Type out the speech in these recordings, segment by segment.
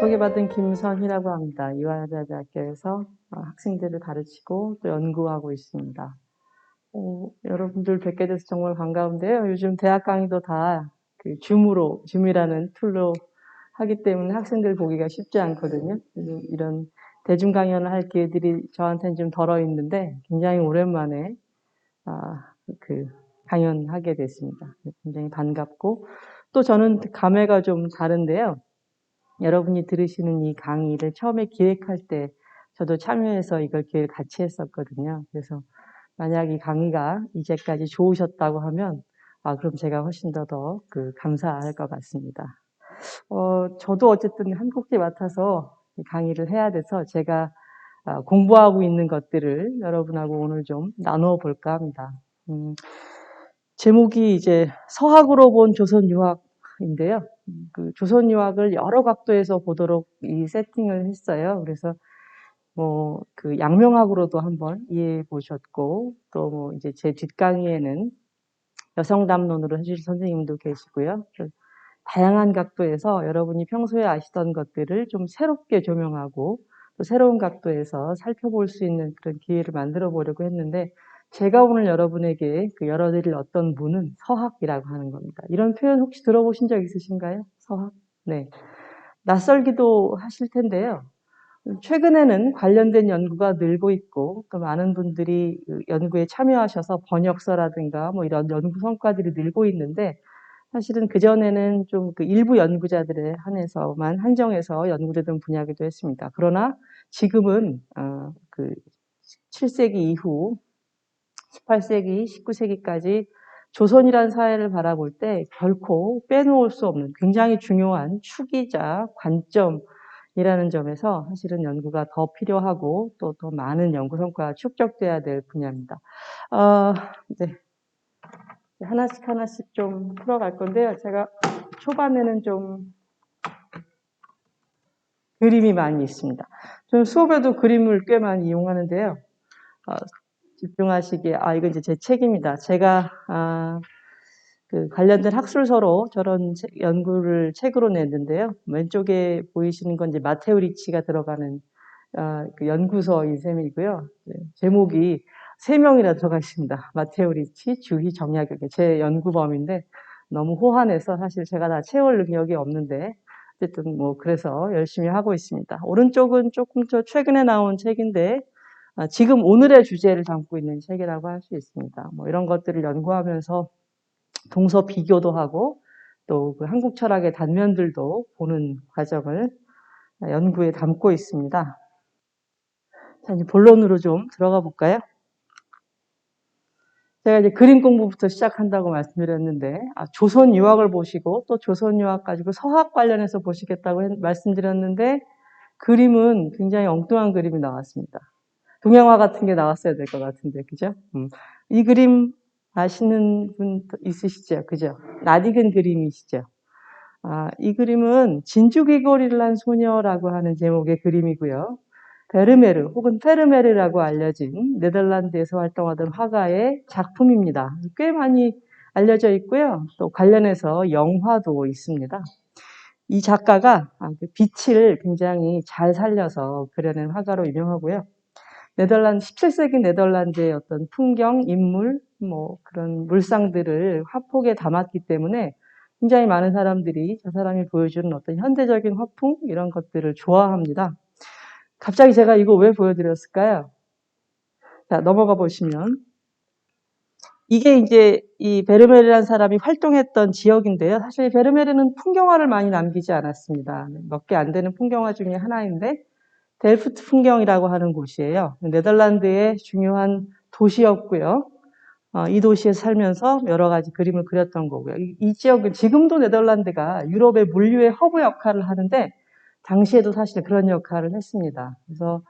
소개받은 김선희라고 합니다. 이화여자대학교에서 학생들을 가르치고 또 연구하고 있습니다. 여러분들 뵙게 돼서 정말 반가운데요. 요즘 대학 강의도 다 줌이라는 툴로 하기 때문에 학생들 보기가 쉽지 않거든요. 이런 대중 강연을 할 기회들이 저한테는 좀 덜어 있는데 굉장히 오랜만에 강연하게 됐습니다. 굉장히 반갑고 또 저는 감회가 좀 다른데요. 여러분이 들으시는 이 강의를 처음에 기획할 때 저도 참여해서 이걸 기획을 같이 했었거든요. 그래서 만약 이 강의가 이제까지 좋으셨다고 하면 그럼 제가 훨씬 더 감사할 것 같습니다. 저도 어쨌든 한국지 맡아서 이 강의를 해야 돼서 제가 공부하고 있는 것들을 여러분하고 오늘 좀 나누어 볼까 합니다. 제목이 이제 서학으로 본 조선 유학인데요. 그 조선 유학을 여러 각도에서 보도록 이 세팅을 했어요. 그래서 양명학으로도 한번 이해해 보셨고, 또 이제 제 뒷강의에는 여성 담론으로 해주실 선생님도 계시고요. 다양한 각도에서 여러분이 평소에 아시던 것들을 좀 새롭게 조명하고 또 새로운 각도에서 살펴볼 수 있는 그런 기회를 만들어 보려고 했는데, 제가 오늘 여러분에게 열어드릴 어떤 문은 서학이라고 하는 겁니다. 이런 표현 혹시 들어보신 적 있으신가요? 서학? 네. 낯설기도 하실 텐데요. 최근에는 관련된 연구가 늘고 있고 또 많은 분들이 연구에 참여하셔서 번역서라든가 이런 연구 성과들이 늘고 있는데, 사실은 그전에는 좀 일부 연구자들에 한해서만 한정해서 연구되던 분야이기도 했습니다. 그러나 지금은 7세기 이후 18세기, 19세기까지 조선이라는 사회를 바라볼 때 결코 빼놓을 수 없는 굉장히 중요한 축이자 관점이라는 점에서 사실은 연구가 더 필요하고 또 더 많은 연구 성과가 축적돼야 될 분야입니다. 네. 하나씩 좀 풀어갈 건데요. 제가 초반에는 좀 그림이 많이 있습니다. 저는 수업에도 그림을 꽤 많이 이용하는데요. 집중하시기에, 이건 이제 제 책입니다. 제가, 관련된 학술서로 저런 연구를 책으로 냈는데요. 왼쪽에 보이시는 건 이제 마테오 리치가 들어가는, 연구서인 셈이고요. 제목이 3명이나 들어가 있습니다. 마테오 리치, 주희, 정약용. 제 연구범인데 너무 호환해서 사실 제가 다 채울 능력이 없는데, 어쨌든 그래서 열심히 하고 있습니다. 오른쪽은 조금 더 최근에 나온 책인데, 지금 오늘의 주제를 담고 있는 책이라고 할 수 있습니다. 이런 것들을 연구하면서 동서 비교도 하고 또 한국 철학의 단면들도 보는 과정을 연구에 담고 있습니다. 자, 이제 본론으로 좀 들어가 볼까요? 제가 이제 그림 공부부터 시작한다고 말씀드렸는데, 조선 유학을 보시고 또 조선 유학 가지고 서학 관련해서 보시겠다고 말씀드렸는데, 그림은 굉장히 엉뚱한 그림이 나왔습니다. 동양화 같은 게 나왔어야 될 것 같은데, 그죠? 이 그림 아시는 분 있으시죠? 그죠? 낯익은 그림이시죠? 이 그림은 진주귀걸이를 한 소녀라고 하는 제목의 그림이고요. 베르메르 혹은 페르메르라고 알려진 네덜란드에서 활동하던 화가의 작품입니다. 꽤 많이 알려져 있고요. 또 관련해서 영화도 있습니다. 이 작가가 빛을 굉장히 잘 살려서 그려낸 화가로 유명하고요. 17세기 네덜란드의 어떤 풍경, 인물, 그런 물상들을 화폭에 담았기 때문에 굉장히 많은 사람들이 저 사람이 보여주는 어떤 현대적인 화풍, 이런 것들을 좋아합니다. 갑자기 제가 이거 왜 보여드렸을까요? 자, 넘어가 보시면. 이게 이제 이 베르메르라는 사람이 활동했던 지역인데요. 사실 베르메르는 풍경화를 많이 남기지 않았습니다. 몇 개 안 되는 풍경화 중에 하나인데, 델프트 풍경이라고 하는 곳이에요. 네덜란드의 중요한 도시였고요. 이 도시에서 살면서 여러 가지 그림을 그렸던 거고요. 이 지역은 지금도 네덜란드가 유럽의 물류의 허브 역할을 하는데, 당시에도 사실 그런 역할을 했습니다. 그래서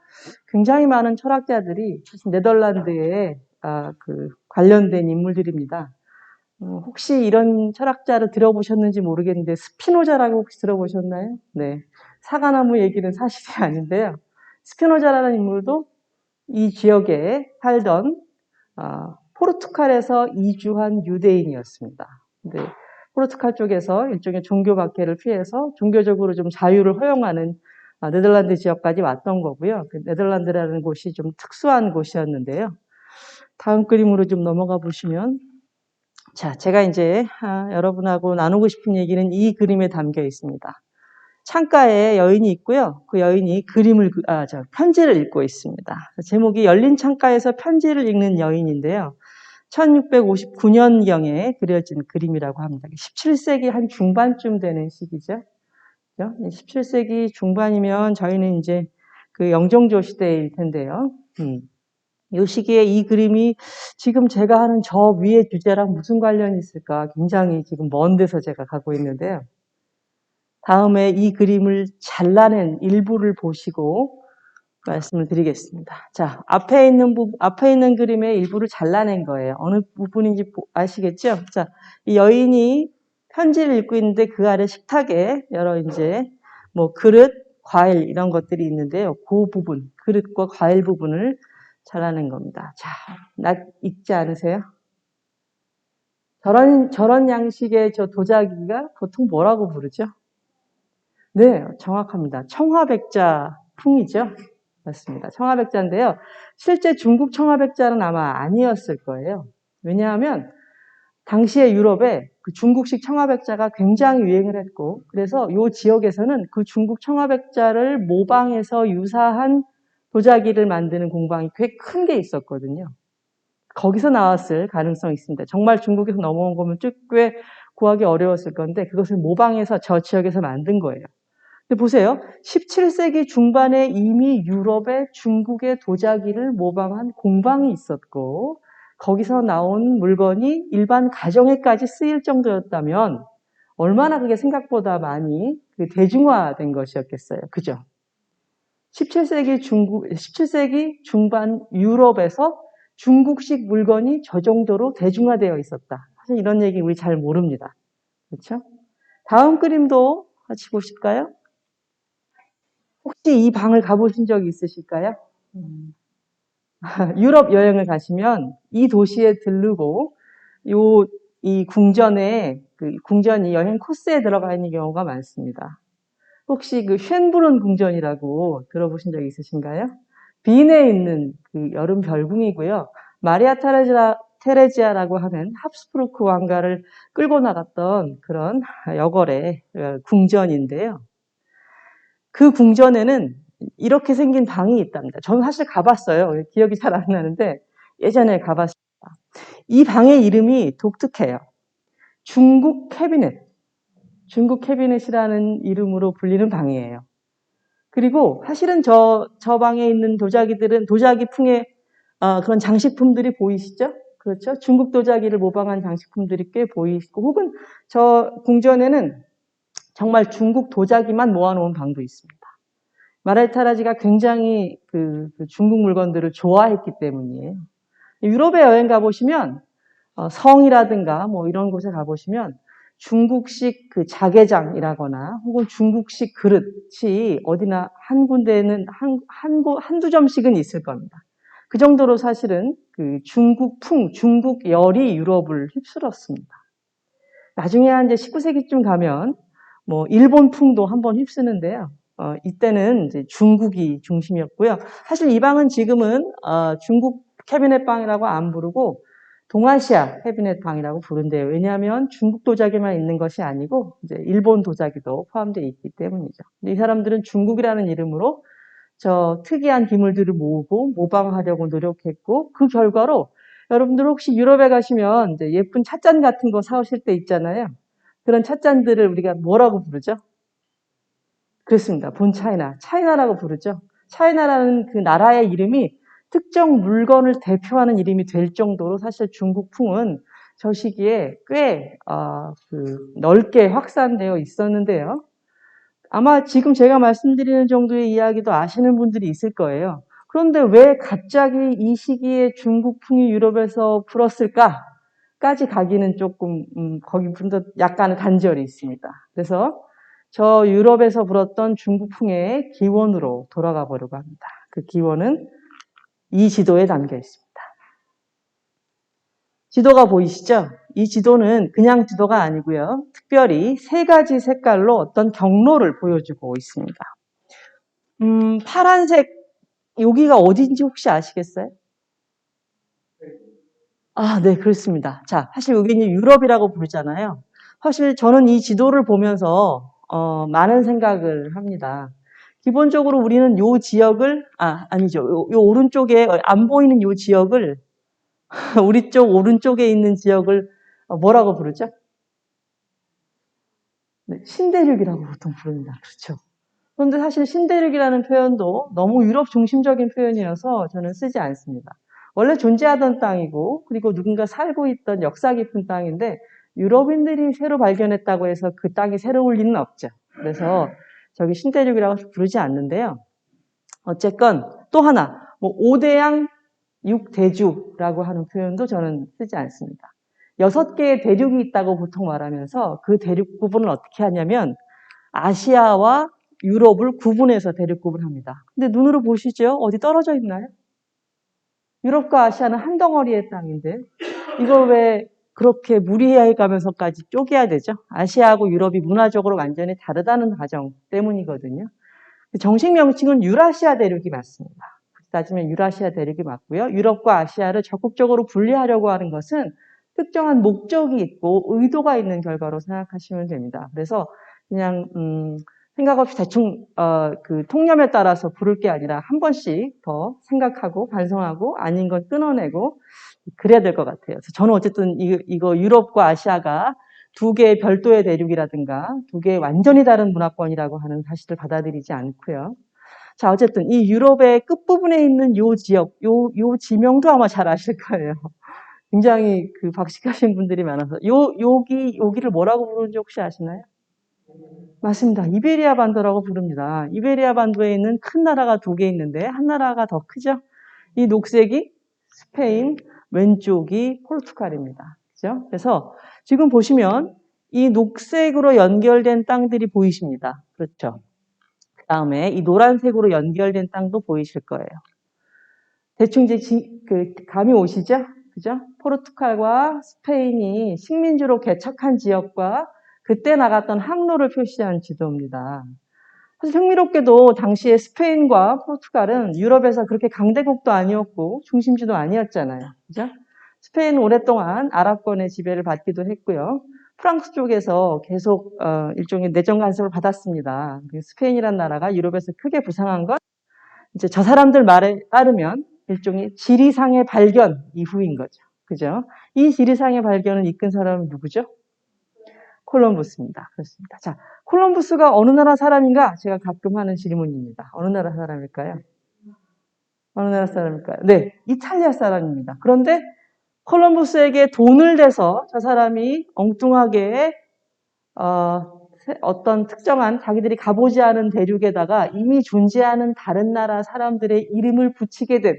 굉장히 많은 철학자들이 네덜란드에 관련된 인물들입니다. 혹시 이런 철학자를 들어보셨는지 모르겠는데, 스피노자라고 혹시 들어보셨나요? 네. 사과나무 얘기는 사실이 아닌데요. 스피노자라는 인물도 이 지역에 살던 포르투갈에서 이주한 유대인이었습니다. 근데 포르투갈 쪽에서 일종의 종교 박해를 피해서 종교적으로 좀 자유를 허용하는 네덜란드 지역까지 왔던 거고요. 그 네덜란드라는 곳이 좀 특수한 곳이었는데요. 다음 그림으로 좀 넘어가 보시면, 자, 제가 이제 여러분하고 나누고 싶은 얘기는 이 그림에 담겨 있습니다. 창가에 여인이 있고요. 그 여인이 편지를 읽고 있습니다. 제목이 열린 창가에서 편지를 읽는 여인인데요. 1659년경에 그려진 그림이라고 합니다. 17세기 한 중반쯤 되는 시기죠. 17세기 중반이면 저희는 이제 그 영종조 시대일 텐데요. 이 시기에 이 그림이 지금 제가 하는 저 위의 주제랑 무슨 관련이 있을까 굉장히 지금 먼 데서 제가 가고 있는데요. 다음에 이 그림을 잘라낸 일부를 보시고 말씀을 드리겠습니다. 자, 앞에 있는 그림의 일부를 잘라낸 거예요. 어느 부분인지 아시겠죠? 자, 이 여인이 편지를 읽고 있는데 그 아래 식탁에 여러 이제 뭐 그릇, 과일 이런 것들이 있는데요. 그 부분, 그릇과 과일 부분을 잘라낸 겁니다. 자, 읽지 않으세요? 저런 양식의 저 도자기가 보통 뭐라고 부르죠? 네, 정확합니다. 청화백자 풍이죠. 맞습니다. 청화백자인데요. 실제 중국 청화백자는 아마 아니었을 거예요. 왜냐하면 당시에 유럽에 그 중국식 청화백자가 굉장히 유행을 했고, 그래서 이 지역에서는 그 중국 청화백자를 모방해서 유사한 도자기를 만드는 공방이 꽤 큰 게 있었거든요. 거기서 나왔을 가능성이 있습니다. 정말 중국에서 넘어온 거면 꽤 구하기 어려웠을 건데 그것을 모방해서 저 지역에서 만든 거예요. 근데 보세요. 17세기 중반에 이미 유럽에 중국의 도자기를 모방한 공방이 있었고 거기서 나온 물건이 일반 가정에까지 쓰일 정도였다면 얼마나 그게 생각보다 많이 대중화된 것이었겠어요. 그죠? 17세기 17세기 중반 유럽에서 중국식 물건이 저 정도로 대중화되어 있었다. 사실 이런 얘기 우리 잘 모릅니다. 그렇죠? 다음 그림도 같이 보실까요? 혹시 이 방을 가보신 적이 있으실까요? 유럽 여행을 가시면 이 도시에 들르고 이 궁전이 여행 코스에 들어가 있는 경우가 많습니다. 혹시 그 쉔브룬 궁전이라고 들어보신 적 있으신가요? 빈에 있는 그 여름 별궁이고요. 마리아 테레지아라고 하는 합스부르크 왕가를 끌고 나갔던 그런 여걸의 궁전인데요. 그 궁전에는 이렇게 생긴 방이 있답니다. 저는 사실 가봤어요. 기억이 잘 안 나는데 예전에 가봤습니다. 이 방의 이름이 독특해요. 중국 캐비넷이라는 이름으로 불리는 방이에요. 그리고 사실은 저 방에 있는 도자기풍의 그런 장식품들이 보이시죠? 그렇죠? 중국 도자기를 모방한 장식품들이 꽤 보이시고 혹은 저 궁전에는 정말 중국 도자기만 모아놓은 방도 있습니다. 마랄타라지가 굉장히 그 중국 물건들을 좋아했기 때문이에요. 유럽에 여행 가보시면 성이라든가 뭐 이런 곳에 가보시면 중국식 그 자개장이라거나 혹은 중국식 그릇이 어디나 한 군데에는 한두 점씩은 있을 겁니다. 그 정도로 사실은 그 중국 열이 유럽을 휩쓸었습니다. 나중에 이제 19세기쯤 가면 뭐 일본풍도 한번 휩쓰는데요. 이때는 이제 중국이 중심이었고요. 사실 이 방은 지금은 중국 캐비넷 방이라고 안 부르고 동아시아 캐비넷 방이라고 부른대요. 왜냐하면 중국 도자기만 있는 것이 아니고 이제 일본 도자기도 포함되어 있기 때문이죠. 근데 이 사람들은 중국이라는 이름으로 저 특이한 기물들을 모으고 모방하려고 노력했고 그 결과로 여러분들 혹시 유럽에 가시면 이제 예쁜 찻잔 같은 거 사오실 때 있잖아요. 그런 찻잔들을 우리가 뭐라고 부르죠? 그렇습니다. 차이나라고 부르죠. 차이나라는 그 나라의 이름이 특정 물건을 대표하는 이름이 될 정도로 사실 중국풍은 저 시기에 꽤 넓게 확산되어 있었는데요. 아마 지금 제가 말씀드리는 정도의 이야기도 아시는 분들이 있을 거예요. 그런데 왜 갑자기 이 시기에 중국풍이 유럽에서 불었을까까지 가기는 조금 거기부터 약간 간절이 있습니다. 그래서 저 유럽에서 불었던 중국풍의 기원으로 돌아가 보려고 합니다. 그 기원은 이 지도에 담겨 있습니다. 지도가 보이시죠? 이 지도는 그냥 지도가 아니고요. 특별히 세 가지 색깔로 어떤 경로를 보여주고 있습니다. 파란색, 여기가 어딘지 혹시 아시겠어요? 아, 네, 그렇습니다. 자, 사실 여기는 유럽이라고 부르잖아요. 사실 저는 이 지도를 보면서 많은 생각을 합니다. 기본적으로 우리는 요 지역을, 아니죠. 요 오른쪽에 안 보이는 요 지역을 우리 쪽 오른쪽에 있는 지역을 뭐라고 부르죠? 네, 신대륙이라고 보통 부릅니다. 그렇죠. 그런데 사실 신대륙이라는 표현도 너무 유럽 중심적인 표현이어서 저는 쓰지 않습니다. 원래 존재하던 땅이고 그리고 누군가 살고 있던 역사 깊은 땅인데 유럽인들이 새로 발견했다고 해서 그 땅이 새로울 리는 없죠. 그래서 저기 신대륙이라고 부르지 않는데요. 어쨌건 또 하나, 뭐 5대양 6대주라고 하는 표현도 저는 쓰지 않습니다. 6개의 대륙이 있다고 보통 말하면서 그 대륙 구분을 어떻게 하냐면 아시아와 유럽을 구분해서 대륙 구분합니다. 근데 눈으로 보시죠? 어디 떨어져 있나요? 유럽과 아시아는 한 덩어리의 땅인데 이걸 왜 그렇게 무리해 가면서까지 쪼개야 되죠? 아시아하고 유럽이 문화적으로 완전히 다르다는 가정 때문이거든요. 정식 명칭은 유라시아 대륙이 맞습니다. 따지면 유라시아 대륙이 맞고요. 유럽과 아시아를 적극적으로 분리하려고 하는 것은 특정한 목적이 있고 의도가 있는 결과로 생각하시면 됩니다. 그래서 그냥 생각 없이 대충 그 통념에 따라서 부를 게 아니라 한 번씩 더 생각하고 반성하고 아닌 건 끊어내고 그래야 될 것 같아요. 그래서 저는 어쨌든 이거 유럽과 아시아가 두 개의 별도의 대륙이라든가 두 개의 완전히 다른 문화권이라고 하는 사실을 받아들이지 않고요. 자, 어쨌든 이 유럽의 끝부분에 있는 요 지역, 요 지명도 아마 잘 아실 거예요. 굉장히 그 박식하신 분들이 많아서 여기를 뭐라고 부르는지 혹시 아시나요? 맞습니다. 이베리아 반도라고 부릅니다. 이베리아 반도에 있는 큰 나라가 두 개 있는데 한 나라가 더 크죠? 이 녹색이 스페인, 왼쪽이 포르투갈입니다. 그죠? 그래서 지금 보시면 이 녹색으로 연결된 땅들이 보이십니다. 그렇죠? 그 다음에 이 노란색으로 연결된 땅도 보이실 거예요. 대충 이제 감이 오시죠? 그죠? 포르투갈과 스페인이 식민지로 개척한 지역과 그때 나갔던 항로를 표시한 지도입니다. 사실 흥미롭게도 당시에 스페인과 포르투갈은 유럽에서 그렇게 강대국도 아니었고 중심지도 아니었잖아요. 그죠? 스페인은 오랫동안 아랍권의 지배를 받기도 했고요. 프랑스 쪽에서 계속 일종의 내정 간섭을 받았습니다. 스페인이라는 나라가 유럽에서 크게 부상한 건 이제 저 사람들 말에 따르면 일종의 지리상의 발견 이후인 거죠. 그죠? 이 지리상의 발견을 이끈 사람은 누구죠? 콜럼부스입니다. 그렇습니다. 자, 콜럼부스가 어느 나라 사람인가? 제가 가끔 하는 질문입니다. 어느 나라 사람일까요? 어느 나라 사람일까요? 네, 이탈리아 사람입니다. 그런데 콜럼부스에게 돈을 대서 저 사람이 엉뚱하게 어떤 특정한 자기들이 가보지 않은 대륙에다가 이미 존재하는 다른 나라 사람들의 이름을 붙이게 된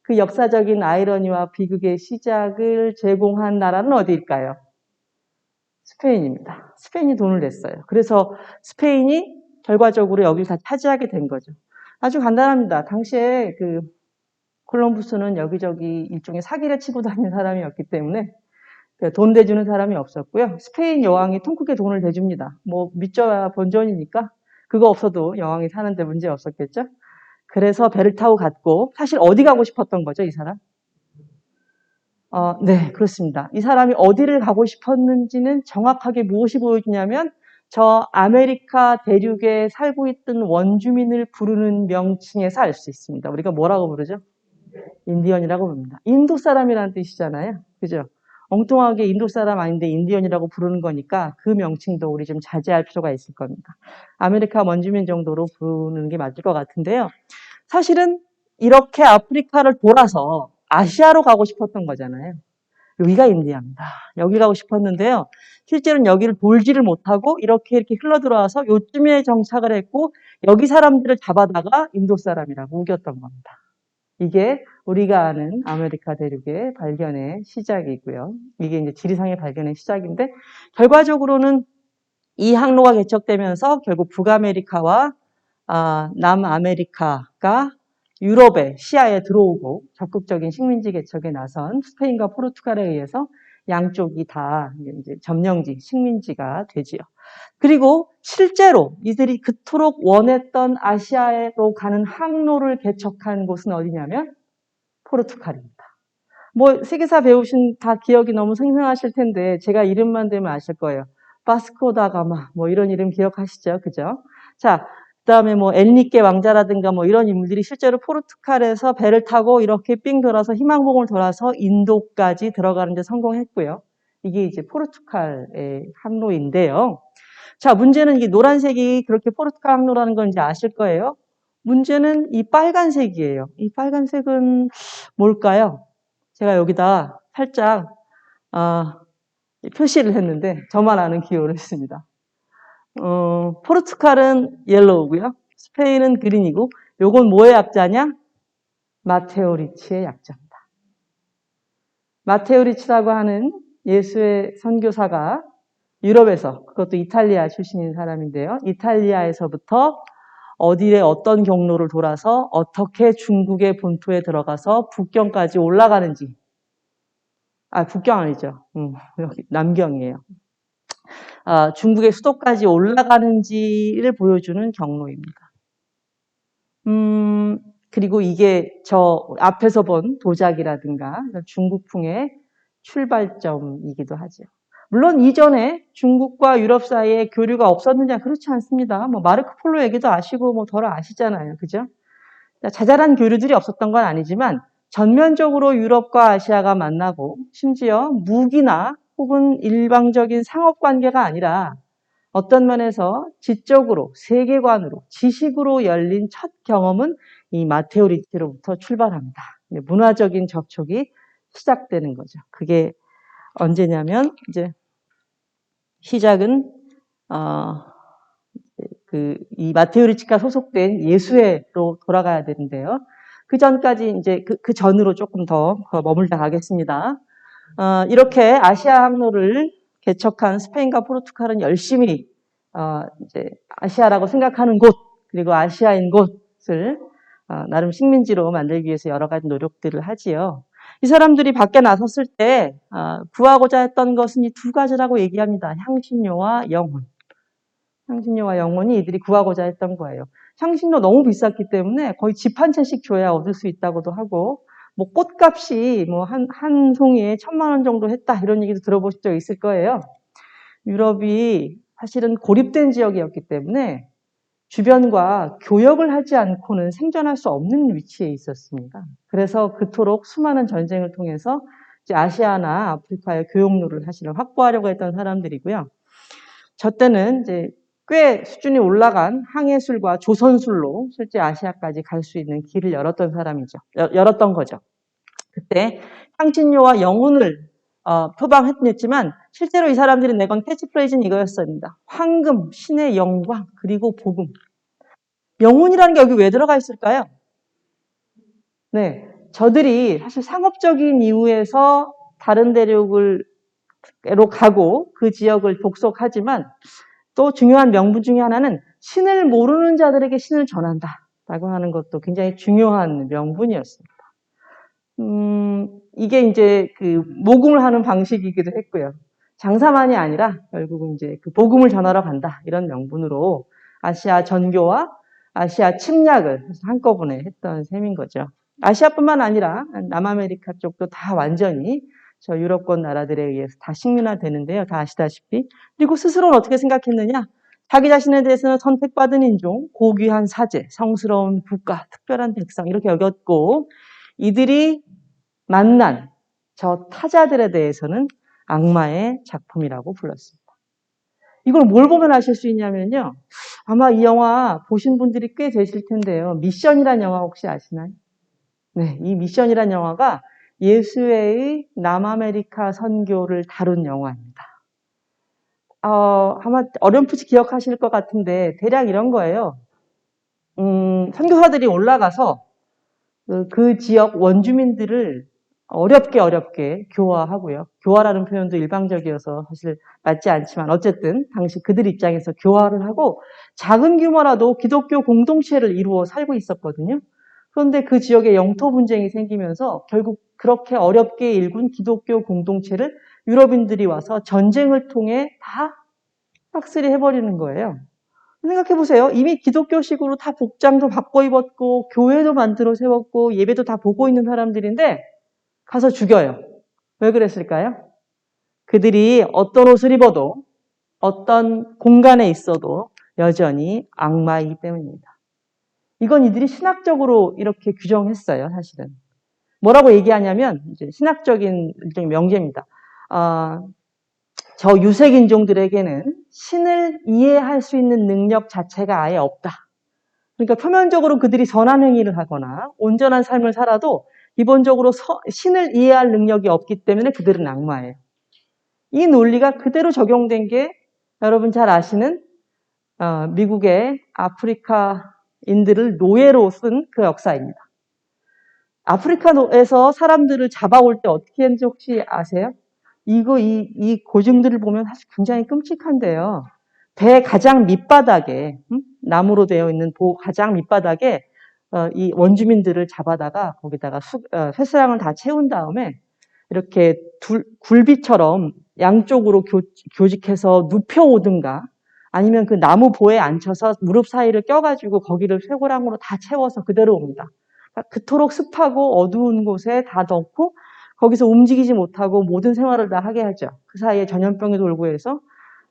그 역사적인 아이러니와 비극의 시작을 제공한 나라는 어디일까요? 스페인입니다. 스페인이 돈을 냈어요. 그래서 스페인이 결과적으로 여기를 다 차지하게 된 거죠. 아주 간단합니다. 당시에 그 콜럼부스는 여기저기 일종의 사기를 치고 다니는 사람이었기 때문에 돈 대주는 사람이 없었고요. 스페인 여왕이 통 크게 돈을 대줍니다. 뭐 믿져야 본전이니까 그거 없어도 여왕이 사는데 문제 없었겠죠. 그래서 배를 타고 갔고 사실 어디 가고 싶었던 거죠, 이 사람? 네, 그렇습니다. 이 사람이 어디를 가고 싶었는지는 정확하게 무엇이 보여주냐면 저 아메리카 대륙에 살고 있던 원주민을 부르는 명칭에서 알 수 있습니다. 우리가 뭐라고 부르죠? 인디언이라고 부릅니다. 인도 사람이라는 뜻이잖아요. 그죠? 엉뚱하게 인도 사람 아닌데 인디언이라고 부르는 거니까 그 명칭도 우리 좀 자제할 필요가 있을 겁니다. 아메리카 원주민 정도로 부르는 게 맞을 것 같은데요. 사실은 이렇게 아프리카를 돌아서 아시아로 가고 싶었던 거잖아요. 여기가 인디아입니다. 여기 가고 싶었는데요. 실제로는 여기를 돌지를 못하고 이렇게 흘러 들어와서 요쯤에 정착을 했고 여기 사람들을 잡아다가 인도 사람이라고 우겼던 겁니다. 이게 우리가 아는 아메리카 대륙의 발견의 시작이고요. 이게 이제 지리상의 발견의 시작인데 결과적으로는 이 항로가 개척되면서 결국 북아메리카와 남아메리카가 유럽의 시야에 들어오고 적극적인 식민지 개척에 나선 스페인과 포르투갈에 의해서 양쪽이 다 이제 점령지, 식민지가 되지요. 그리고 실제로 이들이 그토록 원했던 아시아로 가는 항로를 개척한 곳은 어디냐면 포르투갈입니다. 뭐 세계사 배우신 다 기억이 너무 생생하실 텐데 제가 이름만 대면 아실 거예요. 바스코 다 가마 뭐 이런 이름 기억하시죠? 그죠? 자, 그다음에 뭐 엔리케 왕자라든가 뭐 이런 인물들이 실제로 포르투갈에서 배를 타고 이렇게 삥 돌아서 희망봉을 돌아서 인도까지 들어가는 데 성공했고요. 이게 이제 포르투갈의 항로인데요. 자, 문제는 이게 노란색이 그렇게 포르투갈 항로라는 건 이제 아실 거예요. 문제는 이 빨간색이에요. 이 빨간색은 뭘까요? 제가 여기다 살짝 표시를 했는데 저만 아는 기호를 했습니다. 포르투갈은 옐로우고요. 스페인은 그린이고 요건 뭐의 약자냐? 마테오 리치의 약자입니다. 마테오 리치라고 하는 예수의 선교사가 유럽에서, 그것도 이탈리아 출신인 사람인데요. 이탈리아에서부터 어디에 어떤 경로를 돌아서 어떻게 중국의 본토에 들어가서 북경까지 올라가는지. 북경 아니죠. 여기 남경이에요. 중국의 수도까지 올라가는지를 보여주는 경로입니다. 그리고 이게 저 앞에서 본 도자기라든가 중국풍의 출발점이기도 하죠. 물론 이전에 중국과 유럽 사이에 교류가 없었느냐 그렇지 않습니다. 뭐 마르코 폴로 얘기도 아시고 뭐 덜 아시잖아요. 그죠? 자잘한 교류들이 없었던 건 아니지만 전면적으로 유럽과 아시아가 만나고 심지어 무기나 혹은 일방적인 상업 관계가 아니라 어떤 면에서 지적으로, 세계관으로, 지식으로 열린 첫 경험은 이 마테오 리치로부터 출발합니다. 문화적인 접촉이 시작되는 거죠. 그게 언제냐면 이제 시작은 이 마테오 리치가 소속된 예수회로 돌아가야 되는데요. 그 전까지 이제 그 전으로 조금 더 머물다 가겠습니다. 이렇게 아시아 항로를 개척한 스페인과 포르투갈은 열심히 이제 아시아라고 생각하는 곳 그리고 아시아인 곳을 나름 식민지로 만들기 위해서 여러 가지 노력들을 하지요. 이 사람들이 밖에 나섰을 때 구하고자 했던 것은 이 두 가지라고 얘기합니다. 향신료와 영혼. 향신료와 영혼이 이들이 구하고자 했던 거예요. 향신료 너무 비쌌기 때문에 거의 집 한 채씩 줘야 얻을 수 있다고도 하고, 뭐 꽃값이 뭐 한 송이에 1,000만 원 정도 했다 이런 얘기도 들어보신 적 있을 거예요. 유럽이 사실은 고립된 지역이었기 때문에 주변과 교역을 하지 않고는 생존할 수 없는 위치에 있었습니다. 그래서 그토록 수많은 전쟁을 통해서 이제 아시아나 아프리카의 교역로를 사실은 확보하려고 했던 사람들이고요. 저 때는 이제 꽤 수준이 올라간 항해술과 조선술로 실제 아시아까지 갈 수 있는 길을 열었던 사람이죠. 열었던 거죠. 그때 향신료와 영혼을 표방했지만 실제로 이 사람들이 내건 캐치프레이즈는 이거였습니다. 황금, 신의 영광, 그리고 복음. 영혼이라는 게 여기 왜 들어가 있을까요? 네, 저들이 사실 상업적인 이유에서 다른 대륙으로 가고 그 지역을 독속하지만 또 중요한 명분 중에 하나는 신을 모르는 자들에게 신을 전한다라고 하는 것도 굉장히 중요한 명분이었습니다. 이게 이제 그 모금을 하는 방식이기도 했고요. 장사만이 아니라 결국은 이제 그 복음을 전하러 간다 이런 명분으로 아시아 전교와 아시아 침략을 한꺼번에 했던 셈인 거죠. 아시아뿐만 아니라 남아메리카 쪽도 다 완전히 저 유럽권 나라들에 의해서 다 식민화되는데요. 다 아시다시피. 그리고 스스로는 어떻게 생각했느냐? 자기 자신에 대해서는 선택받은 인종, 고귀한 사제, 성스러운 국가, 특별한 백성 이렇게 여겼고 이들이 만난 저 타자들에 대해서는 악마의 작품이라고 불렀습니다. 이걸 뭘 보면 아실 수 있냐면요. 아마 이 영화 보신 분들이 꽤 되실 텐데요. 미션이란 영화 혹시 아시나요? 네, 이 미션이란 영화가 예수의 남아메리카 선교를 다룬 영화입니다. 아마 어렴풋이 기억하실 것 같은데 대략 이런 거예요. 선교사들이 올라가서 그 지역 원주민들을 어렵게 교화하고요. 교화라는 표현도 일방적이어서 사실 맞지 않지만 어쨌든 당시 그들 입장에서 교화를 하고 작은 규모라도 기독교 공동체를 이루어 살고 있었거든요. 그런데 그 지역에 영토 분쟁이 생기면서 결국 그렇게 어렵게 일군 기독교 공동체를 유럽인들이 와서 전쟁을 통해 다 싹쓸이 해버리는 거예요. 생각해보세요. 이미 기독교식으로 다 복장도 바꿔 입었고 교회도 만들어 세웠고 예배도 다 보고 있는 사람들인데 가서 죽여요. 왜 그랬을까요? 그들이 어떤 옷을 입어도 어떤 공간에 있어도 여전히 악마이기 때문입니다. 이건 이들이 신학적으로 이렇게 규정했어요, 사실은. 뭐라고 얘기하냐면, 이제 신학적인 일종의 명제입니다. 저 유색인종들에게는 신을 이해할 수 있는 능력 자체가 아예 없다. 그러니까 표면적으로 그들이 선한 행위를 하거나 온전한 삶을 살아도 기본적으로 신을 이해할 능력이 없기 때문에 그들은 악마예요. 이 논리가 그대로 적용된 게 여러분 잘 아시는 미국의 아프리카인들을 노예로 쓴 그 역사입니다. 아프리카에서 사람들을 잡아올 때 어떻게 했는지 혹시 아세요? 이 고증들을 보면 사실 굉장히 끔찍한데요. 배 가장 밑바닥에, 나무로 되어 있는 가장 밑바닥에 이 원주민들을 잡아다가 거기다가 쇠사랑을 다 채운 다음에 이렇게 굴비처럼 양쪽으로 교직해서 눕혀오든가 아니면 그 나무 보에 앉혀서 무릎 사이를 껴가지고 거기를 쇠고랑으로 다 채워서 그대로 옵니다. 그러니까 그토록 습하고 어두운 곳에 다 넣고 거기서 움직이지 못하고 모든 생활을 다 하게 하죠. 그 사이에 전염병이 돌고 해서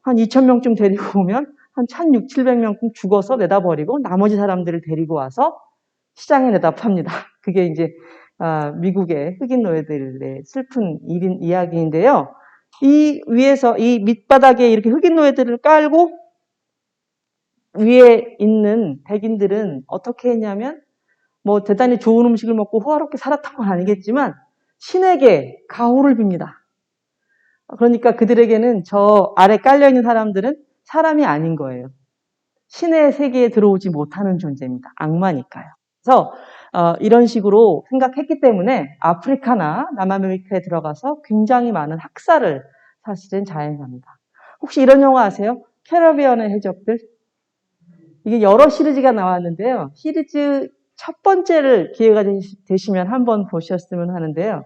한 2,000명쯤 데리고 오면 한 1,600, 700명쯤 죽어서 내다 버리고 나머지 사람들을 데리고 와서 시장에 내다 팝니다. 그게 이제 미국의 흑인 노예들의 슬픈 이야기인데요. 이 위에서 이 밑바닥에 이렇게 흑인 노예들을 깔고 위에 있는 백인들은 어떻게 했냐면 뭐 대단히 좋은 음식을 먹고 호화롭게 살았던 건 아니겠지만 신에게 가호를 빕니다. 그러니까 그들에게는 저 아래 깔려있는 사람들은 사람이 아닌 거예요. 신의 세계에 들어오지 못하는 존재입니다. 악마니까요. 그래서 이런 식으로 생각했기 때문에 아프리카나 남아메리카에 들어가서 굉장히 많은 학살을 사실은 자행합니다. 혹시 이런 영화 아세요? 캐러비안의 해적들? 이게 여러 시리즈가 나왔는데요. 시리즈 첫 번째를 기회가 되시면 한번 보셨으면 하는데요.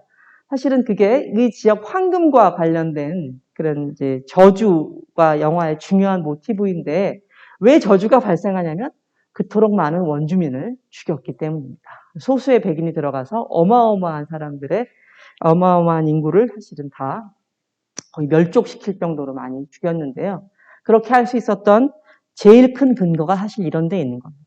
사실은 그게 이 지역 황금과 관련된 그런 이제 저주가 영화의 중요한 모티브인데 왜 저주가 발생하냐면 그토록 많은 원주민을 죽였기 때문입니다. 소수의 백인이 들어가서 어마어마한 사람들의 어마어마한 인구를 사실은 다 거의 멸족시킬 정도로 많이 죽였는데요. 그렇게 할 수 있었던 제일 큰 근거가 사실 이런 데 있는 겁니다.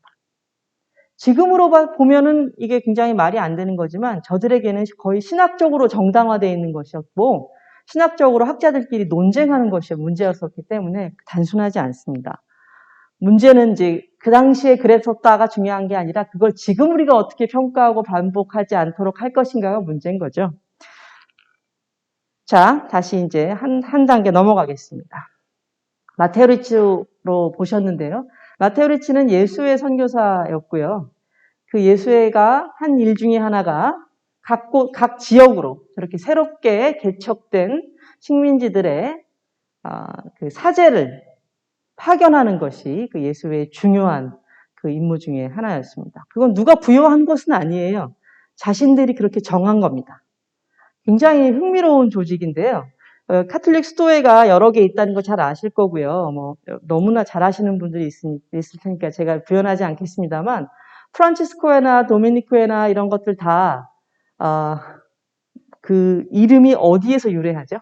지금으로 보면은 이게 굉장히 말이 안 되는 거지만 저들에게는 거의 신학적으로 정당화되어 있는 것이었고 신학적으로 학자들끼리 논쟁하는 것이 문제였었기 때문에 단순하지 않습니다. 문제는 이제 그 당시에 그랬었다가 중요한 게 아니라 그걸 지금 우리가 어떻게 평가하고 반복하지 않도록 할 것인가가 문제인 거죠. 자, 다시 이제 한 단계 넘어가겠습니다. 마테오 리치로 보셨는데요. 마테오 리치는 예수회 선교사였고요. 그 예수회가 한 일 중에 하나가 각 지역으로 저렇게 새롭게 개척된 식민지들의 그 사제를 파견하는 것이 그 예수회의 중요한 그 임무 중에 하나였습니다. 그건 누가 부여한 것은 아니에요. 자신들이 그렇게 정한 겁니다. 굉장히 흥미로운 조직인데요. 카톨릭 수도회가 여러 개 있다는 거 잘 아실 거고요. 뭐 너무나 잘 아시는 분들이 있을 테니까 제가 부연하지 않겠습니다만 프란치스코회나 도미니코회나 이런 것들 다 그 이름이 어디에서 유래하죠?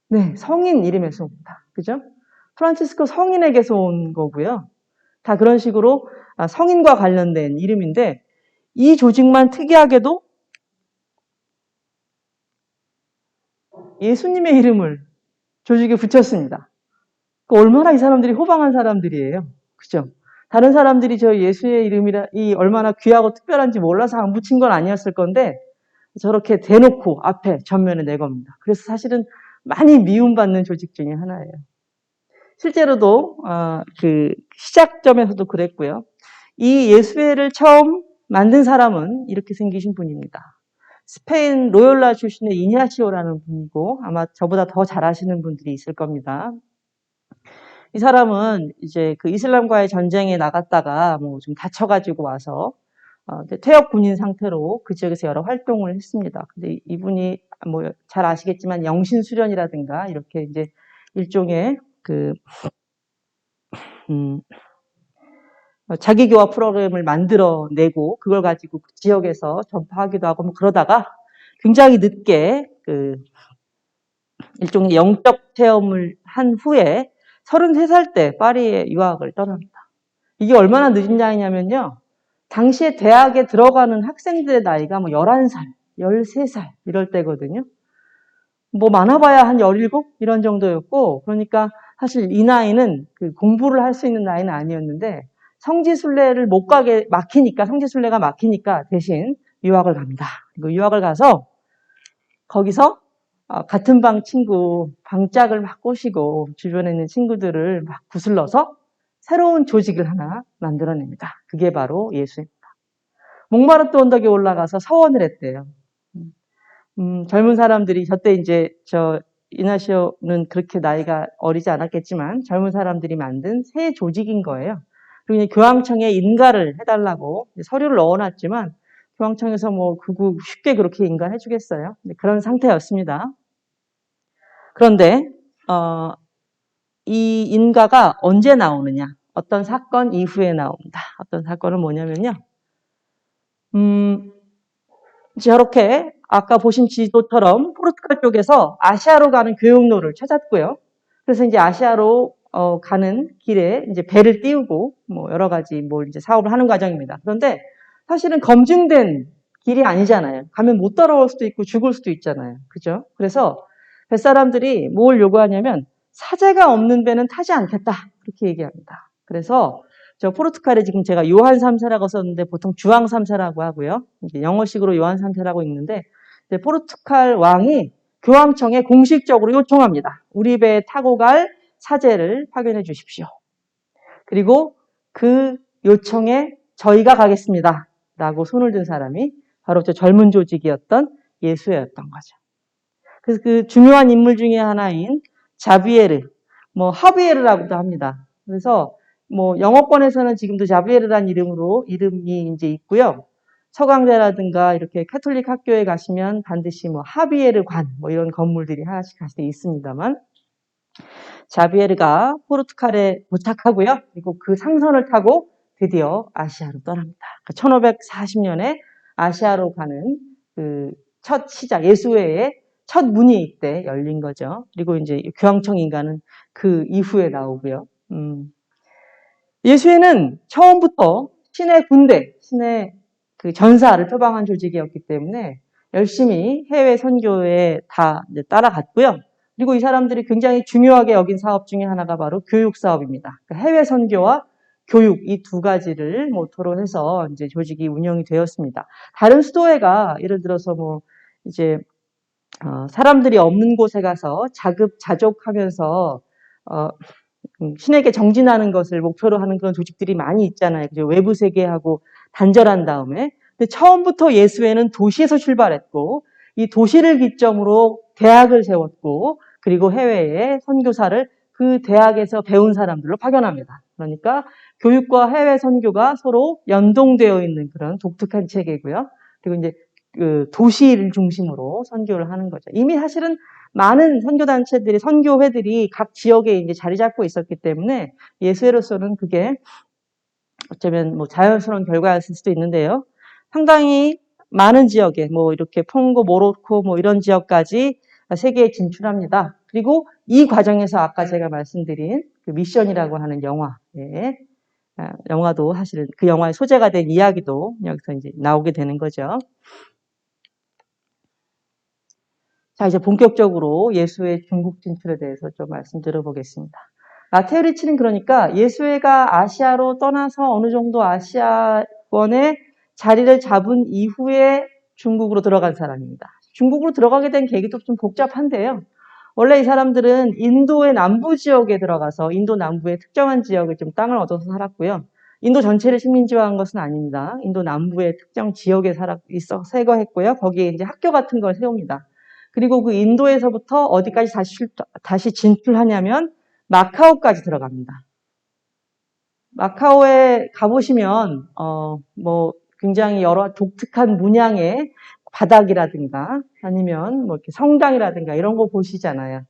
네, 성인 이름에서 옵니다. 그죠? 프란치스코 성인에게서 온 거고요. 다 그런 식으로 성인과 관련된 이름인데 이 조직만 특이하게도 예수님의 이름을 조직에 붙였습니다. 얼마나 이 사람들이 호방한 사람들이에요. 그죠? 다른 사람들이 저 예수의 이름이 얼마나 귀하고 특별한지 몰라서 안 붙인 건 아니었을 건데 저렇게 대놓고 앞에 전면에 내겁니다. 그래서 사실은 많이 미움받는 조직 중에 하나예요. 실제로도 그 시작점에서도 그랬고요. 이 예수회를 처음 만든 사람은 이렇게 생기신 분입니다. 스페인 로열라 출신의 이냐시오라는 분이고 아마 저보다 더 잘 아시는 분들이 있을 겁니다. 이 사람은 이제 그 이슬람과의 전쟁에 나갔다가 뭐 좀 다쳐가지고 와서 퇴역 군인 상태로 그 지역에서 여러 활동을 했습니다. 근데 이분이 뭐 잘 아시겠지만 영신수련이라든가 이렇게 이제 일종의 그 자기교화 프로그램을 만들어내고 그걸 가지고 그 지역에서 전파하기도 하고 뭐 그러다가 굉장히 늦게 그 일종의 영적 체험을 한 후에 33살 때 파리에 유학을 떠납니다. 이게 얼마나 늦은 나이냐면요. 당시에 대학에 들어가는 학생들의 나이가 뭐 11살, 13살 이럴 때거든요. 뭐 많아봐야 한 17? 이런 정도였고 그러니까 사실 이 나이는 그 공부를 할 수 있는 나이는 아니었는데 성지순례를 못 가게 막히니까 성지순례가 막히니까 대신 유학을 갑니다. 그리고 유학을 가서 거기서 같은 방 친구 방짝을 막 꼬시고 주변에 있는 친구들을 막 구슬러서 새로운 조직을 하나 만들어냅니다. 그게 바로 예수입니다. 몽마르트 언덕에 올라가서 서원을 했대요. 젊은 사람들이 저때 이제 이나시오는 그렇게 나이가 어리지 않았겠지만 젊은 사람들이 만든 새 조직인 거예요. 그리고 교황청에 인가를 해달라고 서류를 넣어놨지만 교황청에서 뭐 쉽게 그렇게 인가해주겠어요. 그런 상태였습니다. 그런데 이 인가가 언제 나오느냐? 어떤 사건 이후에 나옵니다. 어떤 사건은 뭐냐면요. 저렇게 아까 보신 지도처럼 포르투갈 쪽에서 아시아로 가는 교역로를 찾았고요. 그래서 이제 아시아로 가는 길에 이제 배를 띄우고 뭐 여러 가지 뭐 이제 사업을 하는 과정입니다. 그런데 사실은 검증된 길이 아니잖아요. 가면 못 따라올 수도 있고 죽을 수도 있잖아요. 그죠? 그래서 뱃사람들이 뭘 요구하냐면 사제가 없는 배는 타지 않겠다. 그렇게 얘기합니다. 그래서 저 포르투갈에 지금 제가 요한 3세라고 썼는데 보통 주왕 3세라고 하고요. 영어식으로 요한 3세라고 읽는데 포르투갈 왕이 교황청에 공식적으로 요청합니다. 우리 배에 타고 갈 사제를 파견해 주십시오. 그리고 그 요청에 저희가 가겠습니다. 라고 손을 든 사람이 바로 저 젊은 조직이었던 예수였던 거죠. 그래서 그 중요한 인물 중에 하나인 자비에르, 뭐 하비에르라고도 합니다. 그래서 뭐 영어권에서는 지금도 자비에르라는 이름이 이제 있고요. 서강대라든가 이렇게 카톨릭 학교에 가시면 반드시 뭐 하비에르 관, 뭐 이런 건물들이 하나씩 있습니다만 자비에르가 포르투갈에 도착하고요. 그리고 그 상선을 타고 드디어 아시아로 떠납니다. 1540년에 아시아로 가는 그 첫 시작, 예수회의 첫 문이 이때 열린 거죠. 그리고 이제 교황청 인가는 그 이후에 나오고요. 예수회는 처음부터 신의 군대, 신의 그 전사를 표방한 조직이었기 때문에 열심히 해외 선교에 다 따라갔고요. 그리고 이 사람들이 굉장히 중요하게 여긴 사업 중에 하나가 바로 교육 사업입니다. 해외 선교와 교육 이 두 가지를 모토로 해서 이제 조직이 운영이 되었습니다. 다른 수도회가 예를 들어서 뭐 이제 사람들이 없는 곳에 가서 자급자족하면서 신에게 정진하는 것을 목표로 하는 그런 조직들이 많이 있잖아요. 그죠? 외부 세계하고 단절한 다음에. 근데 처음부터 예수회는 도시에서 출발했고 이 도시를 기점으로 대학을 세웠고 그리고 해외에 선교사를 그 대학에서 배운 사람들로 파견합니다. 그러니까 교육과 해외 선교가 서로 연동되어 있는 그런 독특한 체계고요. 그리고 이제 그 도시를 중심으로 선교를 하는 거죠. 이미 사실은 많은 선교단체들이, 선교회들이 각 지역에 이제 자리 잡고 있었기 때문에 예수회로서는 그게 어쩌면 뭐 자연스러운 결과였을 수도 있는데요. 상당히 많은 지역에 뭐 이렇게 콩고, 모로코 뭐 이런 지역까지 세계에 진출합니다. 그리고 이 과정에서 아까 제가 말씀드린 그 미션이라고 하는 영화도 사실은 그 영화의 소재가 된 이야기도 여기서 이제 나오게 되는 거죠. 자, 이제 본격적으로 예수의 중국 진출에 대해서 좀 말씀드려보겠습니다. 마테오 리치는 그러니까 예수회가 아시아로 떠나서 어느 정도 아시아권에 자리를 잡은 이후에 중국으로 들어간 사람입니다. 중국으로 들어가게 된 계기도 좀 복잡한데요. 원래 이 사람들은 인도의 남부 지역에 들어가서 인도 남부의 특정한 지역을 좀 땅을 얻어서 살았고요. 인도 전체를 식민지화한 것은 아닙니다. 인도 남부의 특정 지역에 세거했고요. 거기에 이제 학교 같은 걸 세웁니다. 그리고 그 인도에서부터 어디까지 다시 진출하냐면 마카오까지 들어갑니다. 마카오에 가보시면 뭐 굉장히 여러 독특한 문양의 바닥이라든가 아니면 뭐 이렇게 성당이라든가 이런 거 보시잖아요.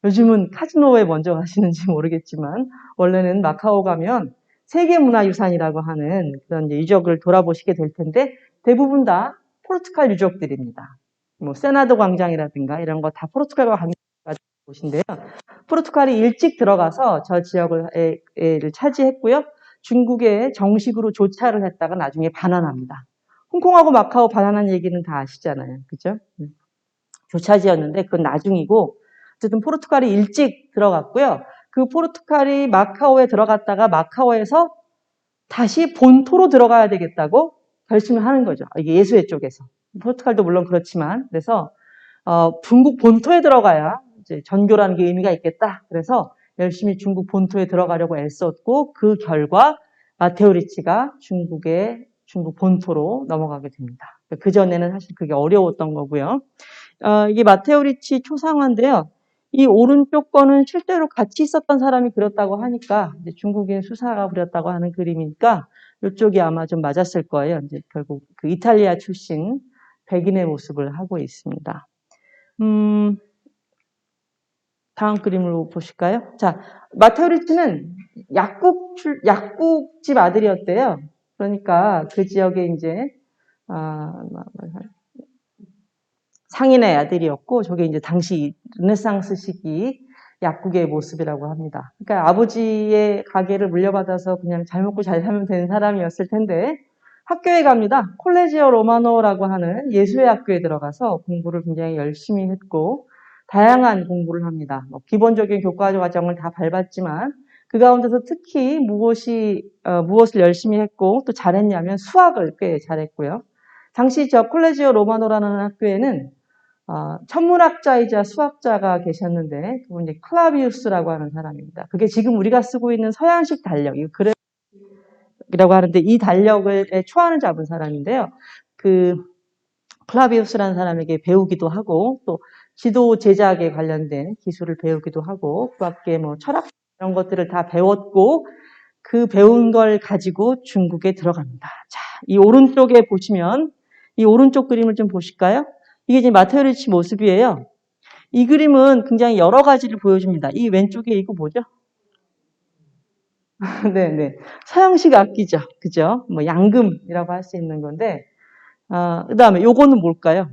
요즘은 카지노에 먼저 가시는지 모르겠지만 원래는 마카오 가면 세계문화유산이라고 하는 그런 이제 유적을 돌아보시게 될 텐데 대부분 다 포르투갈 유적들입니다. 뭐 세나도 광장이라든가 이런 거 다 포르투갈과 관계가 있는 곳인데요. 포르투갈이 일찍 들어가서 저 지역을 차지했고요. 중국에 정식으로 조차를 했다가 나중에 반환합니다. 홍콩하고 마카오 반환한 얘기는 다 아시잖아요. 그죠? 조차지였는데 그건 나중이고 어쨌든 포르투갈이 일찍 들어갔고요. 그 포르투갈이 마카오에 들어갔다가 마카오에서 다시 본토로 들어가야 되겠다고 결심을 하는 거죠. 이게 예수회 쪽에서. 포르투갈도 물론 그렇지만 그래서 중국 본토에 들어가야 이제 전교라는 게 의미가 있겠다. 그래서 열심히 중국 본토에 들어가려고 애썼고 그 결과 마테오 리치가 중국 본토로 넘어가게 됩니다. 그 전에는 사실 그게 어려웠던 거고요. 이게 마테오 리치 초상화인데요. 이 오른쪽 거는 실제로 같이 있었던 사람이 그렸다고 하니까 이제 중국인 수사가 그렸다고 하는 그림이니까 이쪽이 아마 좀 맞았을 거예요. 이제 결국 그 이탈리아 출신 백인의 모습을 하고 있습니다. 다음 그림으로 보실까요? 자, 마테오 리치는 약국집 아들이었대요. 그러니까 그 지역에 이제 상인의 아들이었고 저게 이제 당시 르네상스 시기 약국의 모습이라고 합니다. 그러니까 아버지의 가게를 물려받아서 그냥 잘 먹고 잘 살면 되는 사람이었을 텐데 학교에 갑니다. 콜레지오 로마노라고 하는 예수의 학교에 들어가서 공부를 굉장히 열심히 했고 다양한 공부를 합니다. 기본적인 교과 과정을 다 밟았지만 그 가운데서 특히 무엇을 열심히 했고 또 잘했냐면 수학을 꽤 잘했고요. 당시 저 콜레지오 로마노라는 학교에는 천문학자이자 수학자가 계셨는데 그분 이제 클라비우스라고 하는 사람입니다. 그게 지금 우리가 쓰고 있는 서양식 달력, 이거 그래라고 하는데 이 달력을 초안을 잡은 사람인데요. 그 클라비우스라는 사람에게 배우기도 하고 또 지도 제작에 관련된 기술을 배우기도 하고 그 밖에 뭐 철학 이런 것들을 다 배웠고 그 배운 걸 가지고 중국에 들어갑니다. 자, 이 오른쪽에 보시면 이 오른쪽 그림을 좀 보실까요? 이게 지금 마테오 리치 모습이에요. 이 그림은 굉장히 여러 가지를 보여줍니다. 이 왼쪽에 이거 뭐죠? 네네. 서양식 악기죠. 그죠? 뭐 양금이라고 할 수 있는 건데, 그 다음에 요거는 뭘까요?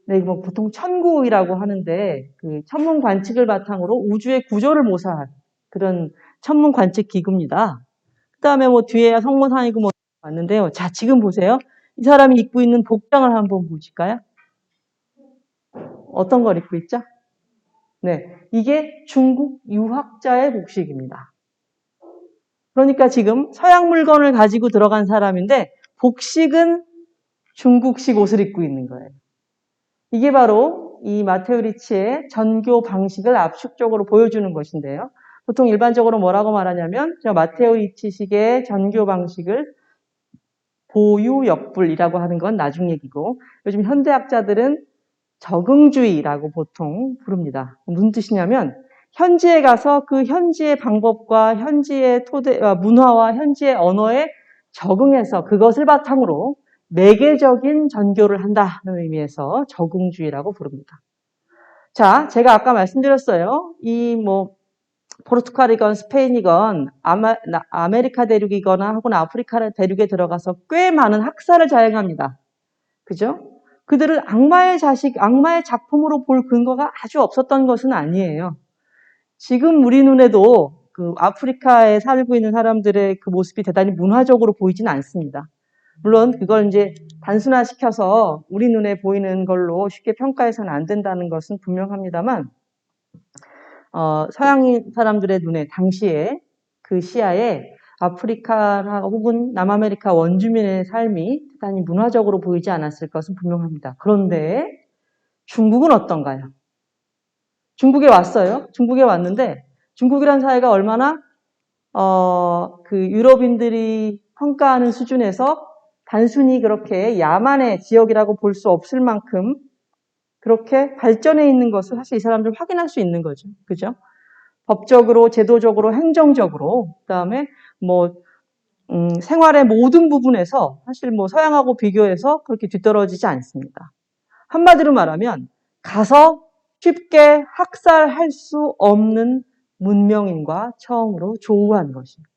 네, 뭐 보통 천구이라고 하는데 그 천문 관측을 바탕으로 우주의 구조를 모사한 그런 천문 관측 기구입니다. 그 다음에 뭐 뒤에 성모상이고 뭐 왔는데요. 자, 지금 보세요. 이 사람이 입고 있는 복장을 한번 보실까요? 어떤 걸 입고 있죠? 네, 이게 중국 유학자의 복식입니다. 그러니까 지금 서양 물건을 가지고 들어간 사람인데 복식은 중국식 옷을 입고 있는 거예요. 이게 바로 이 마테오 리치의 전교 방식을 압축적으로 보여주는 것인데요. 보통 일반적으로 뭐라고 말하냐면 저 마테오 리치식의 전교 방식을 보유역불이라고 하는 건 나중 얘기고 요즘 현대학자들은 적응주의라고 보통 부릅니다. 무슨 뜻이냐면 현지에 가서 그 현지의 방법과 현지의 문화와 현지의 언어에 적응해서 그것을 바탕으로 매개적인 전교를 한다는 의미에서 적응주의라고 부릅니다. 자, 제가 아까 말씀드렸어요. 이 뭐 포르투갈이건 스페인이건 아메리카 대륙이거나 혹은 아프리카 대륙에 들어가서 꽤 많은 학살을 자행합니다. 그죠? 그들을 악마의 작품으로 볼 근거가 아주 없었던 것은 아니에요. 지금 우리 눈에도 그 아프리카에 살고 있는 사람들의 그 모습이 대단히 문화적으로 보이지는 않습니다. 물론 그걸 이제 단순화시켜서 우리 눈에 보이는 걸로 쉽게 평가해서는 안 된다는 것은 분명합니다만, 서양 사람들의 눈에 당시에 그 시야에 아프리카 혹은 남아메리카 원주민의 삶이 대단히 문화적으로 보이지 않았을 것은 분명합니다. 그런데 중국은 어떤가요? 중국에 왔어요. 중국에 왔는데 중국이란 사회가 얼마나 그 유럽인들이 평가하는 수준에서 단순히 그렇게 야만의 지역이라고 볼 수 없을 만큼 그렇게 발전해 있는 것을 사실 이 사람들 확인할 수 있는 거죠. 그죠? 법적으로, 제도적으로, 행정적으로, 그다음에 뭐 생활의 모든 부분에서 사실 뭐 서양하고 비교해서 그렇게 뒤떨어지지 않습니다. 한마디로 말하면 가서 쉽게 학살할 수 없는 문명인과 처음으로 조우한 것입니다.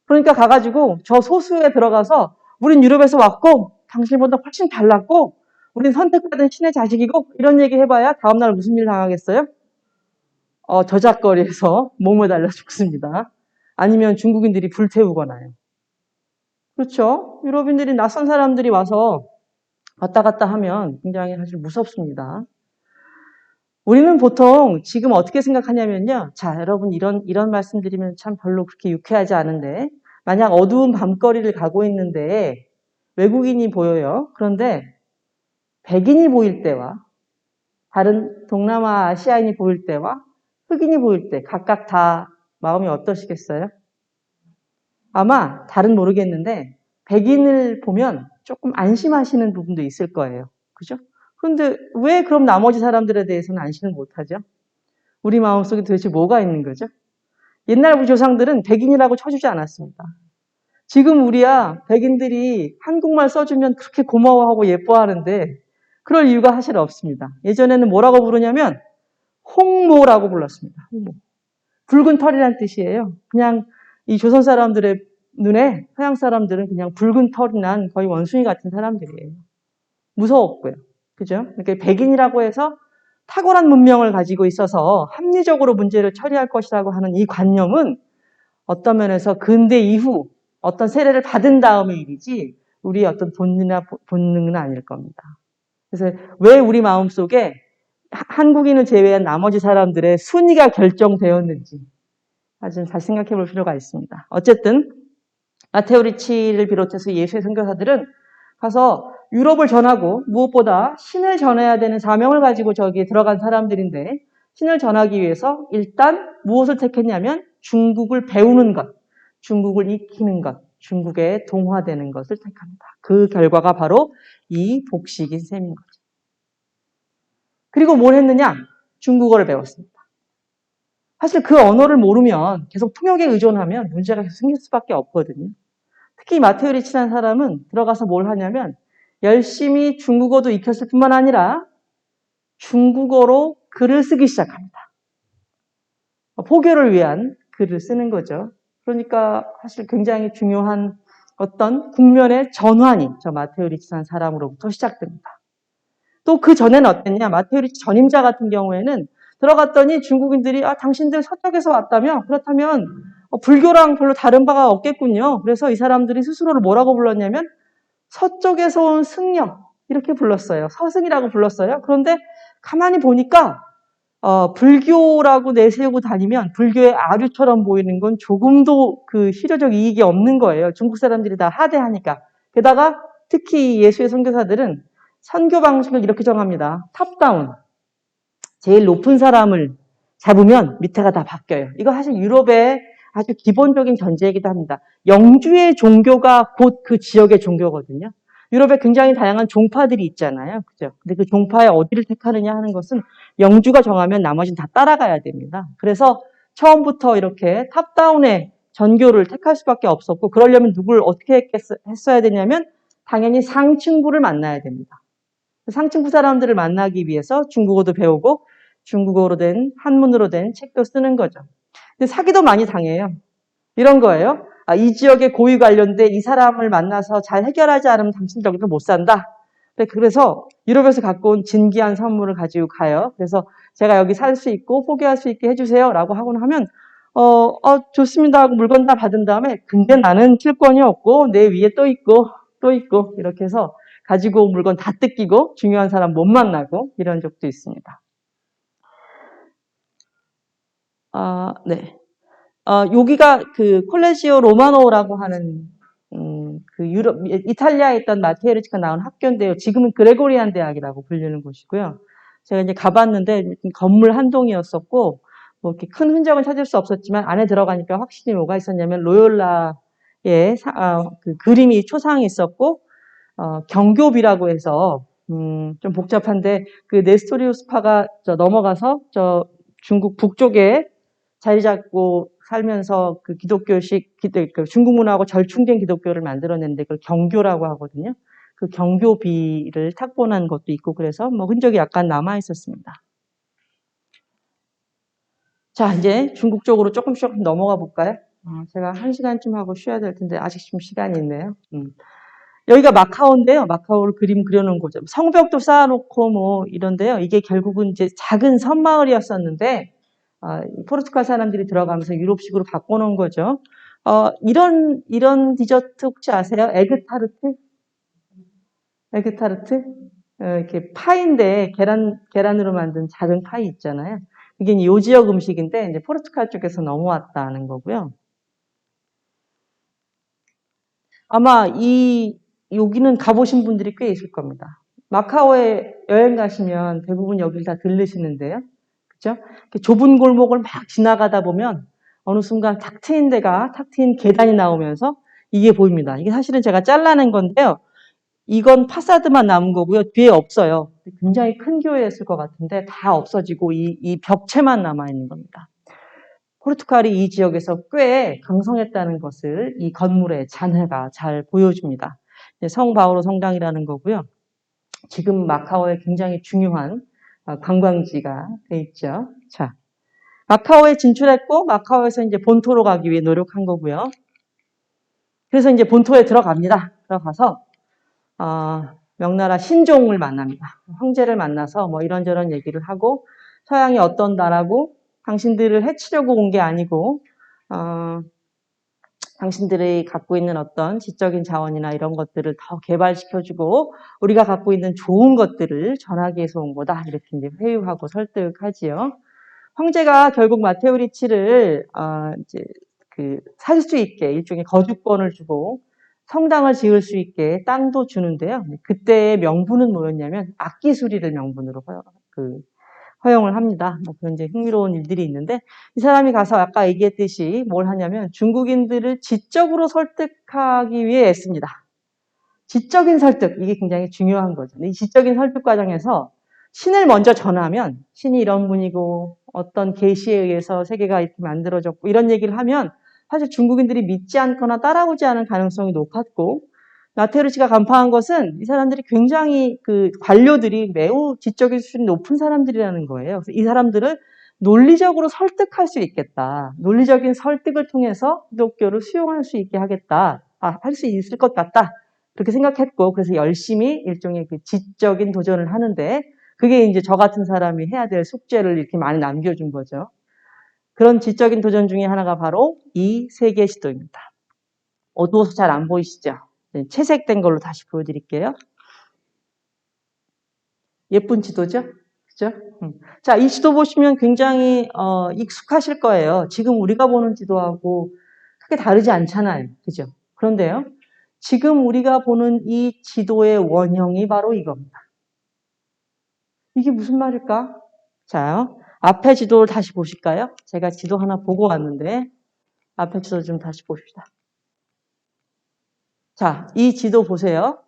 그러니까 가가지고 저 소수에 들어가서 우린 유럽에서 왔고 당신보다 훨씬 달랐고 우린 선택받은 신의 자식이고 이런 얘기 해봐야 다음날 무슨 일 당하겠어요? 저작거리에서 몸을 달려 죽습니다. 아니면 중국인들이 불태우거나요. 그렇죠? 유럽인들이 낯선 사람들이 와서 왔다 갔다 하면 굉장히 사실 무섭습니다. 우리는 보통 지금 어떻게 생각하냐면요. 자, 여러분 이런 말씀 드리면 참 별로 그렇게 유쾌하지 않은데 만약 어두운 밤거리를 가고 있는데 외국인이 보여요. 그런데 백인이 보일 때와 다른 동남아 아시아인이 보일 때와 흑인이 보일 때 각각 다 마음이 어떠시겠어요? 아마 다른 모르겠는데 백인을 보면 조금 안심하시는 부분도 있을 거예요. 그죠? 그런데 왜 그럼 나머지 사람들에 대해서는 안심을 못하죠? 우리 마음속에 도대체 뭐가 있는 거죠? 옛날 우리 조상들은 백인이라고 쳐주지 않았습니다. 지금 우리야 백인들이 한국말 써주면 그렇게 고마워하고 예뻐하는데 그럴 이유가 사실 없습니다. 예전에는 뭐라고 부르냐면 홍모라고 불렀습니다. 홍모. 붉은 털이란 뜻이에요. 그냥 이 조선 사람들의 눈에 서양 사람들은 그냥 붉은 털이 난 거의 원숭이 같은 사람들이에요. 무서웠고요. 그죠? 그러니까 백인이라고 해서 탁월한 문명을 가지고 있어서 합리적으로 문제를 처리할 것이라고 하는 이 관념은 어떤 면에서 근대 이후 어떤 세례를 받은 다음의 일이지 우리의 어떤 본능이나 본능은 아닐 겁니다. 그래서 왜 우리 마음속에 한국인을 제외한 나머지 사람들의 순위가 결정되었는지 아주 잘 생각해 볼 필요가 있습니다. 어쨌든 마테오 리치를 비롯해서 예수의 선교사들은 가서 유럽을 전하고 무엇보다 신을 전해야 되는 사명을 가지고 저기에 들어간 사람들인데 신을 전하기 위해서 일단 무엇을 택했냐면 중국을 배우는 것, 중국을 익히는 것, 중국에 동화되는 것을 택합니다. 그 결과가 바로 이 복식인 셈인 거죠. 그리고 뭘 했느냐? 중국어를 배웠습니다. 사실 그 언어를 모르면 계속 통역에 의존하면 문제가 계속 생길 수밖에 없거든요. 특히 마테오 리치라는 사람은 들어가서 뭘 하냐면 열심히 중국어도 익혔을 뿐만 아니라 중국어로 글을 쓰기 시작합니다. 포교를 위한 글을 쓰는 거죠. 그러니까 사실 굉장히 중요한 어떤 국면의 전환이 저 마테오 리치라는 사람으로부터 시작됩니다. 또 그 전에는 어땠냐? 마테오 리치 전임자 같은 경우에는 들어갔더니 중국인들이 당신들 서쪽에서 왔다며? 그렇다면 불교랑 별로 다른 바가 없겠군요. 그래서 이 사람들이 스스로를 뭐라고 불렀냐면 서쪽에서 온 승려 이렇게 불렀어요. 서승이라고 불렀어요. 그런데 가만히 보니까 불교라고 내세우고 다니면 불교의 아류처럼 보이는 건 조금도 그 실효적 이익이 없는 거예요. 중국 사람들이 다 하대하니까. 게다가 특히 예수의 선교사들은 선교 방식을 이렇게 정합니다. 탑다운. 제일 높은 사람을 잡으면 밑에가 다 바뀌어요. 이거 사실 유럽의 아주 기본적인 전제이기도 합니다. 영주의 종교가 곧 그 지역의 종교거든요. 유럽에 굉장히 다양한 종파들이 있잖아요. 그죠? 근데 그 종파에 어디를 택하느냐 하는 것은 영주가 정하면 나머지는 다 따라가야 됩니다. 그래서 처음부터 이렇게 탑다운의 전교를 택할 수밖에 없었고, 그러려면 누굴 어떻게 했어야 되냐면 당연히 상층부를 만나야 됩니다. 상층부 사람들을 만나기 위해서 중국어도 배우고 중국어로 된 한문으로 된 책도 쓰는 거죠. 근데 사기도 많이 당해요. 이런 거예요. 이 지역의 고유 관련돼 이 사람을 만나서 잘 해결하지 않으면 당신 여기서 못 산다. 그래서 유럽에서 갖고 온 진귀한 선물을 가지고 가요. 그래서 제가 여기 살 수 있고 포기할 수 있게 해주세요 라고 하곤 하면 좋습니다 하고 물건 다 받은 다음에 근데 나는 칠권이 없고 내 위에 또 있고 또 있고 이렇게 해서 가지고 온 물건 다 뜯기고 중요한 사람 못 만나고 이런 적도 있습니다. 네. 여기가 그 콜레지오 로마노라고 하는 그 유럽 이탈리아에 있던 마테오 리치가 나온 학교인데요. 지금은 그레고리안 대학이라고 불리는 곳이고요. 제가 이제 가봤는데 건물 한 동이었었고 뭐 이렇게 큰 흔적은 찾을 수 없었지만 안에 들어가니까 확실히 뭐가 있었냐면 로욜라의 그 그림이 초상이 있었고 경교비라고 해서 좀 복잡한데 그 네스토리우스파가 넘어가서 중국 북쪽에 자리 잡고 살면서 그 기독교식 그 중국 문화하고 절충된 기독교를 만들어냈는데 그걸 경교라고 하거든요. 그 경교비를 탁본한 것도 있고 그래서 뭐 흔적이 약간 남아 있었습니다. 자, 이제 중국 쪽으로 조금씩 넘어가 볼까요? 제가 1시간쯤 하고 쉬어야 될 텐데 아직 좀 시간이 있네요. 여기가 마카오인데요. 마카오를 그림 그려놓은 거죠. 성벽도 쌓아놓고 뭐 이런데요. 이게 결국은 이제 작은 섬마을이었었는데 포르투갈 사람들이 들어가면서 유럽식으로 바꿔놓은 거죠. 이런 디저트 혹시 아세요? 에그타르트? 에그타르트? 이렇게 파인데 계란으로 만든 작은 파이 있잖아요. 이게 요 지역 음식인데 이제 포르투갈 쪽에서 넘어왔다는 거고요. 아마 여기는 가보신 분들이 꽤 있을 겁니다. 마카오에 여행 가시면 대부분 여기를 다 들르시는데요. 그죠? 좁은 골목을 막 지나가다 보면 어느 순간 탁 트인 계단이 나오면서 이게 보입니다. 이게 사실은 제가 잘라낸 건데요. 이건 파사드만 남은 거고요. 뒤에 없어요. 굉장히 큰 교회였을 것 같은데 다 없어지고 이 벽체만 남아있는 겁니다. 포르투갈이 이 지역에서 꽤 강성했다는 것을 이 건물의 잔해가 잘 보여줍니다. 성 바오로 성당이라는 거고요. 지금 마카오에 굉장히 중요한 관광지가 돼 있죠. 자, 마카오에 진출했고 마카오에서 이제 본토로 가기 위해 노력한 거고요. 그래서 이제 본토에 들어갑니다. 들어가서 명나라 신종을 만납니다. 형제를 만나서 뭐 이런저런 얘기를 하고 서양이 어떤 나라고 당신들을 해치려고 온 게 아니고 당신들이 갖고 있는 어떤 지적인 자원이나 이런 것들을 더 개발시켜주고 우리가 갖고 있는 좋은 것들을 전하기 위해서 온 거다. 이렇게 이제 회유하고 설득하지요. 황제가 결국 마테오 리치를 이제 살 수 있게 일종의 거주권을 주고 성당을 지을 수 있게 땅도 주는데요. 그때의 명분은 뭐였냐면 악기 수리를 명분으로 허용을 합니다. 뭐 그런 이제 흥미로운 일들이 있는데 이 사람이 가서 아까 얘기했듯이 뭘 하냐면 중국인들을 지적으로 설득하기 위해 애씁니다. 지적인 설득, 이게 굉장히 중요한 거죠. 이 지적인 설득 과정에서 신을 먼저 전하면 신이 이런 분이고 어떤 계시에 의해서 세계가 이렇게 만들어졌고 이런 얘기를 하면 사실 중국인들이 믿지 않거나 따라오지 않은 가능성이 높았고 나테르치가 간파한 것은 이 사람들이 굉장히 관료들이 매우 지적인 수준이 높은 사람들이라는 거예요. 그래서 이 사람들을 논리적으로 설득할 수 있겠다. 논리적인 설득을 통해서 기독교를 수용할 수 있게 하겠다. 할 수 있을 것 같다. 그렇게 생각했고, 그래서 열심히 일종의 지적인 도전을 하는데, 그게 이제 저 같은 사람이 해야 될 숙제를 이렇게 많이 남겨준 거죠. 그런 지적인 도전 중에 하나가 바로 이 세계 지도입니다. 어두워서 잘 안 보이시죠? 네, 채색된 걸로 다시 보여드릴게요. 예쁜 지도죠? 그죠? 자, 이 지도 보시면 굉장히 익숙하실 거예요. 지금 우리가 보는 지도하고 크게 다르지 않잖아요. 그죠? 그런데요. 지금 우리가 보는 이 지도의 원형이 바로 이겁니다. 이게 무슨 말일까? 자, 앞에 지도를 다시 보실까요? 제가 지도 하나 보고 왔는데 앞에 지도 좀 다시 봅시다. 자, 이 지도 보세요.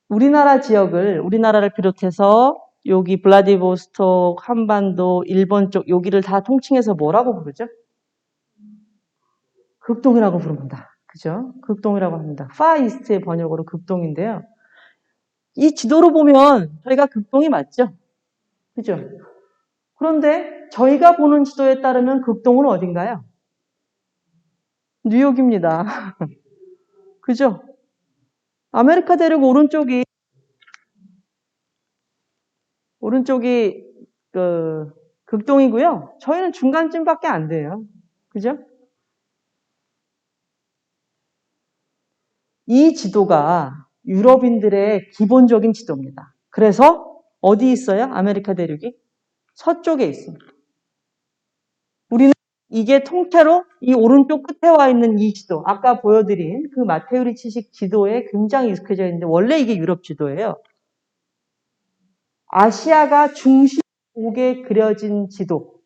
우리나라를 비롯해서 여기 블라디보스톡, 한반도, 일본 쪽 여기를 다 통칭해서 뭐라고 부르죠? 극동이라고 부릅니다. 그죠? 극동이라고 합니다. 파이스트의 번역으로 극동인데요. 이 지도로 보면 저희가 극동이 맞죠? 그죠? 그런데 저희가 보는 지도에 따르면 극동은 어딘가요? 뉴욕입니다. 그죠? 아메리카 대륙 오른쪽이 극동이고요. 저희는 중간쯤밖에 안 돼요. 그죠? 이 지도가 유럽인들의 기본적인 지도입니다. 그래서 어디 있어요? 아메리카 대륙이? 서쪽에 있습니다. 우리는 이게 통째로 이 오른쪽 끝에 와 있는 이 지도, 아까 보여드린 그 마테우리치식 지도에 굉장히 익숙해져 있는데 원래 이게 유럽 지도예요. 아시아가 중심에 그려진 지도,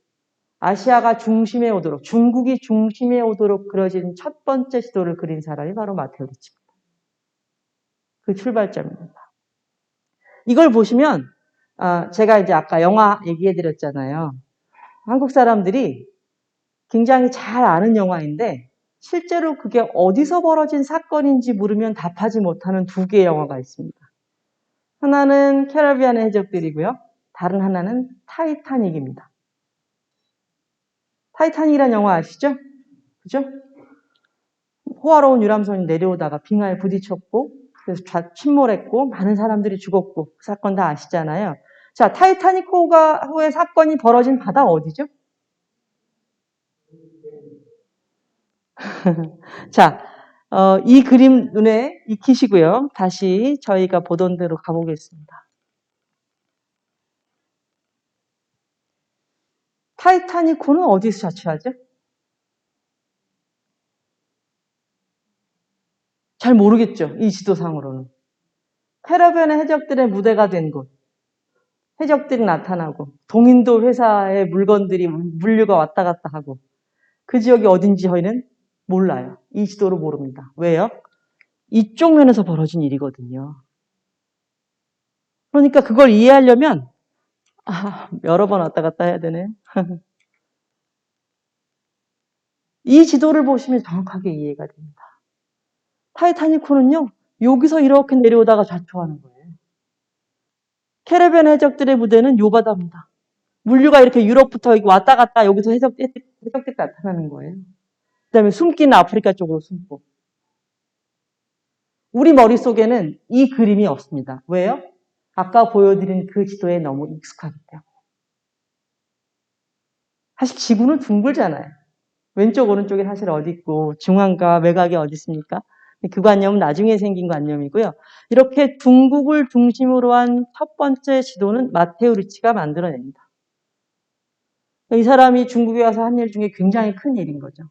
아시아가 중심에 오도록, 중국이 중심에 오도록 그려진 첫 번째 지도를 그린 사람이 바로 마테우리치입니다. 그 출발점입니다. 이걸 보시면 제가 이제 아까 영화 얘기해 드렸잖아요. 한국 사람들이 굉장히 잘 아는 영화인데 실제로 그게 어디서 벌어진 사건인지 물으면 답하지 못하는 두 개의 영화가 있습니다. 하나는 캐리비안의 해적들이고요. 다른 하나는 타이타닉입니다. 타이타닉이라는 영화 아시죠? 그죠? 호화로운 유람선이 내려오다가 빙하에 부딪혔고 그래서 침몰했고 많은 사람들이 죽었고 그 사건 다 아시잖아요. 자, 타이타닉 호의 사건이 벌어진 바다 어디죠? 자, 이 그림 눈에 익히시고요. 다시 저희가 보던 대로 가보겠습니다. 타이타닉호는 어디서 자취하죠? 잘 모르겠죠. 이 지도상으로는. 캐러비안의 해적들의 무대가 된 곳. 해적들이 나타나고 동인도 회사의 물건들이 물류가 왔다 갔다 하고 그 지역이 어딘지 저희는 몰라요. 이 지도로 모릅니다. 왜요? 이쪽 면에서 벌어진 일이거든요. 그러니까 그걸 이해하려면 여러 번 왔다 갔다 해야 되네. 이 지도를 보시면 정확하게 이해가 됩니다. 타이타닉호는요. 여기서 이렇게 내려오다가 좌초하는 거예요. 캐리비안 해적들의 무대는 요 바다입니다. 물류가 이렇게 유럽부터 왔다 갔다 여기서 해적들이 나타나는 거예요. 그 다음에 숨기는 아프리카 쪽으로 숨고. 우리 머릿속에는 이 그림이 없습니다. 왜요? 아까 보여드린 그 지도에 너무 익숙하기 때문에. 사실 지구는 둥글잖아요. 왼쪽 오른쪽에 사실 어디 있고 중앙과 외곽이 어디 있습니까? 그 관념은 나중에 생긴 관념이고요. 이렇게 중국을 중심으로 한 첫 번째 지도는 마테오 리치가 만들어냅니다. 이 사람이 중국에 와서 한 일 중에 굉장히 큰 일인 거죠.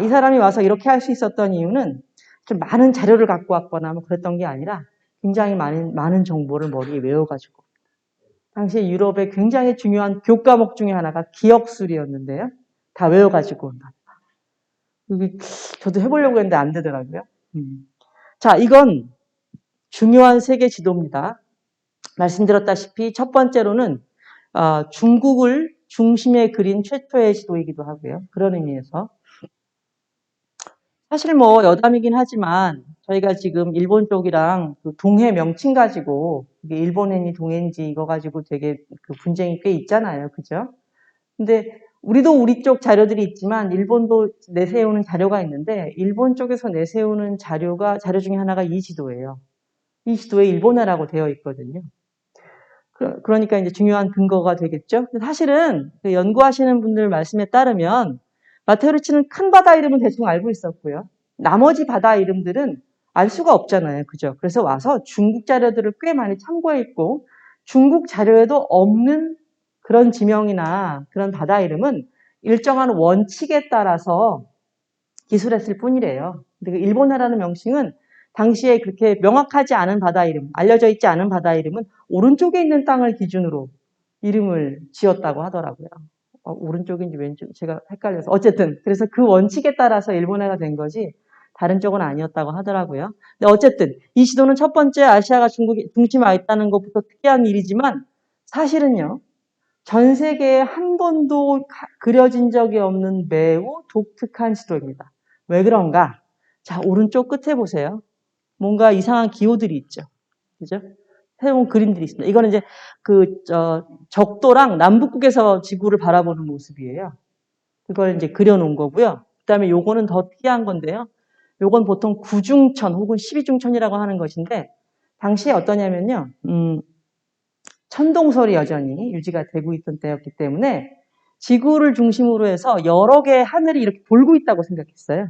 이 사람이 와서 이렇게 할 수 있었던 이유는 좀 많은 자료를 갖고 왔거나 뭐 그랬던 게 아니라 굉장히 많은 정보를 머리에 외워가지고 당시 유럽의 굉장히 중요한 교과목 중에 하나가 기억술이었는데요. 다 외워가지고 온다. 저도 해보려고 했는데 안 되더라고요. 자, 이건 중요한 세계 지도입니다. 말씀드렸다시피 첫 번째로는 중국을 중심에 그린 최초의 지도이기도 하고요. 그런 의미에서 사실 뭐 여담이긴 하지만 저희가 지금 일본 쪽이랑 그 동해 명칭 가지고 이게 일본인이 동해인지 이거 가지고 되게 그 분쟁이 꽤 있잖아요. 그죠? 근데 우리도 우리 쪽 자료들이 있지만 일본도 내세우는 자료가 있는데 일본 쪽에서 내세우는 자료 중에 하나가 이 지도예요. 이 지도에 일본어라고 되어 있거든요. 그러니까 이제 중요한 근거가 되겠죠. 사실은 그 연구하시는 분들 말씀에 따르면 마테오리치는 큰 바다 이름은 대충 알고 있었고요. 나머지 바다 이름들은 알 수가 없잖아요. 그죠? 그래서 와서 중국 자료들을 꽤 많이 참고했고 중국 자료에도 없는 그런 지명이나 그런 바다 이름은 일정한 원칙에 따라서 기술했을 뿐이래요. 근데 그 일본어라는 명칭은 당시에 그렇게 명확하지 않은 바다 이름, 알려져 있지 않은 바다 이름은 오른쪽에 있는 땅을 기준으로 이름을 지었다고 하더라고요. 오른쪽인지 왼쪽, 제가 헷갈려서. 어쨌든, 그래서 그 원칙에 따라서 일본어가 된 거지, 다른 쪽은 아니었다고 하더라고요. 근데 어쨌든, 이 지도는 첫 번째 아시아가 중국에 중심에 와 있다는 것부터 특이한 일이지만, 사실은요, 전 세계에 한 번도 그려진 적이 없는 매우 독특한 지도입니다. 왜 그런가? 자, 오른쪽 끝에 보세요. 뭔가 이상한 기호들이 있죠. 그죠? 새로운 그림들이 있습니다. 이거는 이제 적도랑 남북극에서 지구를 바라보는 모습이에요. 그걸 이제 그려놓은 거고요. 그 다음에 요거는 더 특이한 건데요. 요건 보통 구중천 혹은 12중천이라고 하는 것인데, 당시에 어떠냐면요. 천동설이 여전히 유지가 되고 있던 때였기 때문에 지구를 중심으로 해서 여러 개의 하늘이 이렇게 돌고 있다고 생각했어요.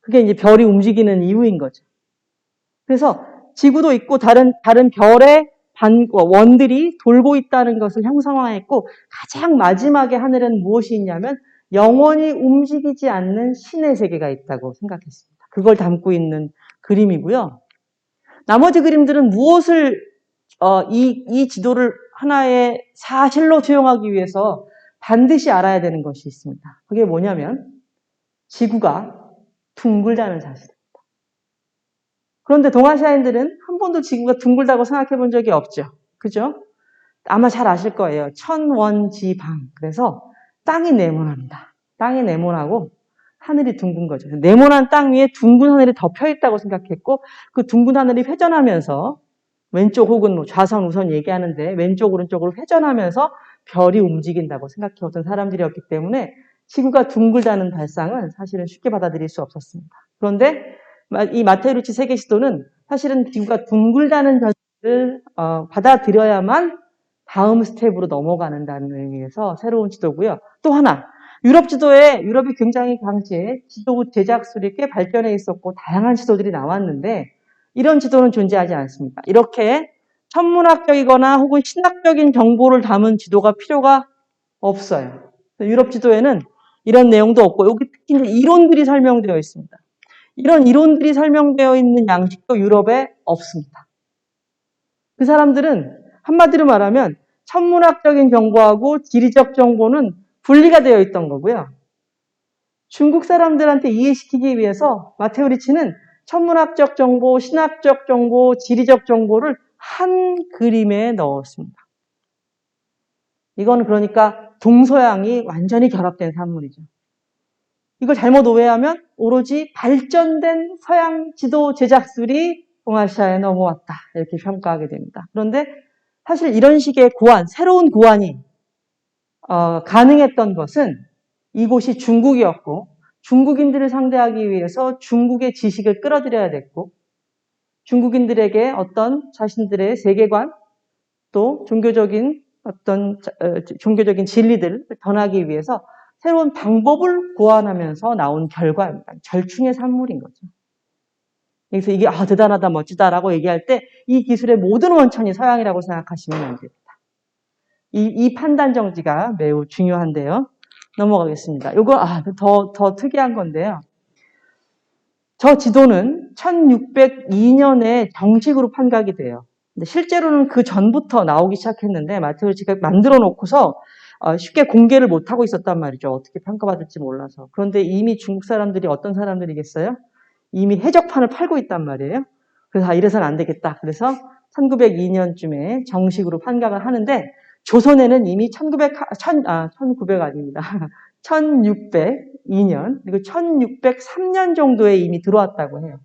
그게 이제 별이 움직이는 이유인 거죠. 그래서 지구도 있고 다른 별의 원들이 돌고 있다는 것을 형상화했고 가장 마지막에 하늘에는 무엇이 있냐면 영원히 움직이지 않는 신의 세계가 있다고 생각했습니다. 그걸 담고 있는 그림이고요. 나머지 그림들은 무엇을 이 지도를 하나의 사실로 수용하기 위해서 반드시 알아야 되는 것이 있습니다. 그게 뭐냐면 지구가 둥글다는 사실입니다. 그런데 동아시아인들은 한 번도 지구가 둥글다고 생각해 본 적이 없죠. 그죠? 아마 잘 아실 거예요. 천원지방. 그래서 땅이 네모납니다. 땅이 네모나고 하늘이 둥근 거죠. 네모난 땅 위에 둥근 하늘이 덮여 있다고 생각했고 그 둥근 하늘이 회전하면서 왼쪽 혹은 뭐 좌선 우선 얘기하는데 왼쪽 오른쪽으로 회전하면서 별이 움직인다고 생각해오던 사람들이었기 때문에 지구가 둥글다는 발상은 사실은 쉽게 받아들일 수 없었습니다. 그런데 이 마테우리치 세계 지도는 사실은 지구가 둥글다는 전제를 받아들여야만 다음 스텝으로 넘어가는다는 의미에서 새로운 지도고요. 또 하나, 유럽 지도에 유럽이 굉장히 당시에 지도 제작술이 꽤 발전해 있었고 다양한 지도들이 나왔는데 이런 지도는 존재하지 않습니다. 이렇게 천문학적이거나 혹은 신학적인 정보를 담은 지도가 필요가 없어요. 유럽 지도에는 이런 내용도 없고 여기 특히 이론들이 설명되어 있습니다. 이런 이론들이 설명되어 있는 양식도 유럽에 없습니다. 그 사람들은 한마디로 말하면 천문학적인 정보하고 지리적 정보는 분리가 되어 있던 거고요. 중국 사람들한테 이해시키기 위해서 마테우리치는 천문학적 정보, 신학적 정보, 지리적 정보를 한 그림에 넣었습니다. 이건 그러니까 동서양이 완전히 결합된 산물이죠. 이걸 잘못 오해하면 오로지 발전된 서양 지도 제작술이 동아시아에 넘어왔다. 이렇게 평가하게 됩니다. 그런데 사실 이런 식의 고안, 새로운 고안이 가능했던 것은 이곳이 중국이었고 중국인들을 상대하기 위해서 중국의 지식을 끌어들여야 됐고 중국인들에게 어떤 자신들의 세계관 또 종교적인 종교적인 진리들을 전하기 위해서 새로운 방법을 고안하면서 나온 결과입니다. 절충의 산물인 거죠. 그래서 이게 대단하다 멋지다라고 얘기할 때 이 기술의 모든 원천이 서양이라고 생각하시면 안 됩니다. 이 판단 정지가 매우 중요한데요. 넘어가겠습니다. 이거 더 특이한 건데요. 저 지도는 1602년에 정식으로 판각이 돼요. 근데 실제로는 그 전부터 나오기 시작했는데 마테우리치가 만들어 놓고서 쉽게 공개를 못하고 있었단 말이죠. 어떻게 평가받을지 몰라서. 그런데 이미 중국 사람들이 어떤 사람들이겠어요? 이미 해적판을 팔고 있단 말이에요. 그래서 이래서는 안 되겠다. 그래서 1902년쯤에 정식으로 판각을 하는데 조선에는 이미 1900 아닙니다. 1602년 그리고 1603년 정도에 이미 들어왔다고 해요.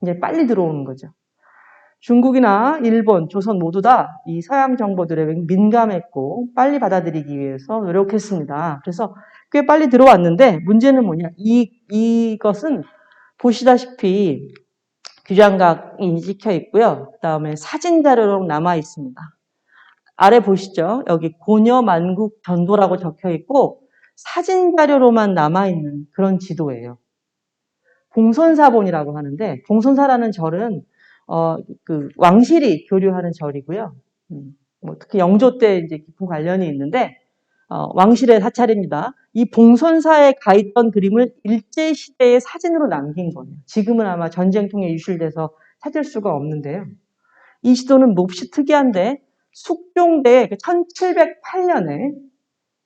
이제 빨리 들어오는 거죠. 중국이나 일본, 조선 모두 다 이 서양 정보들에 민감했고 빨리 받아들이기 위해서 노력했습니다. 그래서 꽤 빨리 들어왔는데 문제는 뭐냐? 이것은 보시다시피 규장각이 찍혀 있고요. 그 다음에 사진 자료로 남아 있습니다. 아래 보시죠. 여기 고려만국 전도라고 적혀 있고 사진 자료로만 남아 있는 그런 지도예요. 봉선사본이라고 하는데 봉선사라는 절은 그 왕실이 교류하는 절이고요. 특히 영조 때 이제 깊은 관련이 있는데 왕실의 사찰입니다. 이 봉선사에 가 있던 그림을 일제 시대의 사진으로 남긴 거예요. 지금은 아마 전쟁통에 유실돼서 찾을 수가 없는데요. 이 지도는 몹시 특이한데 숙종대 1708년에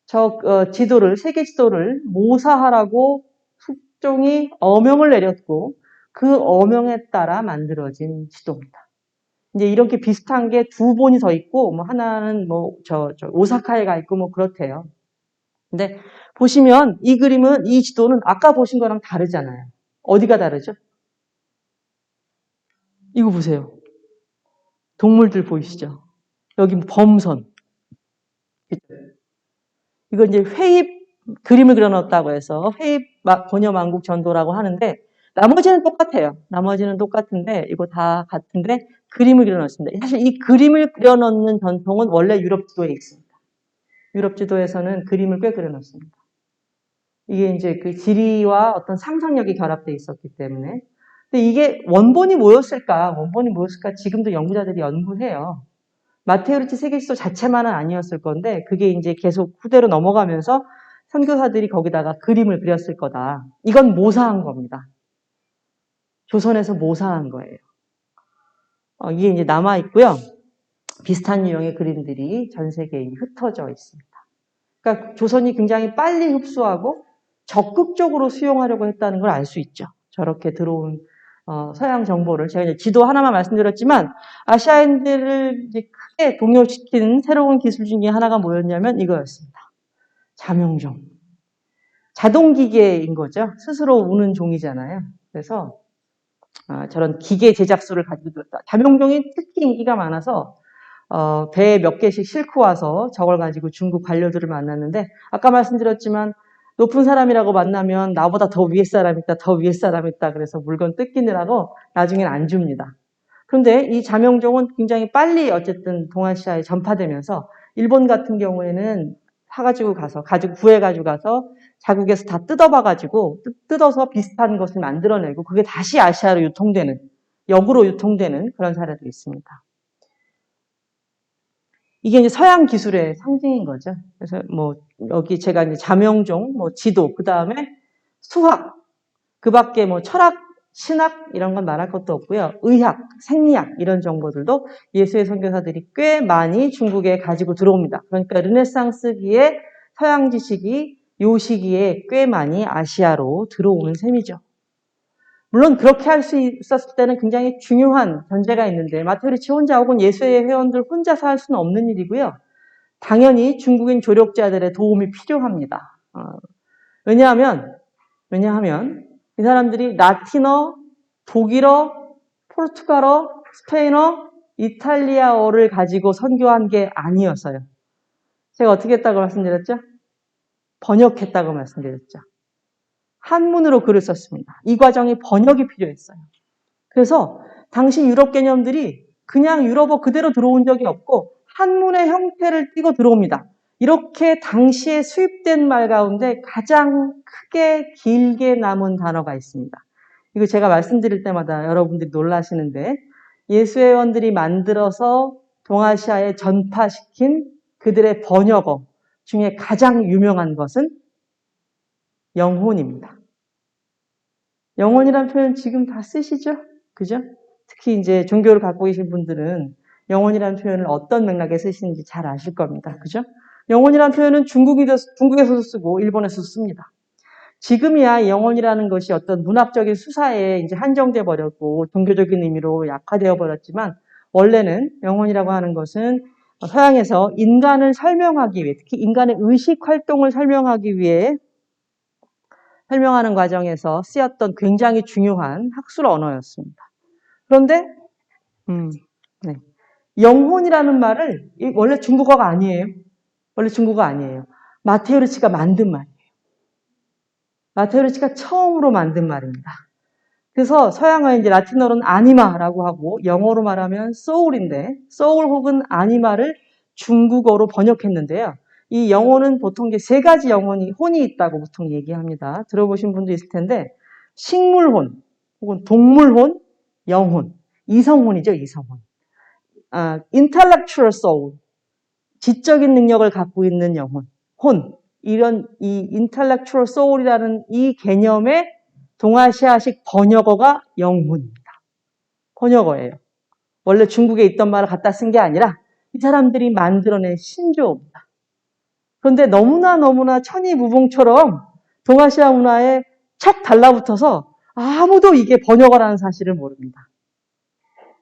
저 지도를 세계 지도를 모사하라고 숙종이 어명을 내렸고 그 어명에 따라 만들어진 지도입니다. 이제 이렇게 비슷한 게 두 본이 더 있고 뭐 하나는 뭐 오사카에 가 있고 뭐 그렇대요. 근데 보시면 이 그림은 이 지도는 아까 보신 거랑 다르잖아요. 어디가 다르죠? 이거 보세요. 동물들 보이시죠? 여기 범선. 이거 이제 회입 그림을 그려놨다고 해서 회입 고려만국 전도라고 하는데 나머지는 똑같아요. 나머지는 똑같은데 이거 다 같은데 그림을 그려놨습니다. 사실 이 그림을 그려놓는 전통은 원래 유럽 지도에 있습니다. 유럽 지도에서는 그림을 꽤 그려놨습니다. 이게 이제 그 지리와 어떤 상상력이 결합되어 있었기 때문에. 근데 이게 원본이 뭐였을까? 지금도 연구자들이 연구해요. 마테우리치 세계지도 자체만은 아니었을 건데 그게 이제 계속 후대로 넘어가면서 선교사들이 거기다가 그림을 그렸을 거다. 이건 모사한 겁니다. 조선에서 모사한 거예요. 이게 이제 남아 있고요. 비슷한 유형의 그림들이 전 세계에 흩어져 있습니다. 그러니까 조선이 굉장히 빨리 흡수하고 적극적으로 수용하려고 했다는 걸 알 수 있죠. 저렇게 들어온 서양 정보를 제가 이제 지도 하나만 말씀드렸지만 아시아인들을 이제 크게 동요시킨 새로운 기술 중에 하나가 뭐였냐면 이거였습니다. 자명종. 자동기계인 거죠. 스스로 우는 종이잖아요. 그래서 저런 기계 제작소를 가지고 들었다. 자명종이 특히 인기가 많아서 배에 몇 개씩 싣고 와서 저걸 가지고 중국 관료들을 만났는데 아까 말씀드렸지만 높은 사람이라고 만나면 나보다 더 위에 사람 있다, 더 위에 사람 있다. 그래서 물건 뜯기느라고 나중엔 안 줍니다. 그런데 이 자명종은 굉장히 빨리 어쨌든 동아시아에 전파되면서 일본 같은 경우에는 사가지고 가서 구해가지고 가서 자국에서 다 뜯어봐가지고 뜯어서 비슷한 것을 만들어내고 그게 다시 아시아로 유통되는 역으로 유통되는 그런 사례도 있습니다. 이게 이제 서양 기술의 상징인 거죠. 그래서 뭐 여기 제가 이제 자명종, 뭐 지도, 그 다음에 수학, 그 밖에 뭐 철학, 신학 이런 건 말할 것도 없고요. 의학, 생리학 이런 정보들도 예수의 선교사들이 꽤 많이 중국에 가지고 들어옵니다. 그러니까 르네상스기에 서양 지식이 요 시기에 꽤 많이 아시아로 들어오는 셈이죠. 물론 그렇게 할 수 있었을 때는 굉장히 중요한 전제가 있는데 마테오리치 혼자 혹은 예수의 회원들 혼자서 할 수는 없는 일이고요. 당연히 중국인 조력자들의 도움이 필요합니다. 왜냐하면 이 사람들이 라틴어, 독일어, 포르투갈어, 스페인어, 이탈리아어를 가지고 선교한 게 아니었어요. 제가 어떻게 했다고 말씀드렸죠? 번역했다고 말씀드렸죠. 한문으로 글을 썼습니다. 이 과정이 번역이 필요했어요. 그래서 당시 유럽 개념들이 그냥 유럽어 그대로 들어온 적이 없고 한문의 형태를 띠고 들어옵니다. 이렇게 당시에 수입된 말 가운데 가장 크게 길게 남은 단어가 있습니다. 이거 제가 말씀드릴 때마다 여러분들이 놀라시는데 예수의 회원들이 만들어서 동아시아에 전파시킨 그들의 번역어 중에 가장 유명한 것은 영혼입니다. 영혼이라는 표현 지금 다 쓰시죠? 그죠? 특히 이제 종교를 갖고 계신 분들은 영혼이라는 표현을 어떤 맥락에 쓰시는지 잘 아실 겁니다. 그죠? 영혼이라는 표현은 중국에서도 쓰고 일본에서도 씁니다. 지금이야 영혼이라는 것이 어떤 문학적인 수사에 이제 한정돼 버렸고 종교적인 의미로 약화되어 버렸지만 원래는 영혼이라고 하는 것은 서양에서 인간을 설명하기 위해 특히 인간의 의식 활동을 설명하기 위해 설명하는 과정에서 쓰였던 굉장히 중요한 학술 언어였습니다. 그런데 네. 영혼이라는 말을 원래 중국어가 아니에요. 원래 중국어가 아니에요. 마테오 리치가 만든 말이에요. 마테오 리치가 처음으로 만든 말입니다. 그래서 서양어에 이제 라틴어로는 아니마라고 하고 영어로 말하면 soul인데 soul 혹은 아니마를 중국어로 번역했는데요. 이 영혼은 보통 이제 세 가지 혼이 있다고 보통 얘기합니다. 들어보신 분도 있을 텐데 식물혼 혹은 동물혼, 영혼, 이성혼이죠. 이성혼. intellectual soul, 지적인 능력을 갖고 있는 영혼, 혼. 이런 이 intellectual soul이라는 이 개념의 동아시아식 번역어가 영혼입니다. 번역어예요. 원래 중국에 있던 말을 갖다 쓴 게 아니라 이 사람들이 만들어낸 신조어입니다. 그런데 너무나 천이무봉처럼 동아시아 문화에 척 달라붙어서 아무도 이게 번역어라는 사실을 모릅니다.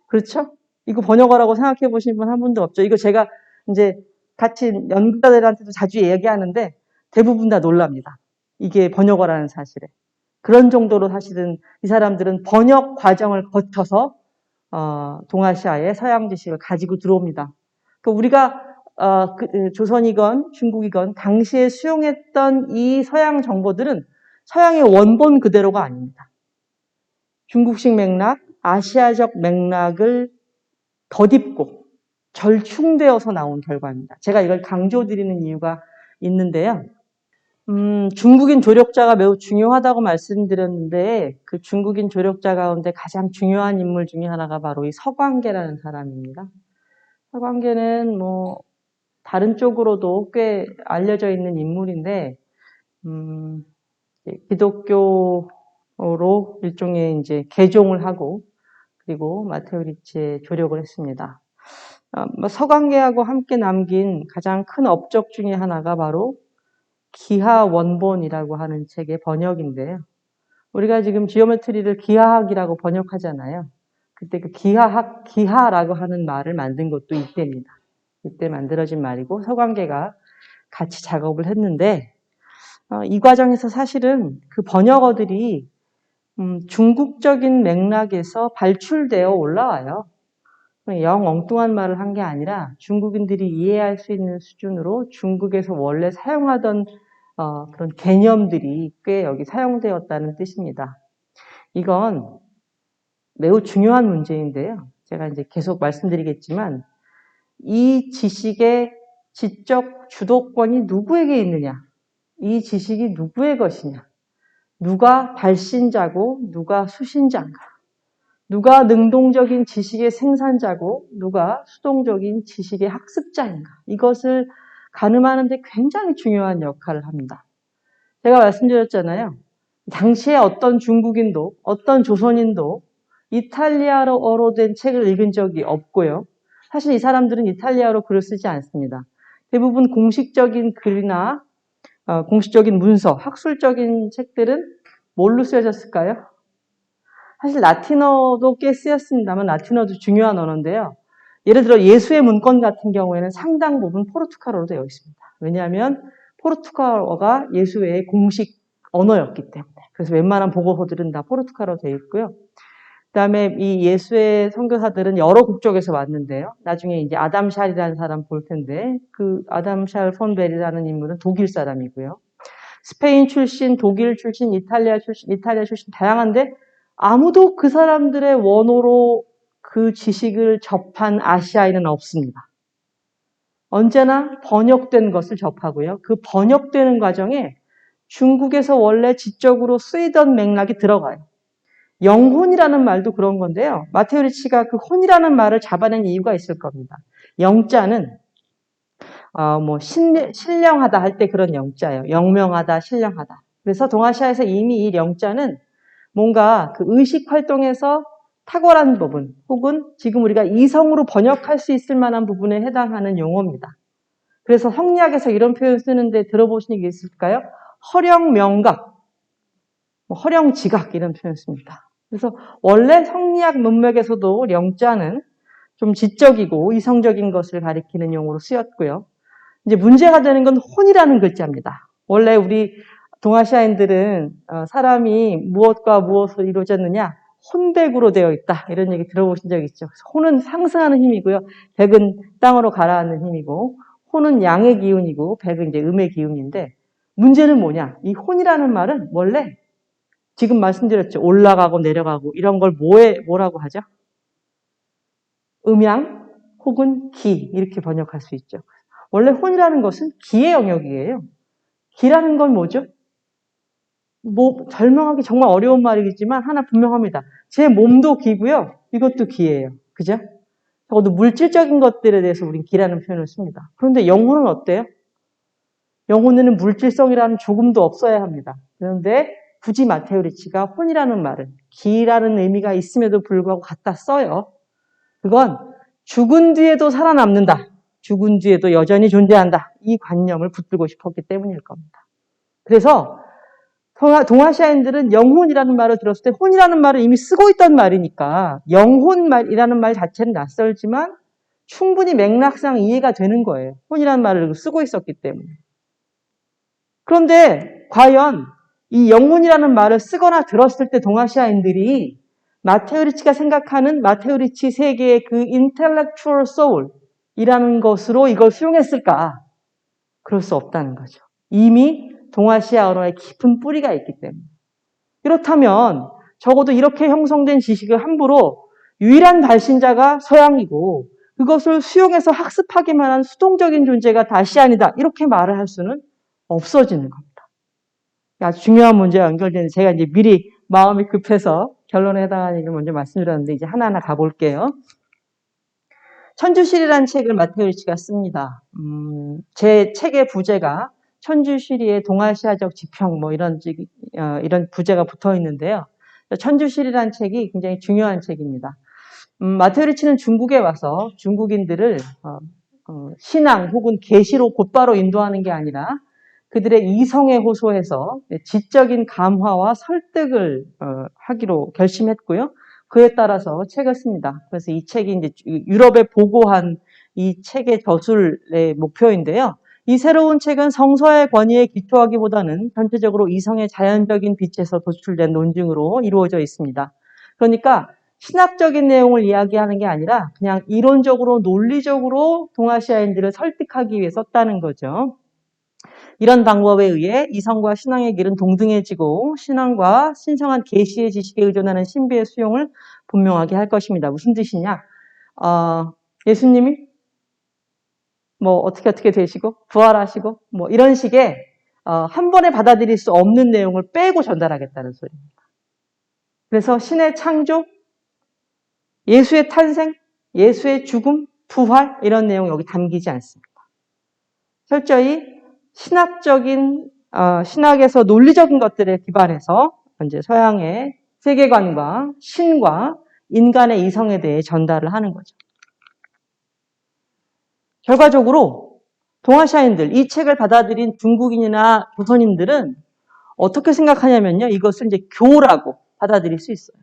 그렇죠? 이거 번역어라고 생각해 보신 분 한 분도 없죠. 이거 제가 이제 같이 연구자들한테도 자주 얘기하는데 대부분 다 놀랍니다. 이게 번역어라는 사실에. 그런 정도로 사실은 이 사람들은 번역 과정을 거쳐서 동아시아의 서양 지식을 가지고 들어옵니다. 그러니까 우리가 조선이건 중국이건 당시에 수용했던 이 서양 정보들은 서양의 원본 그대로가 아닙니다. 중국식 맥락, 아시아적 맥락을 덧입고 절충되어서 나온 결과입니다. 제가 이걸 강조드리는 이유가 있는데요. 중국인 조력자가 매우 중요하다고 말씀드렸는데 그 중국인 조력자 가운데 가장 중요한 인물 중에 하나가 바로 이 서광계라는 사람입니다. 서광계는 뭐 다른 쪽으로도 꽤 알려져 있는 인물인데 기독교로 일종의 이제 개종을 하고 그리고 마테오 리치에 조력을 했습니다. 서광계하고 함께 남긴 가장 큰 업적 중에 하나가 바로 기하 원본이라고 하는 책의 번역인데요. 우리가 지금 지오메트리를 기하학이라고 번역하잖아요. 그때 그 기하라고 하는 말을 만든 것도 이때입니다. 이때 만들어진 말이고 서광계가 같이 작업을 했는데 이 과정에서 사실은 그 번역어들이 중국적인 맥락에서 발출되어 올라와요. 영 엉뚱한 말을 한 게 아니라 중국인들이 이해할 수 있는 수준으로 중국에서 원래 사용하던 그런 개념들이 꽤 여기 사용되었다는 뜻입니다. 이건 매우 중요한 문제인데요. 제가 이제 계속 말씀드리겠지만 이 지식의 지적 주도권이 누구에게 있느냐? 이 지식이 누구의 것이냐? 누가 발신자고 누가 수신자인가? 누가 능동적인 지식의 생산자고 누가 수동적인 지식의 학습자인가? 이것을 가늠하는 데 굉장히 중요한 역할을 합니다. 제가 말씀드렸잖아요. 당시에 어떤 중국인도 어떤 조선인도 이탈리아어로 된 책을 읽은 적이 없고요. 사실 이 사람들은 이탈리아어로 글을 쓰지 않습니다. 대부분 공식적인 글이나 공식적인 문서, 학술적인 책들은 뭘로 쓰여졌을까요? 사실 라틴어도 꽤 쓰였습니다만 라틴어도 중요한 언어인데요. 예를 들어 예수의 문건 같은 경우에는 상당 부분 포르투갈어로 되어 있습니다. 왜냐하면 포르투갈어가 예수의 공식 언어였기 때문에. 그래서 웬만한 보고서들은 다 포르투갈어로 되어 있고요. 그다음에 이 예수의 선교사들은 여러 국적에서 왔는데요. 나중에 이제 아담 샬이라는 사람 볼 텐데 그 아담 샬 폰베리라는 인물은 독일 사람이고요. 스페인 출신, 독일 출신, 이탈리아 출신 다양한데 아무도 그 사람들의 원어로 그 지식을 접한 아시아인은 없습니다. 언제나 번역된 것을 접하고요. 그 번역되는 과정에 중국에서 원래 지적으로 쓰이던 맥락이 들어가요. 영혼이라는 말도 그런 건데요. 마테오 리치가 그 혼이라는 말을 잡아낸 이유가 있을 겁니다. 영자는 신령하다 할 때 그런 영자예요. 영명하다, 신령하다. 그래서 동아시아에서 이미 이 영자는 뭔가 그 의식 활동에서 탁월한 부분 혹은 지금 우리가 이성으로 번역할 수 있을 만한 부분에 해당하는 용어입니다. 그래서 성리학에서 이런 표현 쓰는데 들어보신 게 있을까요? 허령명각, 허령지각 이런 표현 씁니다. 그래서 원래 성리학 문맥에서도 영자는 좀 지적이고 이성적인 것을 가리키는 용어로 쓰였고요. 이제 문제가 되는 건 혼이라는 글자입니다. 원래 우리 동아시아인들은 사람이 무엇과 무엇으로 이루어졌느냐? 혼백으로 되어 있다. 이런 얘기 들어보신 적 있죠. 혼은 상승하는 힘이고요. 백은 땅으로 가라앉는 힘이고 혼은 양의 기운이고 백은 이제 음의 기운인데 문제는 뭐냐? 이 혼이라는 말은 원래 지금 말씀드렸죠. 올라가고 내려가고 이런 걸 뭐라고 하죠? 음양 혹은 기 이렇게 번역할 수 있죠. 원래 혼이라는 것은 기의 영역이에요. 기라는 건 뭐죠? 설명하기 정말 어려운 말이겠지만 하나 분명합니다. 제 몸도 기고요. 이것도 기예요. 그죠? 적어도 물질적인 것들에 대해서 우린 기라는 표현을 씁니다. 그런데 영혼은 어때요? 영혼에는 물질성이라는 조금도 없어야 합니다. 그런데 굳이 마테오 리치가 혼이라는 말을 기라는 의미가 있음에도 불구하고 갖다 써요. 그건 죽은 뒤에도 살아남는다. 죽은 뒤에도 여전히 존재한다. 이 관념을 붙들고 싶었기 때문일 겁니다. 그래서 동아시아인들은 영혼이라는 말을 들었을 때 혼이라는 말을 이미 쓰고 있던 말이니까 영혼이라는 말 자체는 낯설지만 충분히 맥락상 이해가 되는 거예요. 혼이라는 말을 쓰고 있었기 때문에. 그런데 과연 이 영혼이라는 말을 쓰거나 들었을 때 동아시아인들이 마테오 리치가 생각하는 마테오 리치 세계의 그 intellectual soul이라는 것으로 이걸 수용했을까? 그럴 수 없다는 거죠. 이미 동아시아 언어에 깊은 뿌리가 있기 때문에. 그렇다면 적어도 이렇게 형성된 지식을 함부로 유일한 발신자가 서양이고 그것을 수용해서 학습하기만 한 수동적인 존재가 다시안이다. 이렇게 말을 할 수는 없어지는 겁니다. 아주 중요한 문제와 연결되는 제가 이제 미리 마음이 급해서 결론에 해당하는 얘기를 먼저 말씀드렸는데 이제 하나하나 가볼게요. 천주시리라는 책을 마테오 리치가 씁니다. 제 책의 부제가 천주시리의 동아시아적 지평 이런 부제가 붙어 있는데요. 천주시리라는 책이 굉장히 중요한 책입니다. 마테오 리치는 중국에 와서 중국인들을 신앙 혹은 계시로 곧바로 인도하는 게 아니라 그들의 이성에 호소해서 지적인 감화와 설득을 하기로 결심했고요. 그에 따라서 책을 씁니다. 그래서 이 책이 이제 유럽에 보고한 이 책의 저술의 목표인데요. 이 새로운 책은 성서의 권위에 기초하기보다는 전체적으로 이성의 자연적인 빛에서 도출된 논증으로 이루어져 있습니다. 그러니까 신학적인 내용을 이야기하는 게 아니라 그냥 이론적으로 논리적으로 동아시아인들을 설득하기 위해 썼다는 거죠. 이런 방법에 의해 이성과 신앙의 길은 동등해지고 신앙과 신성한 계시의 지식에 의존하는 신비의 수용을 분명하게 할 것입니다. 무슨 뜻이냐? 예수님이 뭐 어떻게 되시고 부활하시고 뭐 이런 식의 한 번에 받아들일 수 없는 내용을 빼고 전달하겠다는 소리입니다. 그래서 신의 창조, 예수의 탄생, 예수의 죽음, 부활 이런 내용 여기 담기지 않습니다. 철저히 신학에서 논리적인 것들에 기반해서 이제 서양의 세계관과 신과 인간의 이성에 대해 전달을 하는 거죠. 결과적으로 동아시아인들, 이 책을 받아들인 중국인이나 조선인들은 어떻게 생각하냐면요. 이것을 이제 교라고 받아들일 수 있어요.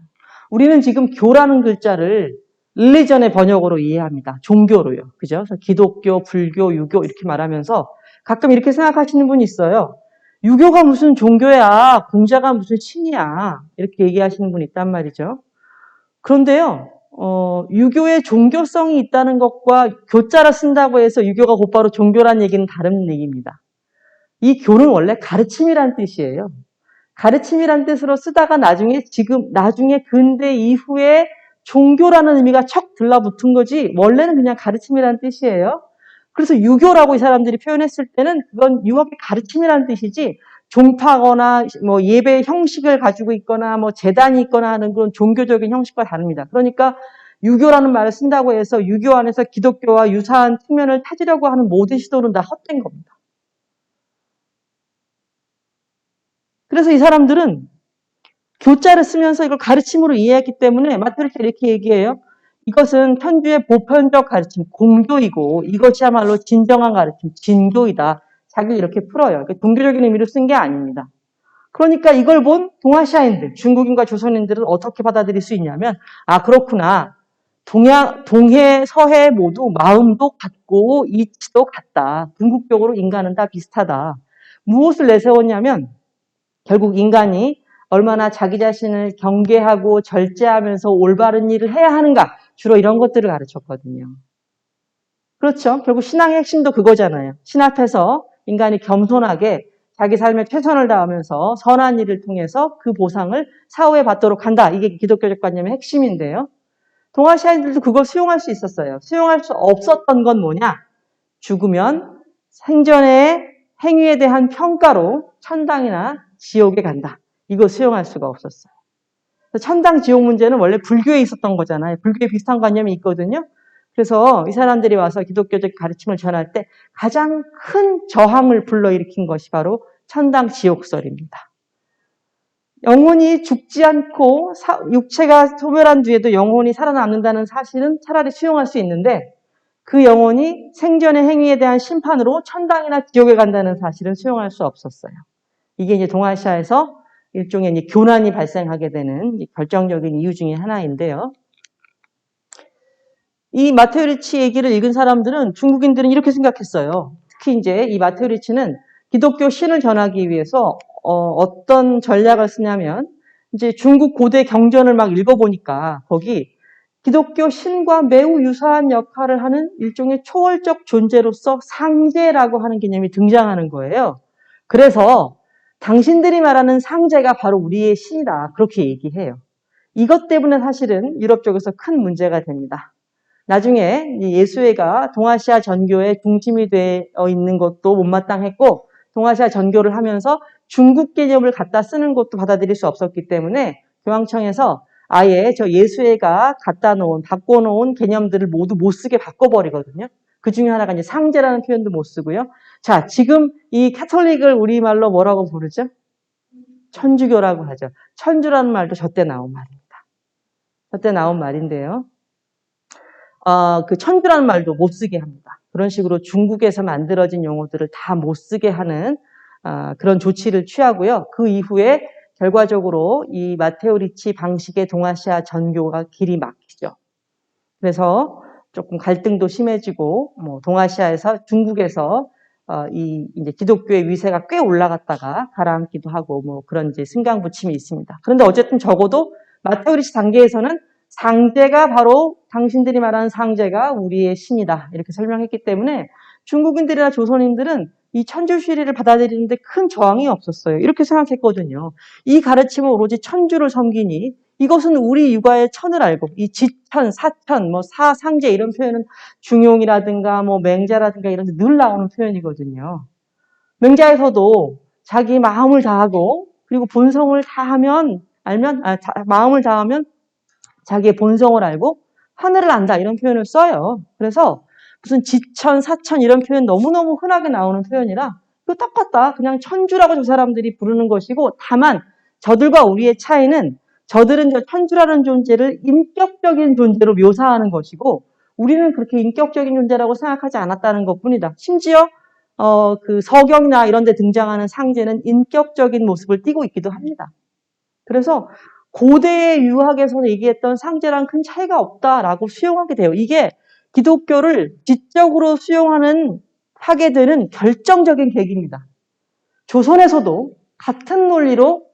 우리는 지금 교라는 글자를 릴리전의 번역으로 이해합니다. 종교로요. 그죠? 그래서 기독교, 불교, 유교 이렇게 말하면서 가끔 이렇게 생각하시는 분이 있어요. 유교가 무슨 종교야, 공자가 무슨 신이야 이렇게 얘기하시는 분이 있단 말이죠. 그런데요. 유교에 종교성이 있다는 것과 교자를 쓴다고 해서 유교가 곧바로 종교란 얘기는 다른 얘기입니다. 이 교는 원래 가르침이란 뜻이에요. 가르침이란 뜻으로 쓰다가 나중에 근대 이후에 종교라는 의미가 척 들러붙은 거지 원래는 그냥 가르침이란 뜻이에요. 그래서 유교라고 이 사람들이 표현했을 때는 그건 유학의 가르침이라는 뜻이지 종파거나 뭐 예배 형식을 가지고 있거나 뭐 제단이 있거나 하는 그런 종교적인 형식과 다릅니다. 그러니까 유교라는 말을 쓴다고 해서 유교 안에서 기독교와 유사한 측면을 찾으려고 하는 모든 시도는 다 헛된 겁니다. 그래서 이 사람들은 교자를 쓰면서 이걸 가르침으로 이해했기 때문에 마태를 이렇게 얘기해요. 이것은 편주의 보편적 가르침, 공교이고 이것이야말로 진정한 가르침, 진교이다. 자기를 이렇게 풀어요. 그러니까 종교적인 의미로 쓴 게 아닙니다. 그러니까 이걸 본 동아시아인들, 중국인과 조선인들은 어떻게 받아들일 수 있냐면 그렇구나. 동해, 서해 모두 마음도 같고 이치도 같다. 궁극적으로 인간은 다 비슷하다. 무엇을 내세웠냐면 결국 인간이 얼마나 자기 자신을 경계하고 절제하면서 올바른 일을 해야 하는가. 주로 이런 것들을 가르쳤거든요. 그렇죠. 결국 신앙의 핵심도 그거잖아요. 신 앞에서 인간이 겸손하게 자기 삶에 최선을 다하면서 선한 일을 통해서 그 보상을 사후에 받도록 한다. 이게 기독교적 관념의 핵심인데요. 동아시아인들도 그걸 수용할 수 있었어요. 수용할 수 없었던 건 뭐냐? 죽으면 생전의 행위에 대한 평가로 천당이나 지옥에 간다. 이거 수용할 수가 없었어요. 천당, 지옥 문제는 원래 불교에 있었던 거잖아요. 불교에 비슷한 관념이 있거든요. 그래서 이 사람들이 와서 기독교적 가르침을 전할 때 가장 큰 저항을 불러일으킨 것이 바로 천당, 지옥설입니다. 영혼이 죽지 않고 육체가 소멸한 뒤에도 영혼이 살아남는다는 사실은 차라리 수용할 수 있는데 그 영혼이 생전의 행위에 대한 심판으로 천당이나 지옥에 간다는 사실은 수용할 수 없었어요. 이게 이제 동아시아에서 일종의 이제 교난이 발생하게 되는 결정적인 이유 중에 하나인데요. 이 마테오 리치 얘기를 읽은 사람들은 중국인들은 이렇게 생각했어요. 특히 이제 이 마테오 리치는 기독교 신을 전하기 위해서 어떤 전략을 쓰냐면 이제 중국 고대 경전을 막 읽어보니까 거기 기독교 신과 매우 유사한 역할을 하는 일종의 초월적 존재로서 상제라고 하는 개념이 등장하는 거예요. 그래서 당신들이 말하는 상제가 바로 우리의 신이다. 그렇게 얘기해요. 이것 때문에 사실은 유럽 쪽에서 큰 문제가 됩니다. 나중에 예수회가 동아시아 전교의 중심이 되어 있는 것도 못마땅했고 동아시아 전교를 하면서 중국 개념을 갖다 쓰는 것도 받아들일 수 없었기 때문에 교황청에서 아예 저 예수회가 바꿔놓은 개념들을 모두 못 쓰게 바꿔버리거든요. 그 중에 하나가 이제 상제라는 표현도 못 쓰고요. 자, 지금 이 캐톨릭을 우리말로 뭐라고 부르죠? 천주교라고 하죠. 천주라는 말도 저때 나온 말입니다. 저때 나온 말인데요. 그 천주라는 말도 못 쓰게 합니다. 그런 식으로 중국에서 만들어진 용어들을 다 못 쓰게 하는 그런 조치를 취하고요. 그 이후에 결과적으로 이 마테오 리치 방식의 동아시아 전교가 길이 막히죠. 그래서 조금 갈등도 심해지고, 동아시아에서, 중국에서, 이제 기독교의 위세가 꽤 올라갔다가 가라앉기도 하고, 그런 이제 승강부침이 있습니다. 그런데 어쨌든 적어도 마테오 리치 단계에서는 상제가 바로 당신들이 말하는 상제가 우리의 신이다. 이렇게 설명했기 때문에 중국인들이나 조선인들은 이 천주시리를 받아들이는데 큰 저항이 없었어요. 이렇게 생각했거든요. 이 가르침은 오로지 천주를 섬기니 이것은 우리 육아의 천을 알고 이 지천, 사천, 사상제 이런 표현은 중용이라든가 맹자라든가 이런 데 늘 나오는 표현이거든요. 맹자에서도 자기 마음을 다하고 그리고 본성을 다하면 마음을 다하면 자기의 본성을 알고 하늘을 안다 이런 표현을 써요. 그래서 무슨 지천, 사천 이런 표현 너무너무 흔하게 나오는 표현이라 그거 똑같다. 그냥 천주라고 저 사람들이 부르는 것이고 다만 저들과 우리의 차이는 저들은 저 천주라는 존재를 인격적인 존재로 묘사하는 것이고 우리는 그렇게 인격적인 존재라고 생각하지 않았다는 것뿐이다. 심지어 그 서경이나 이런 데 등장하는 상제는 인격적인 모습을 띠고 있기도 합니다. 그래서 고대의 유학에서 얘기했던 상제랑 큰 차이가 없다라고 수용하게 돼요. 이게 기독교를 지적으로 하게 되는 결정적인 계기입니다. 조선에서도 같은 논리로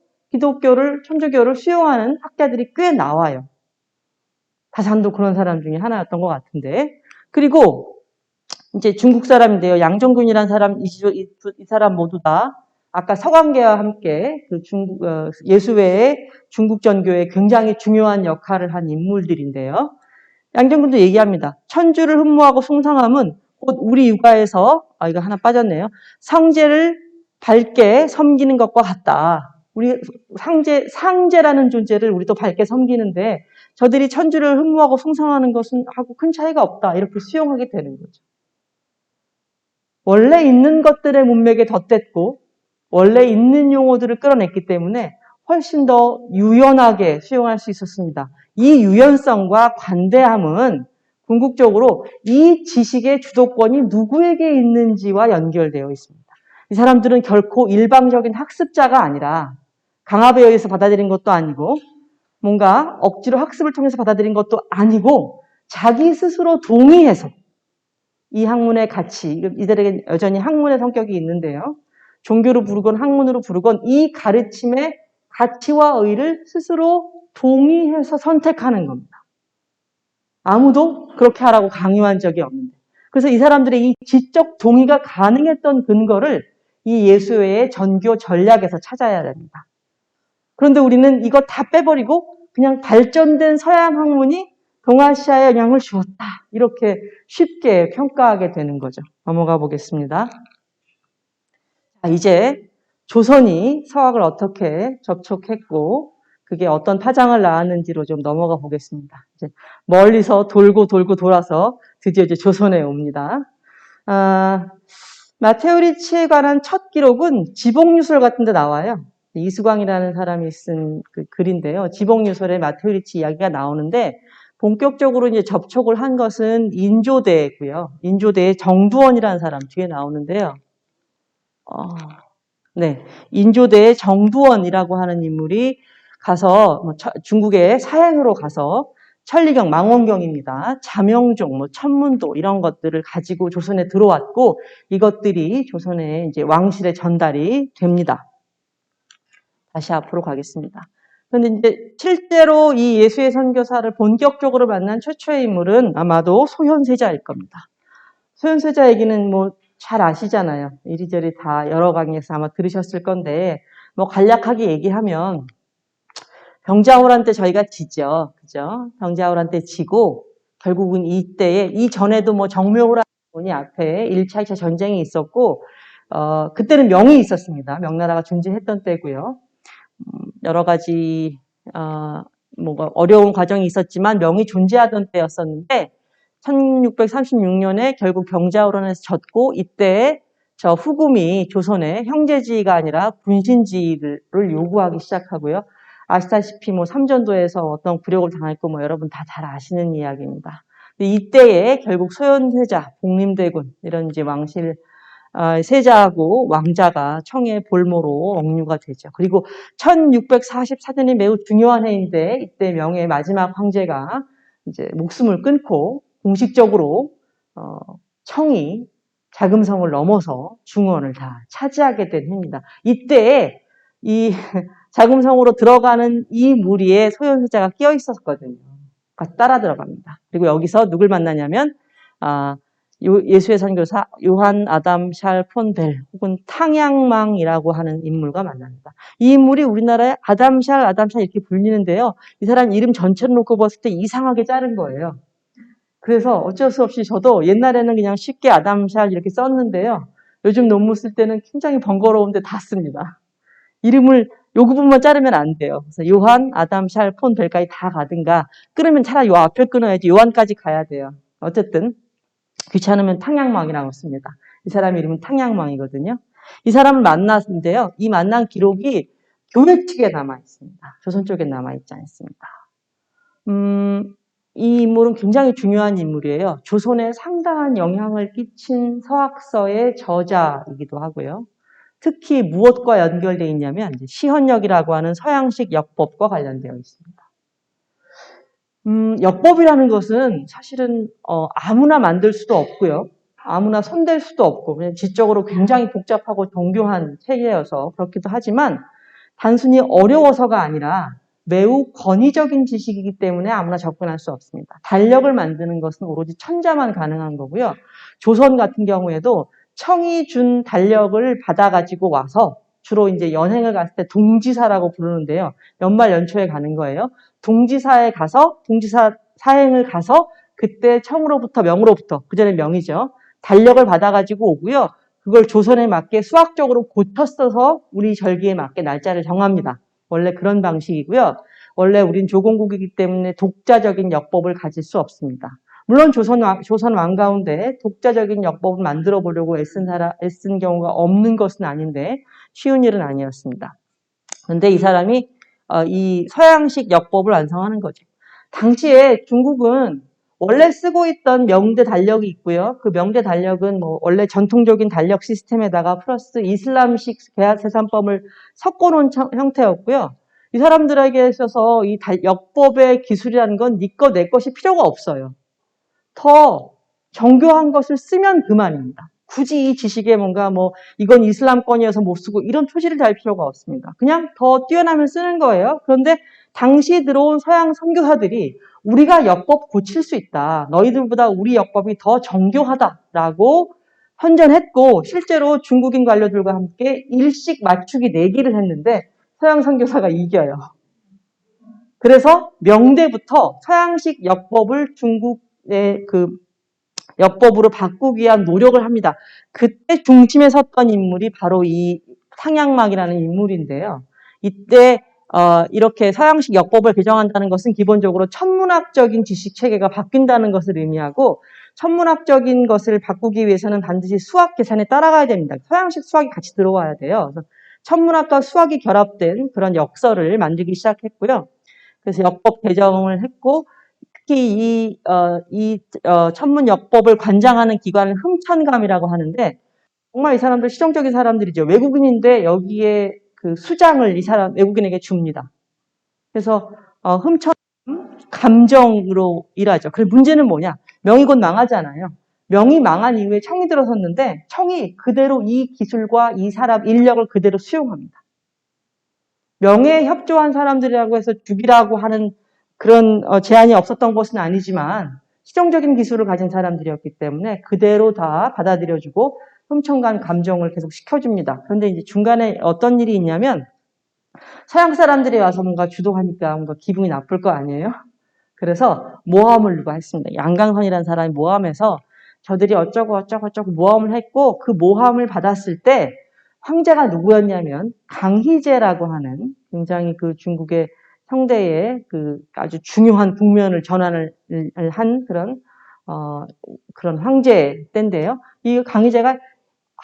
천주교를 수용하는 학자들이 꽤 나와요. 다산도 그런 사람 중에 하나였던 것 같은데. 그리고 이제 중국 사람인데요. 양정균이라는 사람, 이 사람 모두 다 아까 서광계와 함께 그 예수회의 중국 전교에 굉장히 중요한 역할을 한 인물들인데요. 양정근도 얘기합니다. 천주를 흠모하고 숭상함은 곧 우리 육아에서 이거 하나 빠졌네요. 성제를 밝게 섬기는 것과 같다. 우리 상제라는 존재를 우리도 밝게 섬기는데 저들이 천주를 흠모하고 숭상하는 것은 하고 큰 차이가 없다. 이렇게 수용하게 되는 거죠. 원래 있는 것들의 문맥에 덧댔고 원래 있는 용어들을 끌어냈기 때문에 훨씬 더 유연하게 수용할 수 있었습니다. 이 유연성과 관대함은 궁극적으로 이 지식의 주도권이 누구에게 있는지와 연결되어 있습니다. 이 사람들은 결코 일방적인 학습자가 아니라 강압에 의해서 받아들인 것도 아니고 뭔가 억지로 학습을 통해서 받아들인 것도 아니고 자기 스스로 동의해서 이 학문의 가치, 이들에게 여전히 학문의 성격이 있는데요. 종교로 부르건 학문으로 부르건 이 가르침의 가치와 의의를 스스로 동의해서 선택하는 겁니다. 아무도 그렇게 하라고 강요한 적이 없는데. 그래서 이 사람들의 이 지적 동의가 가능했던 근거를 이 예수회의 전교 전략에서 찾아야 됩니다. 그런데 우리는 이거 다 빼버리고 그냥 발전된 서양 학문이 동아시아에 영향을 주었다. 이렇게 쉽게 평가하게 되는 거죠. 넘어가 보겠습니다. 이제 조선이 서학을 어떻게 접촉했고 그게 어떤 파장을 낳았는지로 좀 넘어가 보겠습니다. 이제 멀리서 돌고 돌아서 드디어 이제 조선에 옵니다. 마테오 리치에 관한 첫 기록은 지복유설 같은 데 나와요. 이수광이라는 사람이 쓴 그 글인데요. 지복유설에 마테오 리치 이야기가 나오는데 본격적으로 이제 접촉을 한 것은 인조대고요. 인조대의 정두원이라는 사람 뒤에 나오는데요. 네, 인조대의 정두원이라고 하는 인물이 가서 중국의 사행으로 가서 천리경, 망원경입니다. 자명종, 천문도 이런 것들을 가지고 조선에 들어왔고 이것들이 조선의 이제 왕실에 전달이 됩니다. 다시 앞으로 가겠습니다. 그런데 이제 실제로 이 예수의 선교사를 본격적으로 만난 최초의 인물은 아마도 소현세자일 겁니다. 소현세자 얘기는 잘 아시잖아요. 이리저리 다 여러 강의에서 아마 들으셨을 건데 간략하게 얘기하면 병자호란 때 저희가 지죠. 그죠? 병자호란 때 지고 결국은 이때에 이전에도 정묘호란 분이 앞에 1차, 2차 전쟁이 있었고 그때는 명이 있었습니다. 명나라가 존재했던 때고요. 여러 가지 어려운 과정이 있었지만 명이 존재하던 때였었는데 1636년에 결국 병자호란에서 졌고 이때 저 후금이 조선에 형제지위가 아니라 군신지위를 요구하기 시작하고요. 아시다시피 삼전도에서 어떤 굴욕을 당했고 여러분 다 잘 아시는 이야기입니다. 이때에 결국 소현세자, 복림대군 이런 이제 왕실 세자하고 왕자가 청의 볼모로 억류가 되죠. 그리고 1644년이 매우 중요한 해인데 이때 명의 마지막 황제가 이제 목숨을 끊고 공식적으로 청이 자금성을 넘어서 중원을 다 차지하게 된 해입니다. 이때 이 자금성으로 들어가는 이 무리에 소현세자가 끼어 있었거든요. 따라 들어갑니다. 그리고 여기서 누굴 만나냐면 예수의 선교사 요한 아담 샬 폰 벨 혹은 탕양망이라고 하는 인물과 만납니다. 이 인물이 우리나라에 아담 샬 이렇게 불리는데요. 이 사람 이름 전체를 놓고 봤을 때 이상하게 자른 거예요. 그래서 어쩔 수 없이 저도 옛날에는 그냥 쉽게 아담 샬 이렇게 썼는데요. 요즘 논문 쓸 때는 굉장히 번거로운데 다 씁니다. 이름을 요 부분만 자르면 안 돼요. 그래서 요한, 아담, 샬, 폰, 벨까지 다 가든가 끊으면 차라리 요 앞을 끊어야지 요한까지 가야 돼요. 어쨌든 귀찮으면 탕양망이라고 씁니다. 이 사람 이름은 탕양망이거든요. 이 사람을 만났는데요. 이 만난 기록이 교회 측에 남아 있습니다. 조선 쪽에 남아 있지 않습니다. 이 인물은 굉장히 중요한 인물이에요. 조선에 상당한 영향을 끼친 서학서의 저자이기도 하고요. 특히 무엇과 연결되어 있냐면 시헌역이라고 하는 서양식 역법과 관련되어 있습니다. 역법이라는 것은 사실은 아무나 만들 수도 없고요. 아무나 손댈 수도 없고 그냥 지적으로 굉장히 복잡하고 정교한 체계여서 그렇기도 하지만 단순히 어려워서가 아니라 매우 권위적인 지식이기 때문에 아무나 접근할 수 없습니다. 달력을 만드는 것은 오로지 천자만 가능한 거고요. 조선 같은 경우에도 청이 준 달력을 받아가지고 와서 주로 이제 연행을 갔을 때 동지사라고 부르는데요. 연말 연초에 가는 거예요. 동지사 사행을 가서 그때 청으로부터 명으로부터 그전에 명이죠. 달력을 받아가지고 오고요. 그걸 조선에 맞게 수학적으로 고쳐 써서 우리 절기에 맞게 날짜를 정합니다. 원래 그런 방식이고요. 원래 우린 조공국이기 때문에 독자적인 역법을 가질 수 없습니다. 물론 조선 왕 가운데 독자적인 역법을 만들어 보려고 애쓴 경우가 없는 것은 아닌데 쉬운 일은 아니었습니다. 그런데 이 사람이 이 서양식 역법을 완성하는 거죠. 당시에 중국은 원래 쓰고 있던 명대 달력이 있고요. 그 명대 달력은 뭐 원래 전통적인 달력 시스템에다가 플러스 이슬람식 계약세산법을 섞어놓은 형태였고요. 이 사람들에게 있어서 이 역법의 기술이라는 건 네 것, 내 것이 필요가 없어요. 더 정교한 것을 쓰면 그만입니다. 굳이 이 지식에 뭔가 이건 이슬람권이어서 못 쓰고 이런 표시를 달 필요가 없습니다. 그냥 더 뛰어나면 쓰는 거예요. 그런데 당시 들어온 서양 선교사들이 우리가 역법 고칠 수 있다. 너희들보다 우리 역법이 더 정교하다라고 선전했고 실제로 중국인 관료들과 함께 일식 맞추기 내기를 했는데 서양 선교사가 이겨요. 그래서 명대부터 서양식 역법을 중국의 역법으로 바꾸기 위한 노력을 합니다. 그때 중심에 섰던 인물이 바로 이 탕양막이라는 인물인데요. 이때 이렇게 서양식 역법을 개정한다는 것은 기본적으로 천문학적인 지식 체계가 바뀐다는 것을 의미하고 천문학적인 것을 바꾸기 위해서는 반드시 수학 계산에 따라가야 됩니다. 서양식 수학이 같이 들어와야 돼요. 그래서 천문학과 수학이 결합된 그런 역설을 만들기 시작했고요. 그래서 역법 개정을 했고 특히 이 천문 역법을 관장하는 기관을 흠천감이라고 하는데 정말 이 사람들 실용적인 사람들이죠. 외국인인데 여기에 그 수장을 이 사람 외국인에게 줍니다. 그래서 흠천 감정으로 일하죠. 그래서 문제는 뭐냐? 명이 곧 망하잖아요. 명이 망한 이후에 청이 들어섰는데 청이 그대로 이 기술과 이 사람 인력을 그대로 수용합니다. 명예에 협조한 사람들이라고 해서 죽이라고 하는 그런 제한이 없었던 것은 아니지만 실용적인 기술을 가진 사람들이었기 때문에 그대로 다 받아들여주고 흠청간 감정을 계속 시켜줍니다. 그런데 이제 중간에 어떤 일이 있냐면 서양 사람들이 와서 뭔가 주도하니까 뭔가 기분이 나쁠 거 아니에요? 그래서 모함을 누가 했습니다. 양강선이라는 사람이 모함해서 저들이 어쩌고 모함을 했고 그 모함을 받았을 때 황제가 누구였냐면 강희제라고 하는 굉장히 그 중국의 형대의 그 아주 중요한 국면을 전환을 한 그런 황제 때인데요. 이 강희제가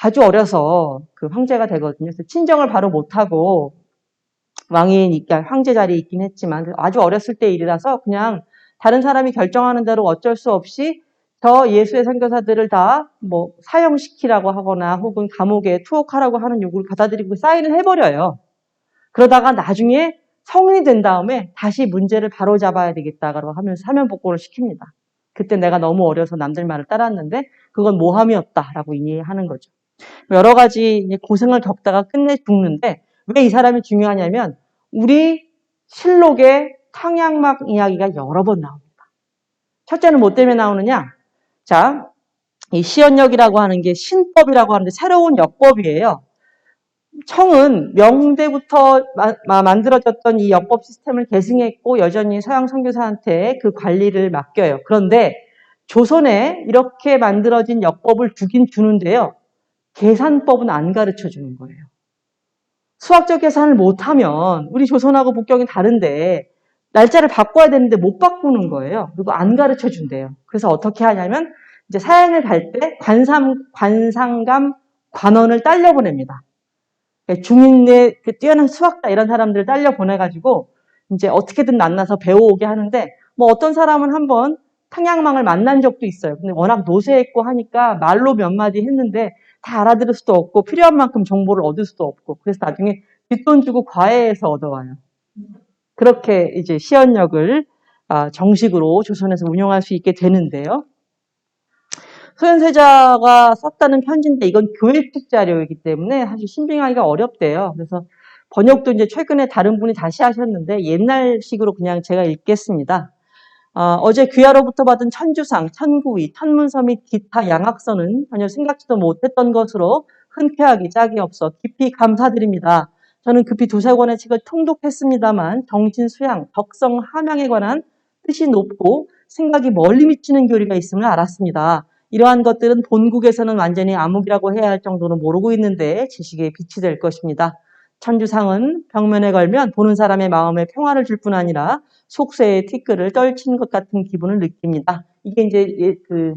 아주 어려서 그 황제가 되거든요. 그래서 친정을 바로 못하고 황제 자리에 있긴 했지만 아주 어렸을 때 일이라서 그냥 다른 사람이 결정하는 대로 어쩔 수 없이 저 예수의 선교사들을 다 뭐 사형시키라고 하거나 혹은 감옥에 투옥하라고 하는 요구를 받아들이고 사인을 해버려요. 그러다가 나중에 성인이 된 다음에 다시 문제를 바로잡아야 되겠다고 하면서 사면 복권을 시킵니다. 그때 내가 너무 어려서 남들 말을 따랐는데 그건 모함이었다라고 이해하는 거죠. 여러 가지 고생을 겪다가 끝내 죽는데 왜 이 사람이 중요하냐면 우리 실록에 탕양막 이야기가 여러 번 나옵니다. 첫째는 뭐 때문에 나오느냐? 자, 이 시언역이라고 하는 게 신법이라고 하는데 새로운 역법이에요. 청은 명대부터 만들어졌던 이 역법 시스템을 계승했고 여전히 서양 선교사한테 그 관리를 맡겨요. 그런데 조선에 이렇게 만들어진 역법을 주긴 주는데요. 계산법은 안 가르쳐 주는 거예요. 수학적 계산을 못하면 우리 조선하고 북경이 다른데 날짜를 바꿔야 되는데 못 바꾸는 거예요. 그리고 안 가르쳐 준대요. 그래서 어떻게 하냐면 이제 사양을 갈 때 관상감, 관원을 딸려 보냅니다. 중인의 그 뛰어난 수학자 이런 사람들을 딸려 보내가지고 이제 어떻게든 만나서 배워오게 하는데 뭐 어떤 사람은 한번 탕양망을 만난 적도 있어요. 근데 워낙 노쇠했고 하니까 말로 몇 마디 했는데 다 알아들을 수도 없고 필요한 만큼 정보를 얻을 수도 없고 그래서 나중에 뒷돈 주고 과외해서 얻어와요. 그렇게 이제 시언역을 정식으로 조선에서 운영할 수 있게 되는데요. 소현세자가 썼다는 편지인데 이건 교회식 자료이기 때문에 사실 신빙하기가 어렵대요. 그래서 번역도 이제 최근에 다른 분이 다시 하셨는데 옛날식으로 그냥 제가 읽겠습니다. 어제 귀하로부터 받은 천주상, 천구위, 천문서 및 기타 양학서는 전혀 생각지도 못했던 것으로 흔쾌하기 짝이 없어 깊이 감사드립니다. 저는 급히 두세 권의 책을 통독했습니다만 정신 수양, 덕성, 함양에 관한 뜻이 높고 생각이 멀리 미치는 교리가 있음을 알았습니다. 이러한 것들은 본국에서는 완전히 암흑이라고 해야 할 정도로 모르고 있는데 지식의 빛이 될 것입니다. 천주상은 벽면에 걸면 보는 사람의 마음에 평화를 줄 뿐 아니라 속세의 티끌을 떨친 것 같은 기분을 느낍니다. 이게 이제 그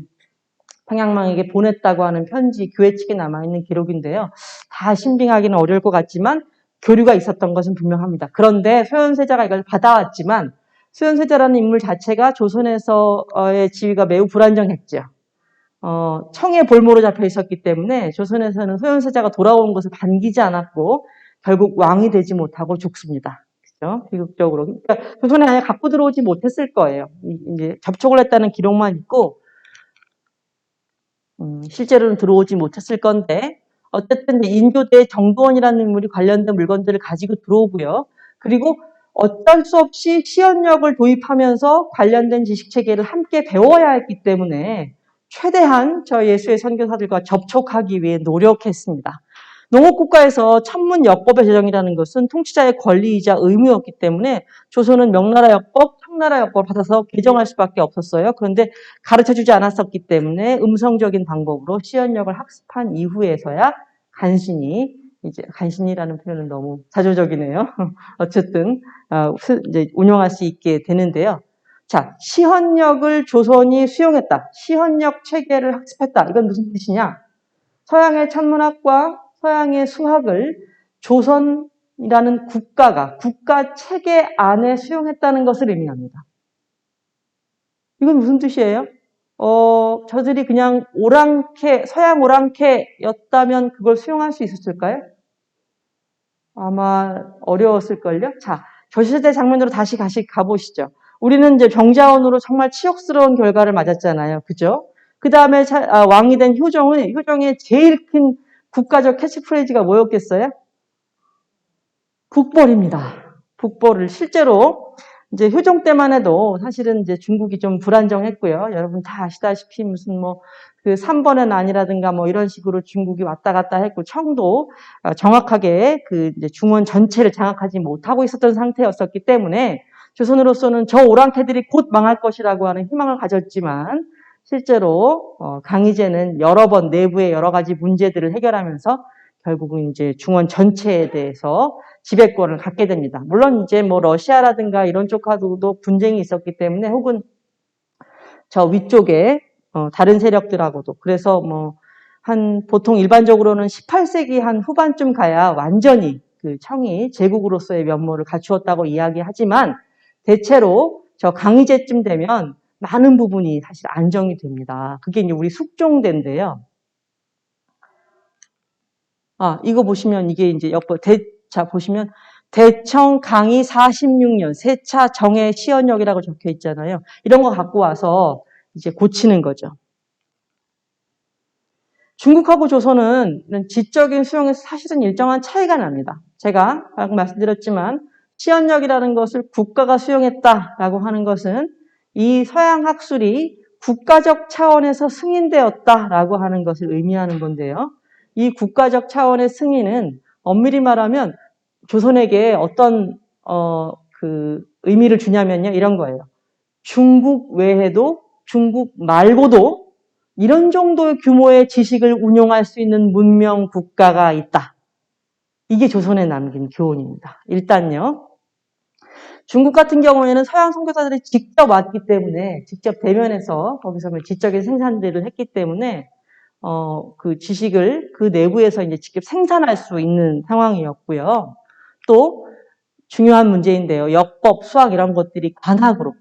평양망에게 보냈다고 하는 편지, 교회 측에 남아있는 기록인데요. 다 신빙하기는 어려울 것 같지만 교류가 있었던 것은 분명합니다. 그런데 소현세자가 이걸 받아왔지만 소현세자라는 인물 자체가 조선에서의 지위가 매우 불안정했죠. 청의 볼모로 잡혀 있었기 때문에 조선에서는 소현세자가 돌아온 것을 반기지 않았고 결국 왕이 되지 못하고 죽습니다. 그죠? 비극적으로. 그러니까 조선에 아예 갖고 들어오지 못했을 거예요. 이제 접촉을 했다는 기록만 있고 실제로는 들어오지 못했을 건데 어쨌든 인교대 정도원이라는 인물이 관련된 물건들을 가지고 들어오고요. 그리고 어쩔 수 없이 시언역을 도입하면서 관련된 지식체계를 함께 배워야 했기 때문에 최대한 저 예수의 선교사들과 접촉하기 위해 노력했습니다. 농업국가에서 천문역법의 제정이라는 것은 통치자의 권리이자 의무였기 때문에 조선은 명나라역법, 청나라역법을 받아서 개정할 수밖에 없었어요. 그런데 가르쳐주지 않았었기 때문에 음성적인 방법으로 시언역을 학습한 이후에서야 간신히라는 표현은 너무 자조적이네요. 어쨌든 이제 운영할 수 있게 되는데요. 자, 시헌역을 조선이 수용했다. 시헌역 체계를 학습했다. 이건 무슨 뜻이냐? 서양의 천문학과 서양의 수학을 조선이라는 국가 체계 안에 수용했다는 것을 의미합니다. 이건 무슨 뜻이에요? 저들이 그냥 서양 오랑캐였다면 그걸 수용할 수 있었을까요? 아마 어려웠을걸요? 자, 조시대 장면으로 다시 가보시죠. 우리는 이제 정자원으로 정말 치욕스러운 결과를 맞았잖아요. 그죠? 그 다음에 왕이 된 효정의 제일 큰 국가적 캐치프레이즈가 뭐였겠어요? 북벌입니다. 북벌을 실제로 이제 효정 때만 해도 사실은 이제 중국이 좀 불안정했고요. 여러분 다 아시다시피 무슨 그 3번의 난이라든가 이런 식으로 중국이 왔다 갔다 했고 청도 정확하게 그 이제 중원 전체를 장악하지 못하고 있었던 상태였었기 때문에 조선으로서는 저 오랑캐들이 곧 망할 것이라고 하는 희망을 가졌지만 실제로 강희제는 여러 번 내부의 여러 가지 문제들을 해결하면서 결국은 이제 중원 전체에 대해서 지배권을 갖게 됩니다. 물론 이제 러시아라든가 이런 쪽하고도 분쟁이 있었기 때문에 혹은 저 위쪽에 다른 세력들하고도 그래서 보통 일반적으로는 18세기 한 후반쯤 가야 완전히 그 청이 제국으로서의 면모를 갖추었다고 이야기하지만 대체로 저 강희제쯤 되면 많은 부분이 사실 안정이 됩니다. 그게 이제 우리 숙종대인데요. 이거 보시면 이게 이제 자, 보시면 대청 강의 46년 세차 정해 시연역이라고 적혀 있잖아요. 이런 거 갖고 와서 이제 고치는 거죠. 중국하고 조선은 지적인 수용에서 사실은 일정한 차이가 납니다. 제가 방금 말씀드렸지만 시연역이라는 것을 국가가 수용했다라고 하는 것은 이 서양 학술이 국가적 차원에서 승인되었다라고 하는 것을 의미하는 건데요. 이 국가적 차원의 승인은 엄밀히 말하면 조선에게 어떤 그 의미를 주냐면요. 이런 거예요. 중국 외에도 중국 말고도 이런 정도의 규모의 지식을 운용할 수 있는 문명 국가가 있다. 이게 조선에 남긴 교훈입니다. 일단요. 중국 같은 경우에는 서양 선교사들이 직접 왔기 때문에 직접 대면해서 거기서 지적인 생산들을 했기 때문에 그 지식을 그 내부에서 이제 직접 생산할 수 있는 상황이었고요. 또 중요한 문제인데요. 역법, 수학 이런 것들이 관학으로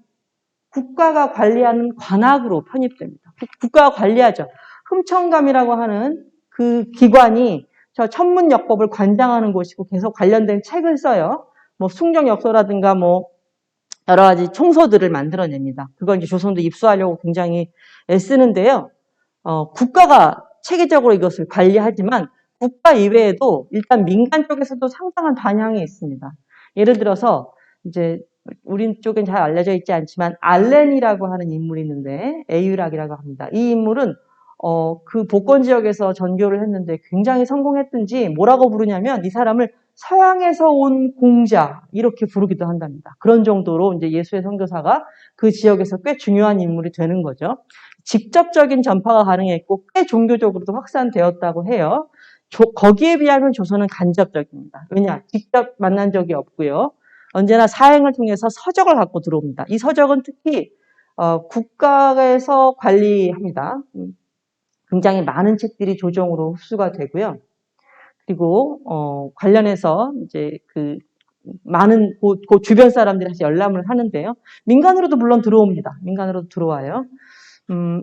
국가가 관리하는 관학으로 편입됩니다. 국가가 관리하죠. 흠청감이라고 하는 그 기관이 저 천문역법을 관장하는 곳이고 계속 관련된 책을 써요. 뭐 숭정역서라든가 뭐 여러 가지 총서들을 만들어냅니다. 그걸 이제 조선도 입수하려고 굉장히 애쓰는데요. 국가가 체계적으로 이것을 관리하지만 국가 이외에도 일단 민간 쪽에서도 상당한 반향이 있습니다. 예를 들어서 이제 우리 쪽엔 잘 알려져 있지 않지만 알렌이라고 하는 인물이 있는데 에유락이라고 합니다. 이 인물은 그 복권 지역에서 전교를 했는데 굉장히 성공했든지 뭐라고 부르냐면 이 사람을 서양에서 온 공자 이렇게 부르기도 한답니다. 그런 정도로 이제 예수의 선교사가 그 지역에서 꽤 중요한 인물이 되는 거죠. 직접적인 전파가 가능했고 꽤 종교적으로도 확산되었다고 해요. 거기에 비하면 조선은 간접적입니다. 왜냐? 직접 만난 적이 없고요. 언제나 사행을 통해서 서적을 갖고 들어옵니다. 이 서적은 특히 국가에서 관리합니다. 굉장히 많은 책들이 조정으로 흡수가 되고요. 그리고 관련해서 이제 그 많은 그 주변 사람들이 다시 열람을 하는데요. 민간으로도 물론 들어옵니다. 민간으로도 들어와요.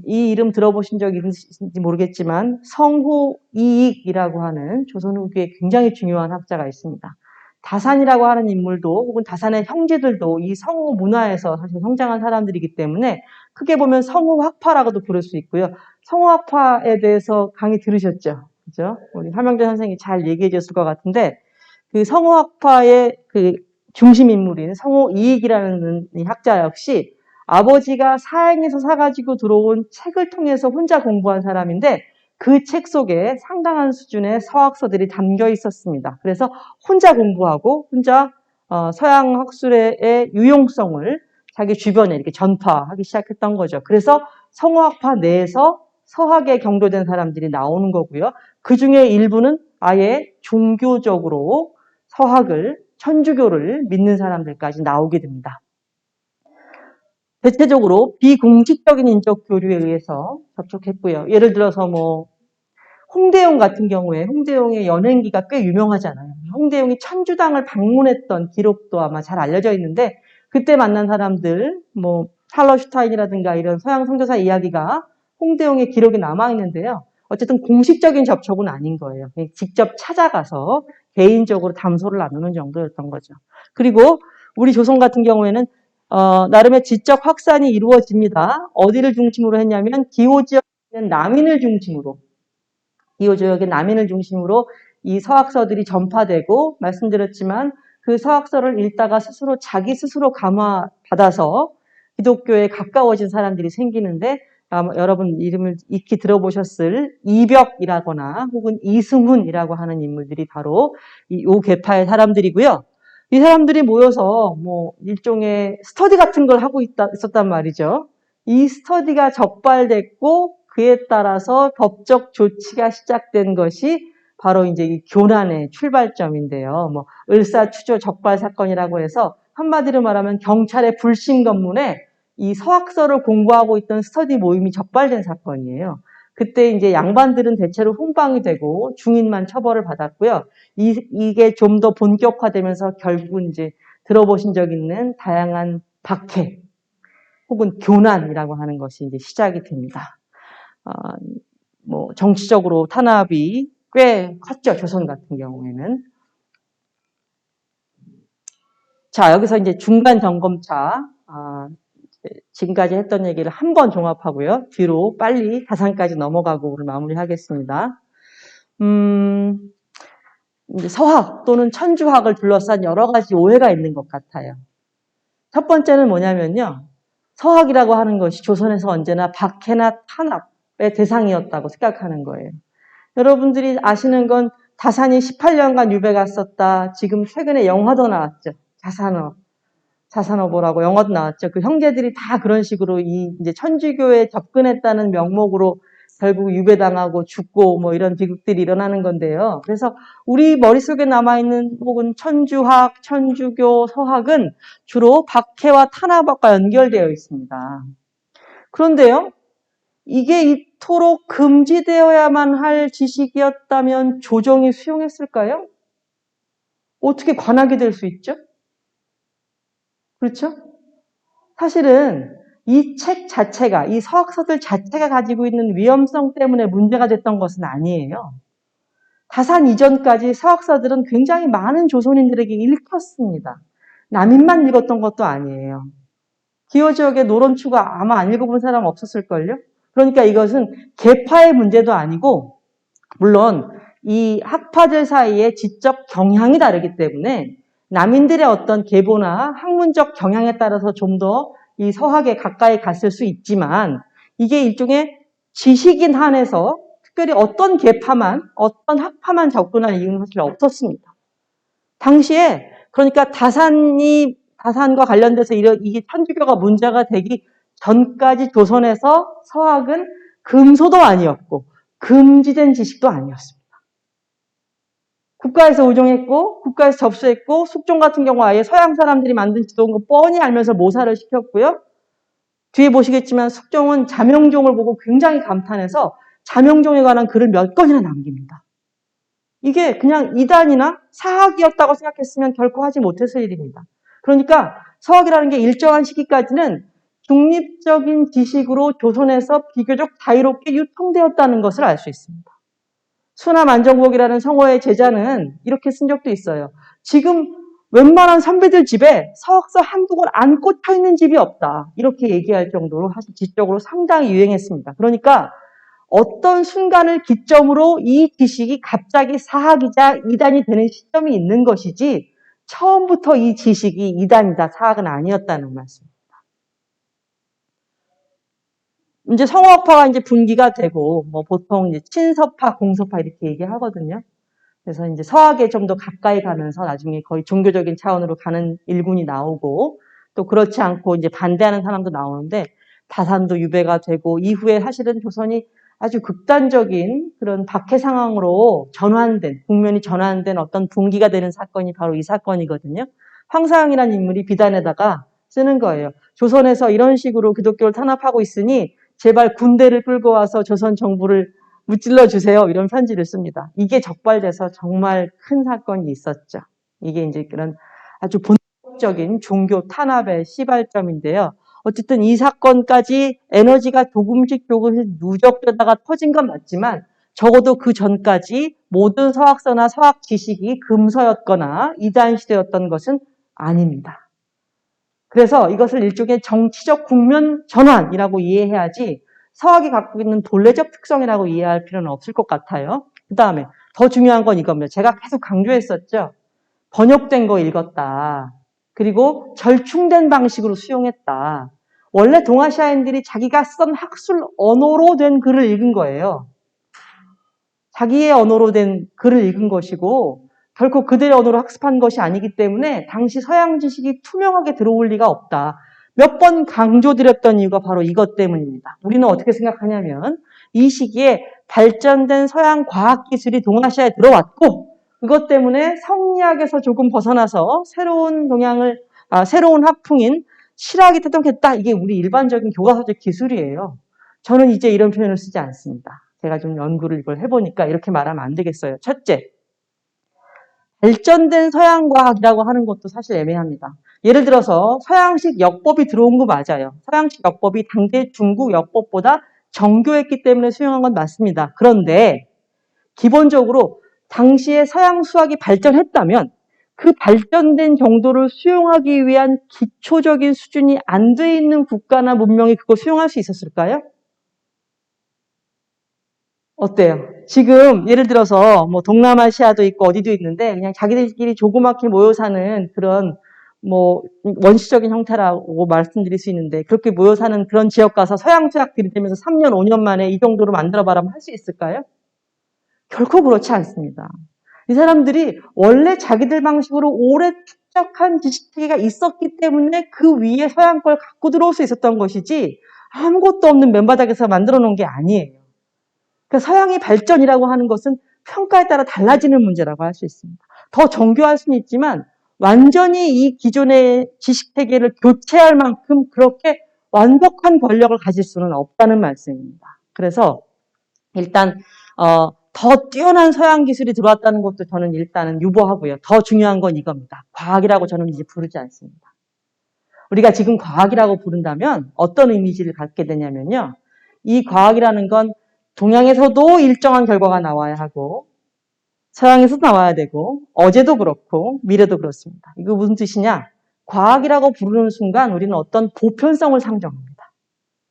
이 이름 들어보신 적 있는지 모르겠지만 성후이익이라고 하는 조선 후기에 굉장히 중요한 학자가 있습니다. 다산이라고 하는 인물도 혹은 다산의 형제들도 이 성후 문화에서 사실 성장한 사람들이기 때문에 크게 보면 성후학파라고도 부를 수 있고요. 성후학파에 대해서 강의 들으셨죠? 그죠? 우리 함영재 선생님이 잘 얘기해 줬을 것 같은데 그 성후학파의 그 중심 인물인 성후이익이라는 이 학자 역시 아버지가 사행에서 사가지고 들어온 책을 통해서 혼자 공부한 사람인데 그 책 속에 상당한 수준의 서학서들이 담겨 있었습니다. 그래서 혼자 공부하고 혼자 서양 학술의 유용성을 자기 주변에 이렇게 전파하기 시작했던 거죠. 그래서 성호학파 내에서 서학에 경도된 사람들이 나오는 거고요. 그 중에 일부는 아예 종교적으로 서학을, 천주교를 믿는 사람들까지 나오게 됩니다. 대체적으로 비공식적인 인적 교류에 의해서 접촉했고요. 예를 들어서 뭐 홍대용 같은 경우에 홍대용의 연행기가 꽤 유명하잖아요. 홍대용이 천주당을 방문했던 기록도 아마 잘 알려져 있는데 그때 만난 사람들 뭐 할러슈타인이라든가 이런 서양 선교사 이야기가 홍대용의 기록이 남아 있는데요. 어쨌든 공식적인 접촉은 아닌 거예요. 직접 찾아가서 개인적으로 담소를 나누는 정도였던 거죠. 그리고 우리 조선 같은 경우에는 나름의 지적 확산이 이루어집니다. 어디를 중심으로 했냐면 기호 지역에 있는 남인을 중심으로 기호 지역의 남인을 중심으로 이 서학서들이 전파되고 말씀드렸지만 그 서학서를 읽다가 스스로 자기 스스로 감화받아서 기독교에 가까워진 사람들이 생기는데 여러분 이름을 익히 들어보셨을 이벽이라거나 혹은 이승훈이라고 하는 인물들이 바로 이 계파의 사람들이고요. 이 사람들이 모여서 뭐 일종의 스터디 같은 걸 하고 있었단 말이죠. 이 스터디가 적발됐고 그에 따라서 법적 조치가 시작된 것이 바로 이제 이 교란의 출발점인데요. 뭐 을사추조 적발 사건이라고 해서 한마디로 말하면 경찰의 불신 검문에 이 서학서를 공부하고 있던 스터디 모임이 적발된 사건이에요. 그때 이제 양반들은 대체로 훈방이 되고 중인만 처벌을 받았고요. 이게 좀 더 본격화되면서 결국은 이제 들어보신 적 있는 다양한 박해, 혹은 교난이라고 하는 것이 이제 시작이 됩니다. 뭐 정치적으로 탄압이 꽤 컸죠. 조선 같은 경우에는. 자, 여기서 이제 중간 점검차, 지금까지 했던 얘기를 한 번 종합하고요. 뒤로 빨리 다산까지 넘어가고 오늘 마무리하겠습니다. 이제 서학 또는 천주학을 둘러싼 여러 가지 오해가 있는 것 같아요. 첫 번째는 뭐냐면요. 서학이라고 하는 것이 조선에서 언제나 박해나 탄압의 대상이었다고 생각하는 거예요. 여러분들이 아시는 건 다산이 18년간 유배 갔었다. 지금 최근에 영화도 나왔죠. 자산어보라고 영화도 나왔죠. 그 형제들이 다 그런 식으로 이제 천주교에 접근했다는 명목으로 결국 유배당하고 죽고 뭐 이런 비극들이 일어나는 건데요. 그래서 우리 머릿속에 남아있는 혹은 천주학, 천주교, 서학은 주로 박해와 탄압과 연결되어 있습니다. 그런데요, 이게 이토록 금지되어야만 할 지식이었다면 조정이 수용했을까요? 어떻게 관하게 될 수 있죠? 그렇죠? 사실은 이 책 자체가, 이 서학서들 자체가 가지고 있는 위험성 때문에 문제가 됐던 것은 아니에요. 다산 이전까지 서학서들은 굉장히 많은 조선인들에게 읽혔습니다. 남인만 읽었던 것도 아니에요. 기호 지역의 노론추가 아마 안 읽어본 사람 없었을걸요? 그러니까 이것은 계파의 문제도 아니고, 물론 이 학파들 사이의 지적 경향이 다르기 때문에 남인들의 어떤 계보나 학문적 경향에 따라서 좀 더 이 서학에 가까이 갔을 수 있지만, 이게 일종의 지식인 한해서 특별히 어떤 계파만, 어떤 학파만 접근할 이유는 사실 없었습니다. 당시에 그러니까 다산과 관련돼서 이게 천주교가 문제가 되기 전까지 조선에서 서학은 금소도 아니었고 금지된 지식도 아니었습니다. 국가에서 의존했고 국가에서 접수했고 숙종 같은 경우 아예 서양 사람들이 만든 지도인 거 뻔히 알면서 모사를 시켰고요. 뒤에 보시겠지만 숙종은 자명종을 보고 굉장히 감탄해서 자명종에 관한 글을 몇 건이나 남깁니다. 이게 그냥 이단이나 사학이었다고 생각했으면 결코 하지 못했을 일입니다. 그러니까 서학이라는 게 일정한 시기까지는 중립적인 지식으로 조선에서 비교적 자유롭게 유통되었다는 것을 알 수 있습니다. 수남 안정복이라는 성호의 제자는 이렇게 쓴 적도 있어요. 지금 웬만한 선배들 집에 서학서 한두 권 안 꽂혀 있는 집이 없다. 이렇게 얘기할 정도로 사실 지적으로 상당히 유행했습니다. 그러니까 어떤 순간을 기점으로 이 지식이 갑자기 사학이자 이단이 되는 시점이 있는 것이지 처음부터 이 지식이 이단이다, 사학은 아니었다는 말씀입니다. 이제 성호학파가 이제 분기가 되고 뭐 보통 이제 친서파, 공서파 이렇게 얘기하거든요. 그래서 이제 서학에 좀 더 가까이 가면서 나중에 거의 종교적인 차원으로 가는 일군이 나오고 또 그렇지 않고 이제 반대하는 사람도 나오는데 다산도 유배가 되고 이후에 사실은 조선이 아주 극단적인 그런 박해 상황으로 국면이 전환된 어떤 분기가 되는 사건이 바로 이 사건이거든요. 황사항이라는 인물이 비단에다가 쓰는 거예요. 조선에서 이런 식으로 기독교를 탄압하고 있으니 제발 군대를 끌고 와서 조선 정부를 무찔러 주세요. 이런 편지를 씁니다. 이게 적발돼서 정말 큰 사건이 있었죠. 이게 이제 그런 아주 본격적인 종교 탄압의 시발점인데요. 어쨌든 이 사건까지 에너지가 조금씩 누적되다가 터진 건 맞지만 적어도 그 전까지 모든 서학서나 서학 지식이 금서였거나 이단시되었던 것은 아닙니다. 그래서 이것을 일종의 정치적 국면 전환이라고 이해해야지 서학이 갖고 있는 본래적 특성이라고 이해할 필요는 없을 것 같아요. 그 다음에 더 중요한 건 이겁니다. 제가 계속 강조했었죠. 번역된 거 읽었다. 그리고 절충된 방식으로 수용했다. 원래 동아시아인들이 자기가 쓴 학술 언어로 된 글을 읽은 거예요. 자기의 언어로 된 글을 읽은 것이고 결코 그들의 언어로 학습한 것이 아니기 때문에 당시 서양 지식이 투명하게 들어올 리가 없다. 몇 번 강조드렸던 이유가 바로 이것 때문입니다. 우리는 어떻게 생각하냐면 이 시기에 발전된 서양 과학기술이 동아시아에 들어왔고 그것 때문에 성리학에서 조금 벗어나서 새로운 학풍인 실학이 태동했다. 이게 우리 일반적인 교과서적 기술이에요. 저는 이제 이런 표현을 쓰지 않습니다. 제가 좀 연구를 이걸 해보니까 이렇게 말하면 안 되겠어요. 첫째, 발전된 서양과학이라고 하는 것도 사실 애매합니다. 예를 들어서 서양식 역법이 들어온 거 맞아요. 서양식 역법이 당대 중국 역법보다 정교했기 때문에 수용한 건 맞습니다. 그런데 기본적으로 당시에 서양 수학이 발전했다면 그 발전된 정도를 수용하기 위한 기초적인 수준이 안 돼 있는 국가나 문명이 그걸 수용할 수 있었을까요? 어때요? 지금 예를 들어서 뭐 동남아시아도 있고 어디도 있는데 그냥 자기들끼리 조그맣게 모여 사는 그런 뭐 원시적인 형태라고 말씀드릴 수 있는데 그렇게 모여 사는 그런 지역 가서 서양 수학 들이대면서 3년, 5년 만에 이 정도로 만들어봐라면 할 수 있을까요? 결코 그렇지 않습니다. 이 사람들이 원래 자기들 방식으로 오래 축적한 지식체계가 있었기 때문에 그 위에 서양 걸 갖고 들어올 수 있었던 것이지 아무것도 없는 맨바닥에서 만들어 놓은 게 아니에요. 그러니까 서양의 발전이라고 하는 것은 평가에 따라 달라지는 문제라고 할 수 있습니다. 더 정교할 수는 있지만 완전히 이 기존의 지식체계를 교체할 만큼 그렇게 완벽한 권력을 가질 수는 없다는 말씀입니다. 그래서 일단 더 뛰어난 서양 기술이 들어왔다는 것도 저는 일단은 유보하고요. 더 중요한 건 이겁니다. 과학이라고 저는 이제 부르지 않습니다. 우리가 지금 과학이라고 부른다면 어떤 이미지를 갖게 되냐면요. 이 과학이라는 건 동양에서도 일정한 결과가 나와야 하고 서양에서도 나와야 되고 어제도 그렇고 미래도 그렇습니다. 이거 무슨 뜻이냐? 과학이라고 부르는 순간 우리는 어떤 보편성을 상정합니다.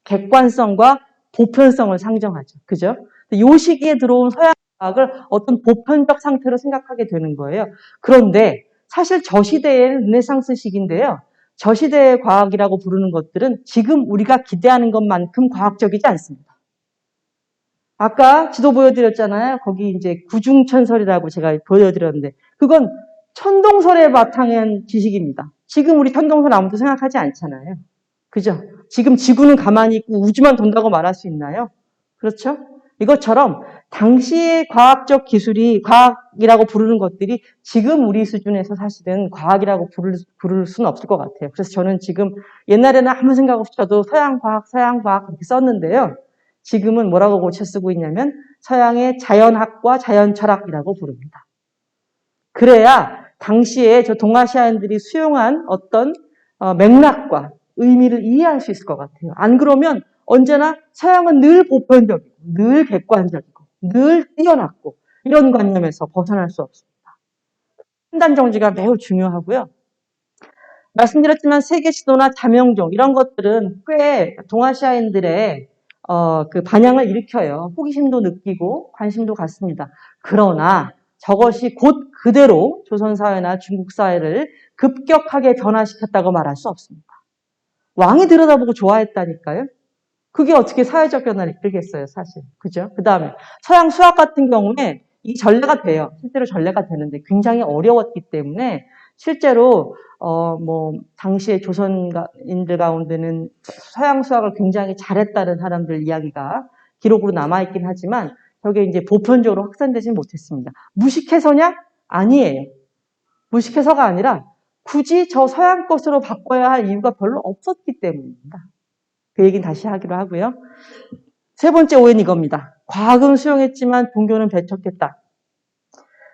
객관성과 보편성을 상정하죠. 그죠? 이 시기에 들어온 서양 과학을 어떤 보편적 상태로 생각하게 되는 거예요. 그런데 사실 저 시대의 르네상스 시기인데요. 저 시대의 과학이라고 부르는 것들은 지금 우리가 기대하는 것만큼 과학적이지 않습니다. 아까 지도 보여드렸잖아요. 거기 이제 구중천설이라고 제가 보여드렸는데 그건 천동설의 바탕인 지식입니다. 지금 우리 천동설 아무도 생각하지 않잖아요. 그죠? 지금 지구는 가만히 있고 우주만 돈다고 말할 수 있나요? 그렇죠? 이것처럼 당시의 과학적 기술이 과학이라고 부르는 것들이 지금 우리 수준에서 사실은 과학이라고 부를 수는 없을 것 같아요. 그래서 저는 지금 옛날에는 아무 생각 없이 저도 서양 과학 이렇게 썼는데요. 지금은 뭐라고 고쳐 쓰고 있냐면 서양의 자연학과 자연철학이라고 부릅니다. 그래야 당시에 저 동아시아인들이 수용한 어떤 맥락과 의미를 이해할 수 있을 것 같아요. 안 그러면 언제나 서양은 늘 보편적이고 늘 객관적이고 늘 뛰어났고 이런 관념에서 벗어날 수 없습니다. 판단 정지가 매우 중요하고요. 말씀드렸지만 세계 지도나 자명종 이런 것들은 꽤 동아시아인들의 그 반향을 일으켜요. 호기심도 느끼고 관심도 갖습니다. 그러나 저것이 곧 그대로 조선사회나 중국사회를 급격하게 변화시켰다고 말할 수 없습니다. 왕이 들여다보고 좋아했다니까요. 그게 어떻게 사회적 변화를 이끌겠어요, 사실. 그죠? 그 다음에 서양 수학 같은 경우에 이 전례가 돼요. 실제로 전례가 되는데 굉장히 어려웠기 때문에 실제로 당시에 조선인들 가운데는 서양 수학을 굉장히 잘했다는 사람들 이야기가 기록으로 남아있긴 하지만 저게 이제 보편적으로 확산되지 못했습니다. 무식해서냐? 아니에요. 무식해서가 아니라 굳이 저 서양 것으로 바꿔야 할 이유가 별로 없었기 때문입니다. 그 얘기는 다시 하기로 하고요. 세 번째 오해는 이겁니다. 과학은 수용했지만 종교는 배척했다.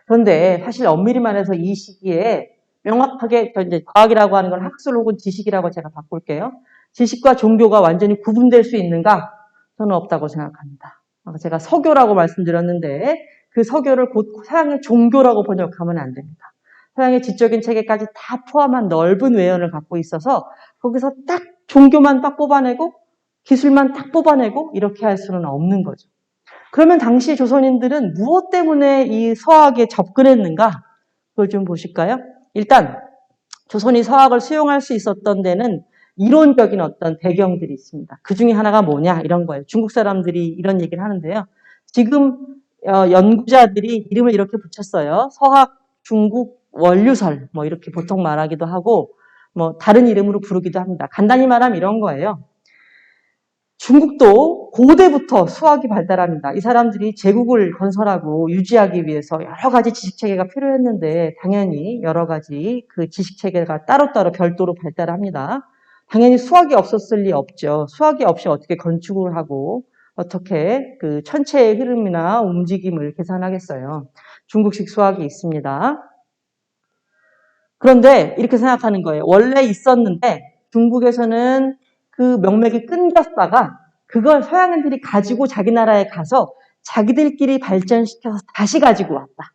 그런데 사실 엄밀히 말해서 이 시기에 명확하게 이제 과학이라고 하는 건 학술 혹은 지식이라고 제가 바꿀게요. 지식과 종교가 완전히 구분될 수 있는가? 저는 없다고 생각합니다. 제가 서교라고 말씀드렸는데 그 서교를 곧 서양의 종교라고 번역하면 안 됩니다. 서양의 지적인 체계까지 다 포함한 넓은 외연을 갖고 있어서 거기서 딱 종교만 딱 뽑아내고 기술만 딱 뽑아내고 이렇게 할 수는 없는 거죠. 그러면 당시 조선인들은 무엇 때문에 이 서학에 접근했는가? 그걸 좀 보실까요? 일단 조선이 서학을 수용할 수 있었던 데는 이론적인 어떤 배경들이 있습니다. 그 중에 하나가 뭐냐? 이런 거예요. 중국 사람들이 이런 얘기를 하는데요. 지금 연구자들이 이름을 이렇게 붙였어요. 서학 중국 원류설 뭐 이렇게 보통 말하기도 하고 뭐 다른 이름으로 부르기도 합니다. 간단히 말하면 이런 거예요. 중국도 고대부터 수학이 발달합니다. 이 사람들이 제국을 건설하고 유지하기 위해서 여러 가지 지식체계가 필요했는데 당연히 여러 가지 그 지식체계가 따로따로 별도로 발달합니다. 당연히 수학이 없었을 리 없죠. 수학이 없이 어떻게 건축을 하고 어떻게 그 천체의 흐름이나 움직임을 계산하겠어요. 중국식 수학이 있습니다. 그런데 이렇게 생각하는 거예요. 원래 있었는데 중국에서는 그 명맥이 끊겼다가 그걸 서양인들이 가지고 자기 나라에 가서 자기들끼리 발전시켜서 다시 가지고 왔다.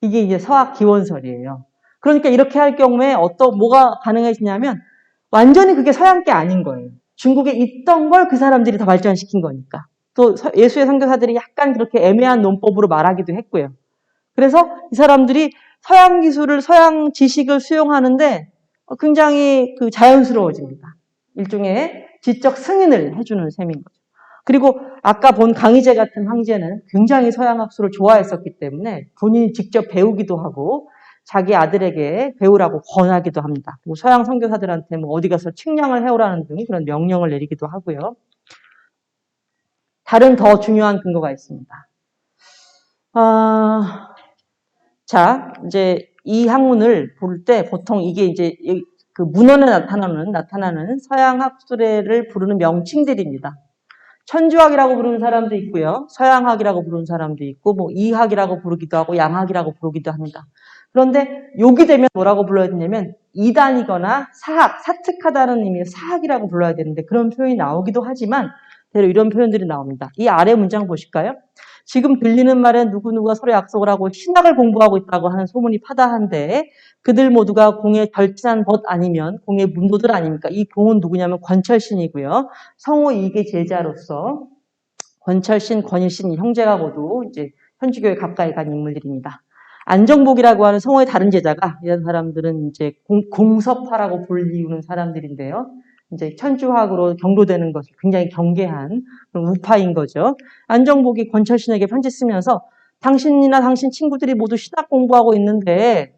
이게 이제 서학 기원설이에요. 그러니까 이렇게 할 경우에 뭐가 가능해지냐면 완전히 그게 서양 게 아닌 거예요. 중국에 있던 걸 그 사람들이 더 발전시킨 거니까. 또 예수의 선교사들이 약간 그렇게 애매한 논법으로 말하기도 했고요. 그래서 이 사람들이 서양 기술을, 서양 지식을 수용하는데 굉장히 자연스러워집니다. 일종의 지적 승인을 해주는 셈인 거죠. 그리고 아까 본 강희제 같은 황제는 굉장히 서양 학술을 좋아했었기 때문에 본인이 직접 배우기도 하고 자기 아들에게 배우라고 권하기도 합니다. 그리고 서양 선교사들한테 어디 가서 측량을 해오라는 등 그런 명령을 내리기도 하고요. 다른 더 중요한 근거가 있습니다. 자, 이제 이 학문을 볼 때 보통 이게 이제 그 문헌에 나타나는 서양 학술을 부르는 명칭들입니다. 천주학이라고 부르는 사람도 있고요. 서양학이라고 부르는 사람도 있고, 이학이라고 부르기도 하고, 양학이라고 부르기도 합니다. 그런데 여기 되면 뭐라고 불러야 되냐면, 이단이거나 사특하다는 의미의 사학이라고 불러야 되는데, 그런 표현이 나오기도 하지만, 대로 이런 표현들이 나옵니다. 이 아래 문장 보실까요? 지금 들리는 말에 누구누가 서로 약속을 하고 신학을 공부하고 있다고 하는 소문이 파다한데 그들 모두가 공의 절친한 벗 아니면 공의 문도들 아닙니까? 이 공은 누구냐면 권철신이고요. 성호 이계 제자로서 권철신, 권일신 형제가 모두 이제 현주교에 가까이 간 인물들입니다. 안정복이라고 하는 성호의 다른 제자가 이런 사람들은 이제 공섭파라고 불리우는 사람들인데요. 이제 천주학으로 경도되는 것을 굉장히 경계한 그런 우파인 거죠. 안정복이 권철신에게 편지 쓰면서 당신이나 당신 친구들이 모두 신학 공부하고 있는데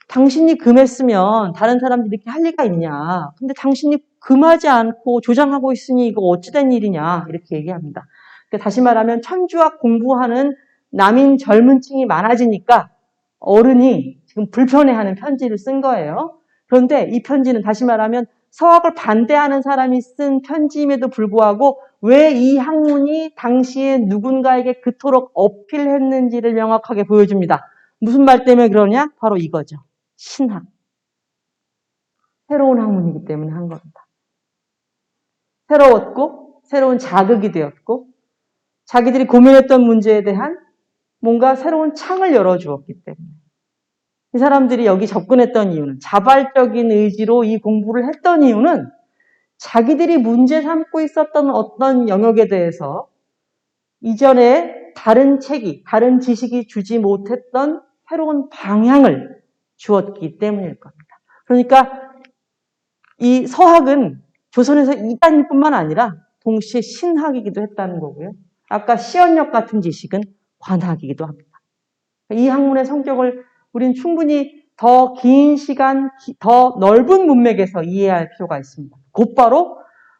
당신이 금했으면 다른 사람들이 이렇게 할 리가 있냐. 근데 당신이 금하지 않고 조장하고 있으니 이거 어찌된 일이냐. 이렇게 얘기합니다. 그러니까 다시 말하면 천주학 공부하는 남인 젊은 층이 많아지니까 어른이 지금 불편해하는 편지를 쓴 거예요. 그런데 이 편지는 다시 말하면 서학을 반대하는 사람이 쓴 편지임에도 불구하고 왜 이 학문이 당시에 누군가에게 그토록 어필했는지를 명확하게 보여줍니다. 무슨 말 때문에 그러냐? 바로 이거죠. 신학. 새로운 학문이기 때문에 한 겁니다. 새로웠고 새로운 자극이 되었고 자기들이 고민했던 문제에 대한 뭔가 새로운 창을 열어주었기 때문에 이 사람들이 여기 접근했던 이유는 자발적인 의지로 이 공부를 했던 이유는 자기들이 문제 삼고 있었던 어떤 영역에 대해서 이전에 다른 책이, 다른 지식이 주지 못했던 새로운 방향을 주었기 때문일 겁니다. 그러니까 이 서학은 조선에서 이단일 뿐만 아니라 동시에 신학이기도 했다는 거고요. 아까 시언력 같은 지식은 관학이기도 합니다. 이 학문의 성격을 우린 충분히 더 긴 시간, 더 넓은 문맥에서 이해할 필요가 있습니다. 곧바로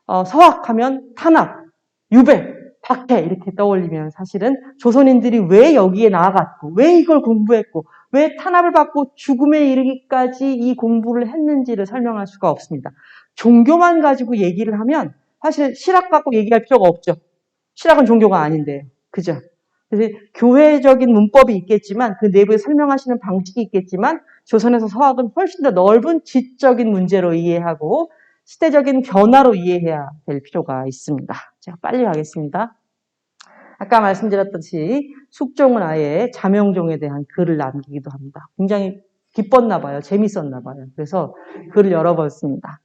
서학하면 탄압, 유배, 박해 이렇게 떠올리면 사실은 조선인들이 왜 여기에 나아갔고 왜 이걸 공부했고 왜 탄압을 받고 죽음에 이르기까지 이 공부를 했는지를 설명할 수가 없습니다. 종교만 가지고 얘기를 하면 사실 실학 갖고 얘기할 필요가 없죠. 실학은 종교가 아닌데, 그죠? 그래서 교회적인 문법이 있겠지만 그 내부에 설명하시는 방식이 있겠지만 조선에서 서학은 훨씬 더 넓은 지적인 문제로 이해하고 시대적인 변화로 이해해야 될 필요가 있습니다. 제가 빨리 가겠습니다. 아까 말씀드렸듯이 숙종은 아예 자명종에 대한 글을 남기기도 합니다. 굉장히 기뻤나 봐요. 재밌었나 봐요. 그래서 글을 여러 번 씁니다.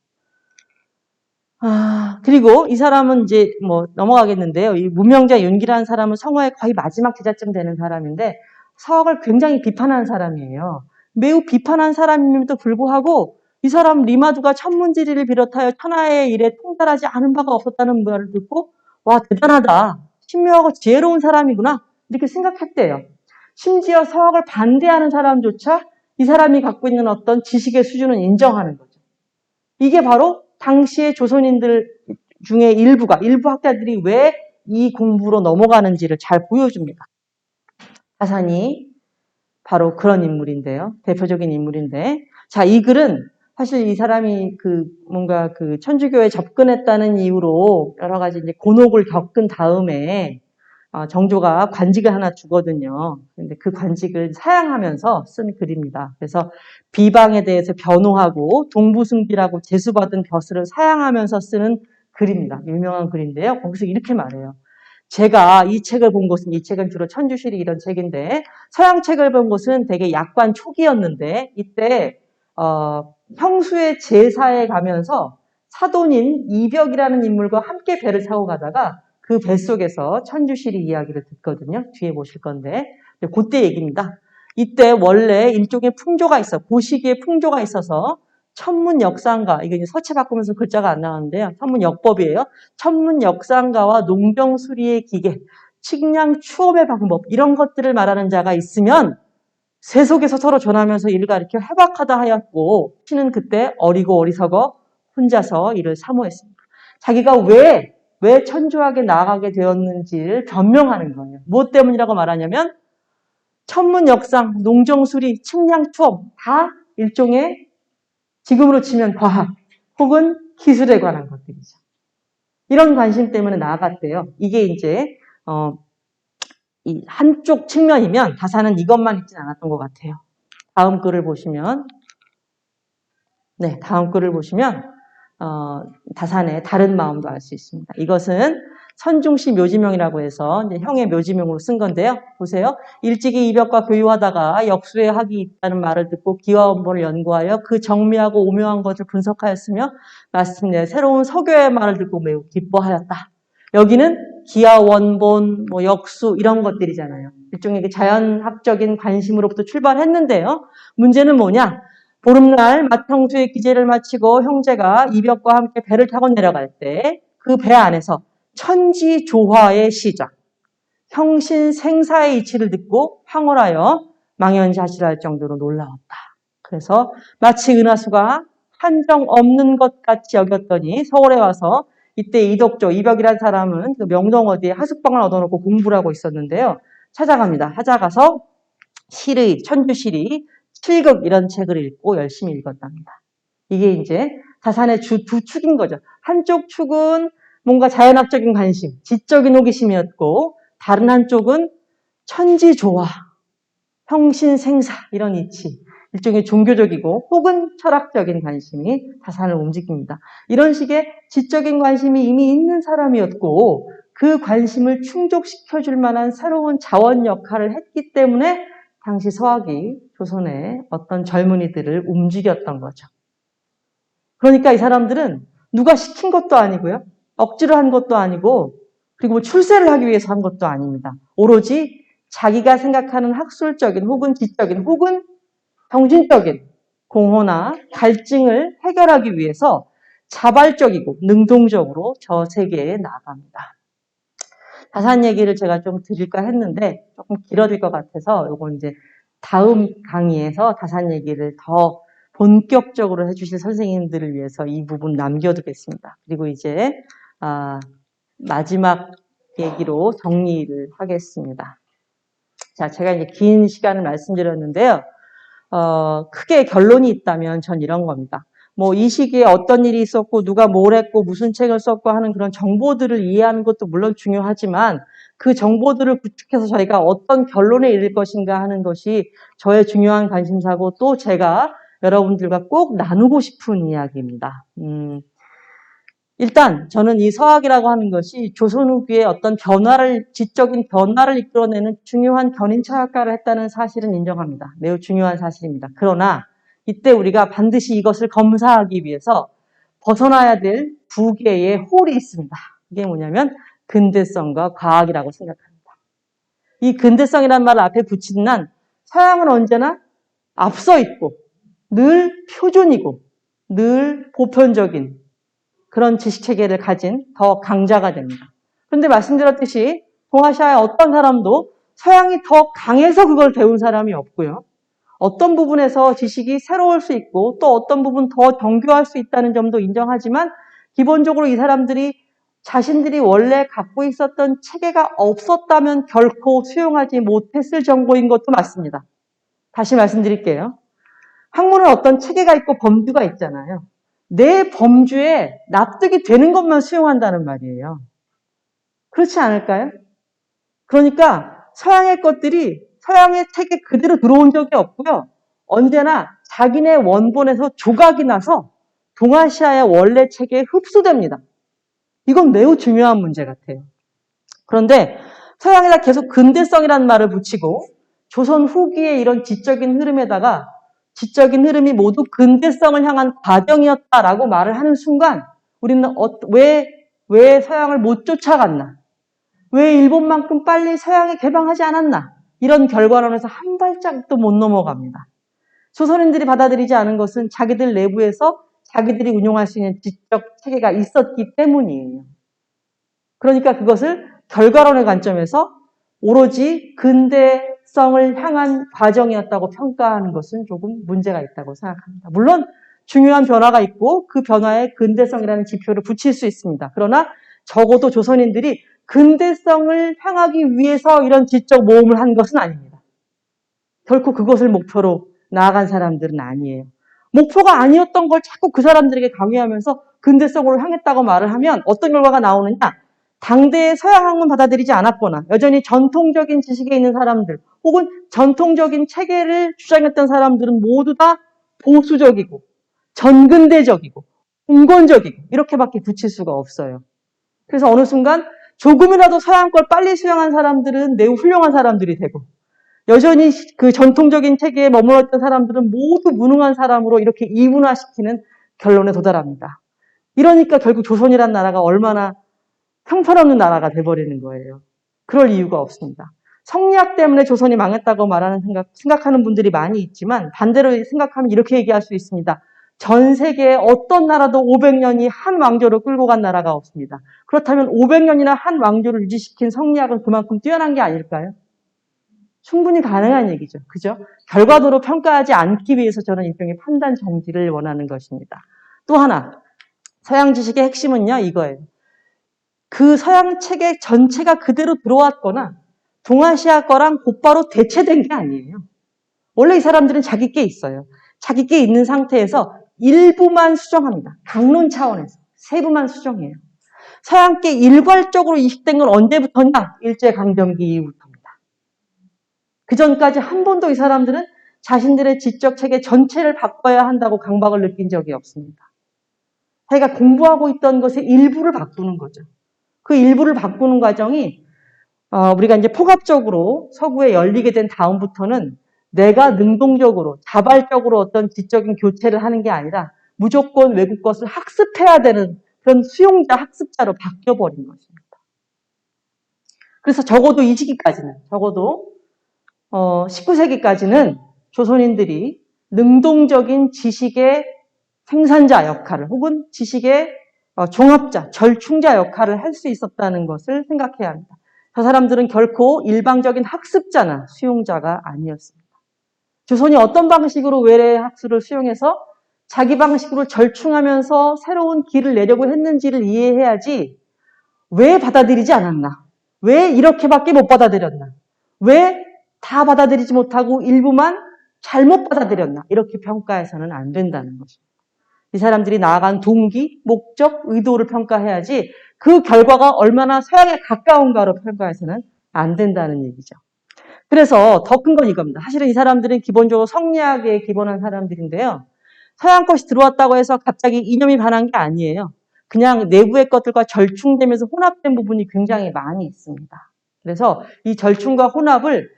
그리고 이 사람은 이제 넘어가겠는데요. 이 무명자 윤기라는 사람은 성호의 거의 마지막 제자쯤 되는 사람인데 서학을 굉장히 비판한 사람이에요. 매우 비판한 사람임에도 불구하고 이 사람 리마두가 천문지리를 비롯하여 천하의 일에 통달하지 않은 바가 없었다는 말을 듣고 와 대단하다. 신묘하고 지혜로운 사람이구나. 이렇게 생각했대요. 심지어 서학을 반대하는 사람조차 이 사람이 갖고 있는 어떤 지식의 수준은 인정하는 거죠. 이게 바로 당시의 조선인들 중에 일부 학자들이 왜 이 공부로 넘어가는지를 잘 보여줍니다. 하산이 바로 그런 인물인데요. 대표적인 인물인데. 자, 이 글은 사실 이 사람이 뭔가 천주교에 접근했다는 이유로 여러 가지 이제 곤혹을 겪은 다음에 정조가 관직을 하나 주거든요. 근데 그 관직을 사양하면서 쓴 글입니다. 그래서 비방에 대해서 변호하고 동부승비라고 제수받은 벼슬을 사양하면서 쓰는 글입니다. 유명한 글인데요. 거기서 이렇게 말해요. 제가 이 책을 본 곳은, 이 책은 주로 천주시리 이런 책인데, 서양 책을 본 곳은 되게 약관 초기였는데, 이때 형수의 제사에 가면서 사돈인 이벽이라는 인물과 함께 배를 타고 가다가 그 뱃속에서 천주시리 이야기를 듣거든요. 뒤에 보실 건데 그때 얘기입니다. 이때 원래 일종의 풍조가 있어. 그 시기에 풍조가 있어서 천문역상가, 이게 이제 서체 바꾸면서 글자가 안 나왔는데요. 천문역법이에요. 천문역상가와 농경수리의 기계, 식량 추업의 방법 이런 것들을 말하는 자가 있으면 세속에서 서로 전하면서 일가 이렇게 해박하다 하였고 신은 그때 어리고 어리석어 혼자서 이를 사모했습니다. 자기가 왜 천주학에 나아가게 되었는지를 변명하는 거예요. 무엇 때문이라고 말하냐면 천문역상, 농정수리, 식량추업 다 일종의 지금으로 치면 과학 혹은 기술에 관한 것들이죠. 이런 관심 때문에 나아갔대요. 이게 이제 이 한쪽 측면이면 다사는 이것만 읽진 않았던 것 같아요. 다음 글을 보시면 다산의 다른 마음도 알 수 있습니다. 이것은 선중시 묘지명이라고 해서 이제 형의 묘지명으로 쓴 건데요. 보세요. 일찍이 이벽과 교유하다가 역수의 학이 있다는 말을 듣고 기와원본을 연구하여 그 정미하고 오묘한 것을 분석하였으며 마침내 새로운 서교의 말을 듣고 매우 기뻐하였다. 여기는 기와원본, 역수 이런 것들이잖아요. 일종의 자연학적인 관심으로부터 출발했는데요. 문제는 뭐냐? 보름날 맏형수의 기제를 마치고 형제가 이벽과 함께 배를 타고 내려갈 때 그 배 안에서 천지조화의 시작, 형신생사의 이치를 듣고 황홀하여 망연자실할 정도로 놀라웠다. 그래서 마치 은하수가 한정 없는 것 같이 여겼더니 서울에 와서 이때 이덕조, 이벽이라는 사람은 그 명동 어디에 하숙방을 얻어놓고 공부를 하고 있었는데요. 찾아갑니다. 찾아가서 시의, 천주시리, 칠극 이런 책을 읽고 열심히 읽었답니다. 이게 이제 다산의 두 축인 거죠. 한쪽 축은 뭔가 자연학적인 관심, 지적인 호기심이었고 다른 한쪽은 천지조화, 형신생사 이런 이치, 일종의 종교적이고 혹은 철학적인 관심이 다산을 움직입니다. 이런 식의 지적인 관심이 이미 있는 사람이었고 그 관심을 충족시켜줄 만한 새로운 자원 역할을 했기 때문에 당시 서학이 조선의 어떤 젊은이들을 움직였던 거죠. 그러니까 이 사람들은 누가 시킨 것도 아니고요. 억지로 한 것도 아니고 그리고 출세를 하기 위해서 한 것도 아닙니다. 오로지 자기가 생각하는 학술적인 혹은 지적인 혹은 정신적인 공허나 갈증을 해결하기 위해서 자발적이고 능동적으로 저 세계에 나아갑니다. 다산 얘기를 제가 좀 드릴까 했는데 조금 길어질 것 같아서 요건 이제 다음 강의에서 다산 얘기를 더 본격적으로 해주실 선생님들을 위해서 이 부분 남겨두겠습니다. 그리고 이제 마지막 얘기로 정리를 하겠습니다. 자, 제가 이제 긴 시간을 말씀드렸는데요. 크게 결론이 있다면 전 이런 겁니다. 이 시기에 어떤 일이 있었고 누가 뭘 했고 무슨 책을 썼고 하는 그런 정보들을 이해하는 것도 물론 중요하지만 그 정보들을 구축해서 저희가 어떤 결론에 이를 것인가 하는 것이 저의 중요한 관심사고 또 제가 여러분들과 꼭 나누고 싶은 이야기입니다. 일단 저는 이 서학이라고 하는 것이 조선 후기에 어떤 지적인 변화를 이끌어내는 중요한 견인철학가를 했다는 사실은 인정합니다. 매우 중요한 사실입니다. 그러나 이때 우리가 반드시 이것을 검사하기 위해서 벗어나야 될 두 개의 홀이 있습니다. 이게 뭐냐면 근대성과 과학이라고 생각합니다. 이 근대성이라는 말을 앞에 붙인 한 서양은 언제나 앞서 있고 늘 표준이고 늘 보편적인 그런 지식체계를 가진 더 강자가 됩니다. 그런데 말씀드렸듯이 동아시아의 어떤 사람도 서양이 더 강해서 그걸 배운 사람이 없고요. 어떤 부분에서 지식이 새로울 수 있고 또 어떤 부분 더 정교할 수 있다는 점도 인정하지만 기본적으로 이 사람들이 자신들이 원래 갖고 있었던 체계가 없었다면 결코 수용하지 못했을 정보인 것도 맞습니다. 다시 말씀드릴게요. 학문은 어떤 체계가 있고 범주가 있잖아요. 내 범주에 납득이 되는 것만 수용한다는 말이에요. 그렇지 않을까요? 그러니까 서양의 것들이 서양의 책에 그대로 들어온 적이 없고요. 언제나 자기네 원본에서 조각이 나서 동아시아의 원래 책에 흡수됩니다. 이건 매우 중요한 문제 같아요. 그런데 서양에다 계속 근대성이라는 말을 붙이고 조선 후기의 이런 지적인 흐름에다가 지적인 흐름이 모두 근대성을 향한 과정이었다라고 말을 하는 순간 우리는 왜 서양을 못 쫓아갔나? 왜 일본만큼 빨리 서양에 개방하지 않았나? 이런 결과론에서 한 발짝도 못 넘어갑니다. 조선인들이 받아들이지 않은 것은 자기들 내부에서 자기들이 운용할 수 있는 지적 체계가 있었기 때문이에요. 그러니까 그것을 결과론의 관점에서 오로지 근대성을 향한 과정이었다고 평가하는 것은 조금 문제가 있다고 생각합니다. 물론 중요한 변화가 있고 그 변화에 근대성이라는 지표를 붙일 수 있습니다. 그러나 적어도 조선인들이 근대성을 향하기 위해서 이런 지적 모험을 한 것은 아닙니다. 결코 그것을 목표로 나아간 사람들은 아니에요. 목표가 아니었던 걸 자꾸 그 사람들에게 강요하면서 근대성으로 향했다고 말을 하면 어떤 결과가 나오느냐? 당대의 서양 학문 받아들이지 않았거나 여전히 전통적인 지식에 있는 사람들 혹은 전통적인 체계를 주장했던 사람들은 모두 다 보수적이고 전근대적이고 공건적이고 이렇게밖에 붙일 수가 없어요. 그래서 어느 순간 조금이라도 서양 걸 빨리 수용한 사람들은 매우 훌륭한 사람들이 되고 여전히 그 전통적인 체계에 머물렀던 사람들은 모두 무능한 사람으로 이렇게 이분화시키는 결론에 도달합니다. 이러니까 결국 조선이라는 나라가 얼마나 형편없는 나라가 돼버리는 거예요. 그럴 이유가 없습니다. 성리학 때문에 조선이 망했다고 생각하는 분들이 많이 있지만 반대로 생각하면 이렇게 얘기할 수 있습니다. 전 세계의 어떤 나라도 500년이 한 왕조로 끌고 간 나라가 없습니다. 그렇다면 500년이나 한 왕조를 유지시킨 성리학은 그만큼 뛰어난 게 아닐까요? 충분히 가능한 얘기죠. 그죠? 결과도로 평가하지 않기 위해서 저는 일종의 판단 정지를 원하는 것입니다. 또 하나, 서양 지식의 핵심은요, 이거예요. 그 서양 책의 전체가 그대로 들어왔거나 동아시아 거랑 곧바로 대체된 게 아니에요. 원래 이 사람들은 자기 게 있어요. 자기 게 있는 상태에서 일부만 수정합니다. 강론 차원에서. 세부만 수정해요. 서양께 일괄적으로 이식된 건 언제부터냐? 일제강점기 이후부터입니다. 그 전까지 한 번도 이 사람들은 자신들의 지적 체계 전체를 바꿔야 한다고 강박을 느낀 적이 없습니다. 자기가 공부하고 있던 것의 일부를 바꾸는 거죠. 그 일부를 바꾸는 과정이 우리가 이제 포괄적으로 서구에 열리게 된 다음부터는 내가 능동적으로 자발적으로 어떤 지적인 교체를 하는 게 아니라 무조건 외국 것을 학습해야 되는 그런 수용자 학습자로 바뀌어버린 것입니다. 그래서 적어도 이 시기까지는 적어도 19세기까지는 조선인들이 능동적인 지식의 생산자 역할을 혹은 지식의 종합자, 절충자 역할을 할 수 있었다는 것을 생각해야 합니다. 저 사람들은 결코 일방적인 학습자나 수용자가 아니었습니다. 조선이 어떤 방식으로 외래의 학술을 수용해서 자기 방식으로 절충하면서 새로운 길을 내려고 했는지를 이해해야지 왜 받아들이지 않았나? 왜 이렇게밖에 못 받아들였나? 왜 다 받아들이지 못하고 일부만 잘못 받아들였나? 이렇게 평가해서는 안 된다는 것입니다. 이 사람들이 나아간 동기, 목적, 의도를 평가해야지 그 결과가 얼마나 서양에 가까운가로 평가해서는 안 된다는 얘기죠. 그래서 더 큰 건 이겁니다. 사실은 이 사람들은 기본적으로 성리학에 기본한 사람들인데요. 서양 것이 들어왔다고 해서 갑자기 이념이 반한 게 아니에요. 그냥 내부의 것들과 절충되면서 혼합된 부분이 굉장히 많이 있습니다. 그래서 이 절충과 혼합을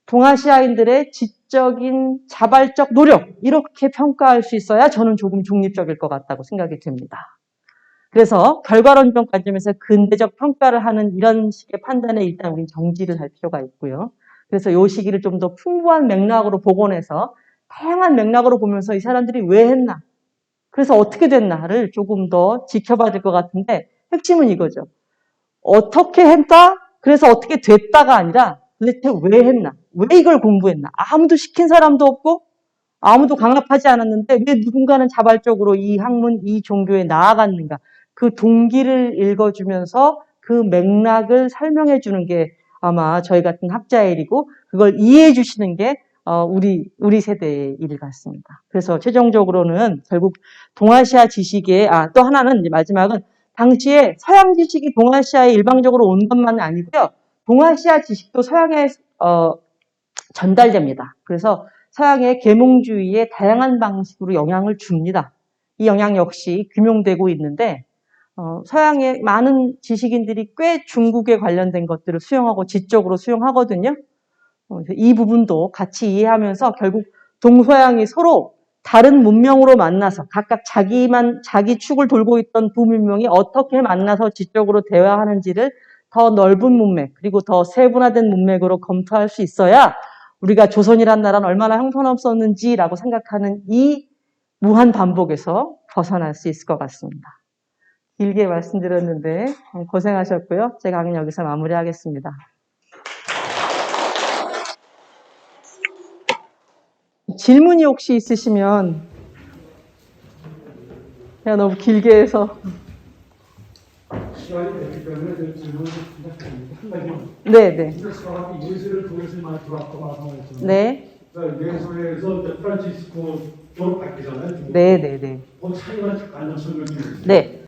동아시아인들의 지적인 자발적 노력 이렇게 평가할 수 있어야 저는 조금 중립적일 것 같다고 생각이 듭니다. 그래서 결과론적 관점에서 근대적 평가를 하는 이런 식의 판단에 일단 우린 정지를 할 필요가 있고요. 그래서 이 시기를 좀 더 풍부한 맥락으로 복원해서 다양한 맥락으로 보면서 이 사람들이 왜 했나, 그래서 어떻게 됐나를 조금 더 지켜봐야 될 것 같은데 핵심은 이거죠. 어떻게 했다? 그래서 어떻게 됐다가 아니라 도대체 왜 했나? 왜 이걸 공부했나? 아무도 시킨 사람도 없고 아무도 강압하지 않았는데 왜 누군가는 자발적으로 이 학문, 이 종교에 나아갔는가? 그 동기를 읽어주면서 그 맥락을 설명해 주는 게 아마 저희 같은 학자의 일이고 그걸 이해해 주시는 게 우리 세대의 일 같습니다. 그래서 최종적으로는 결국 동아시아 지식의 또 하나는 이제 마지막은 당시에 서양 지식이 동아시아에 일방적으로 온 것만은 아니고요. 동아시아 지식도 서양에 전달됩니다. 그래서 서양의 계몽주의에 다양한 방식으로 영향을 줍니다. 이 영향 역시 규명되고 있는데 서양의 많은 지식인들이 꽤 중국에 관련된 것들을 수용하고 지적으로 수용하거든요. 이 부분도 같이 이해하면서 결국 동서양이 서로 다른 문명으로 만나서 각각 자기 축을 돌고 있던 두 문명이 어떻게 만나서 지적으로 대화하는지를 더 넓은 문맥 그리고 더 세분화된 문맥으로 검토할 수 있어야 우리가 조선이란 나라는 얼마나 형편없었는지라고 생각하는 이 무한 반복에서 벗어날 수 있을 것 같습니다. 길게 말씀드렸는데 고생하셨고요. 제 강의 여기서 마무리하겠습니다. 질문이 혹시 있으시면 제가 너무 길게 해서 시간이 되기 때문에 그 질문을 시작합니다. 한 가지만. 네네. 예수를 통해서만 들어왔다고 말씀하셨는데 네. 예수에서 프란치스코 졸업학기잖아요. 네네네. 그 차이만 잠깐 설명 좀 해주세요. 네.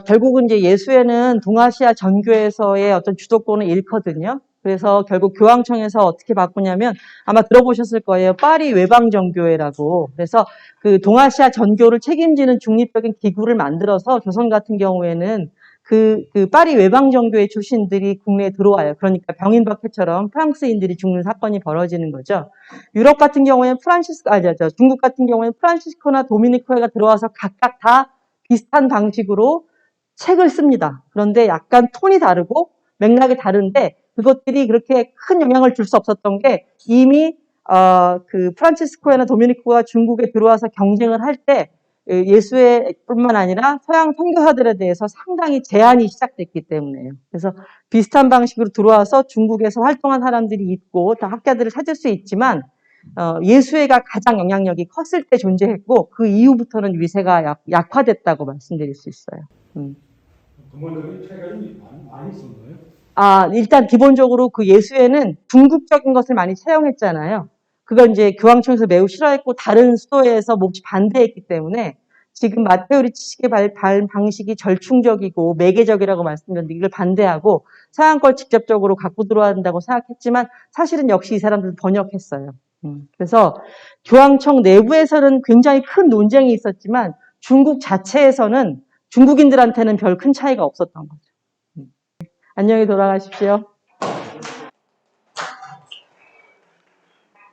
결국은 이제 예수회는 동아시아 전교에서의 어떤 주도권을 잃거든요. 그래서 결국 교황청에서 어떻게 바꾸냐면 아마 들어보셨을 거예요. 파리 외방전교회라고. 그래서 그 동아시아 전교를 책임지는 중립적인 기구를 만들어서 조선 같은 경우에는 그 파리 외방전교회 출신들이 국내에 들어와요. 그러니까 병인박해처럼 프랑스인들이 죽는 사건이 벌어지는 거죠. 유럽 같은 경우에는 중국 같은 경우에는 프란시스코나 도미니코회가 들어와서 각각 다 비슷한 방식으로 책을 씁니다. 그런데 약간 톤이 다르고 맥락이 다른데 그것들이 그렇게 큰 영향을 줄 수 없었던 게 이미 그 프란치스코나 도미니코가 중국에 들어와서 경쟁을 할 때 예수회뿐만 아니라 서양 선교사들에 대해서 상당히 제한이 시작됐기 때문에요. 그래서 비슷한 방식으로 들어와서 중국에서 활동한 사람들이 있고 다 학자들을 찾을 수 있지만 예수회가 가장 영향력이 컸을 때 존재했고 그 이후부터는 위세가 약화됐다고 말씀드릴 수 있어요. 근본적인 차이가 좀 많이 있었나요? 일단 기본적으로 그 예수회는 중국적인 것을 많이 채용했잖아요. 그걸 이제 교황청에서 매우 싫어했고 다른 수도에서 몹시 반대했기 때문에 지금 마테오리 지식의 방식이 절충적이고 매개적이라고 말씀드렸는데 이걸 반대하고 서양 걸 직접적으로 갖고 들어야 한다고 생각했지만 사실은 역시 이 사람들 번역했어요. 그래서 교황청 내부에서는 굉장히 큰 논쟁이 있었지만 중국 자체에서는 중국인들한테는 별 큰 차이가 없었던 거죠. 안녕히 돌아가십시오.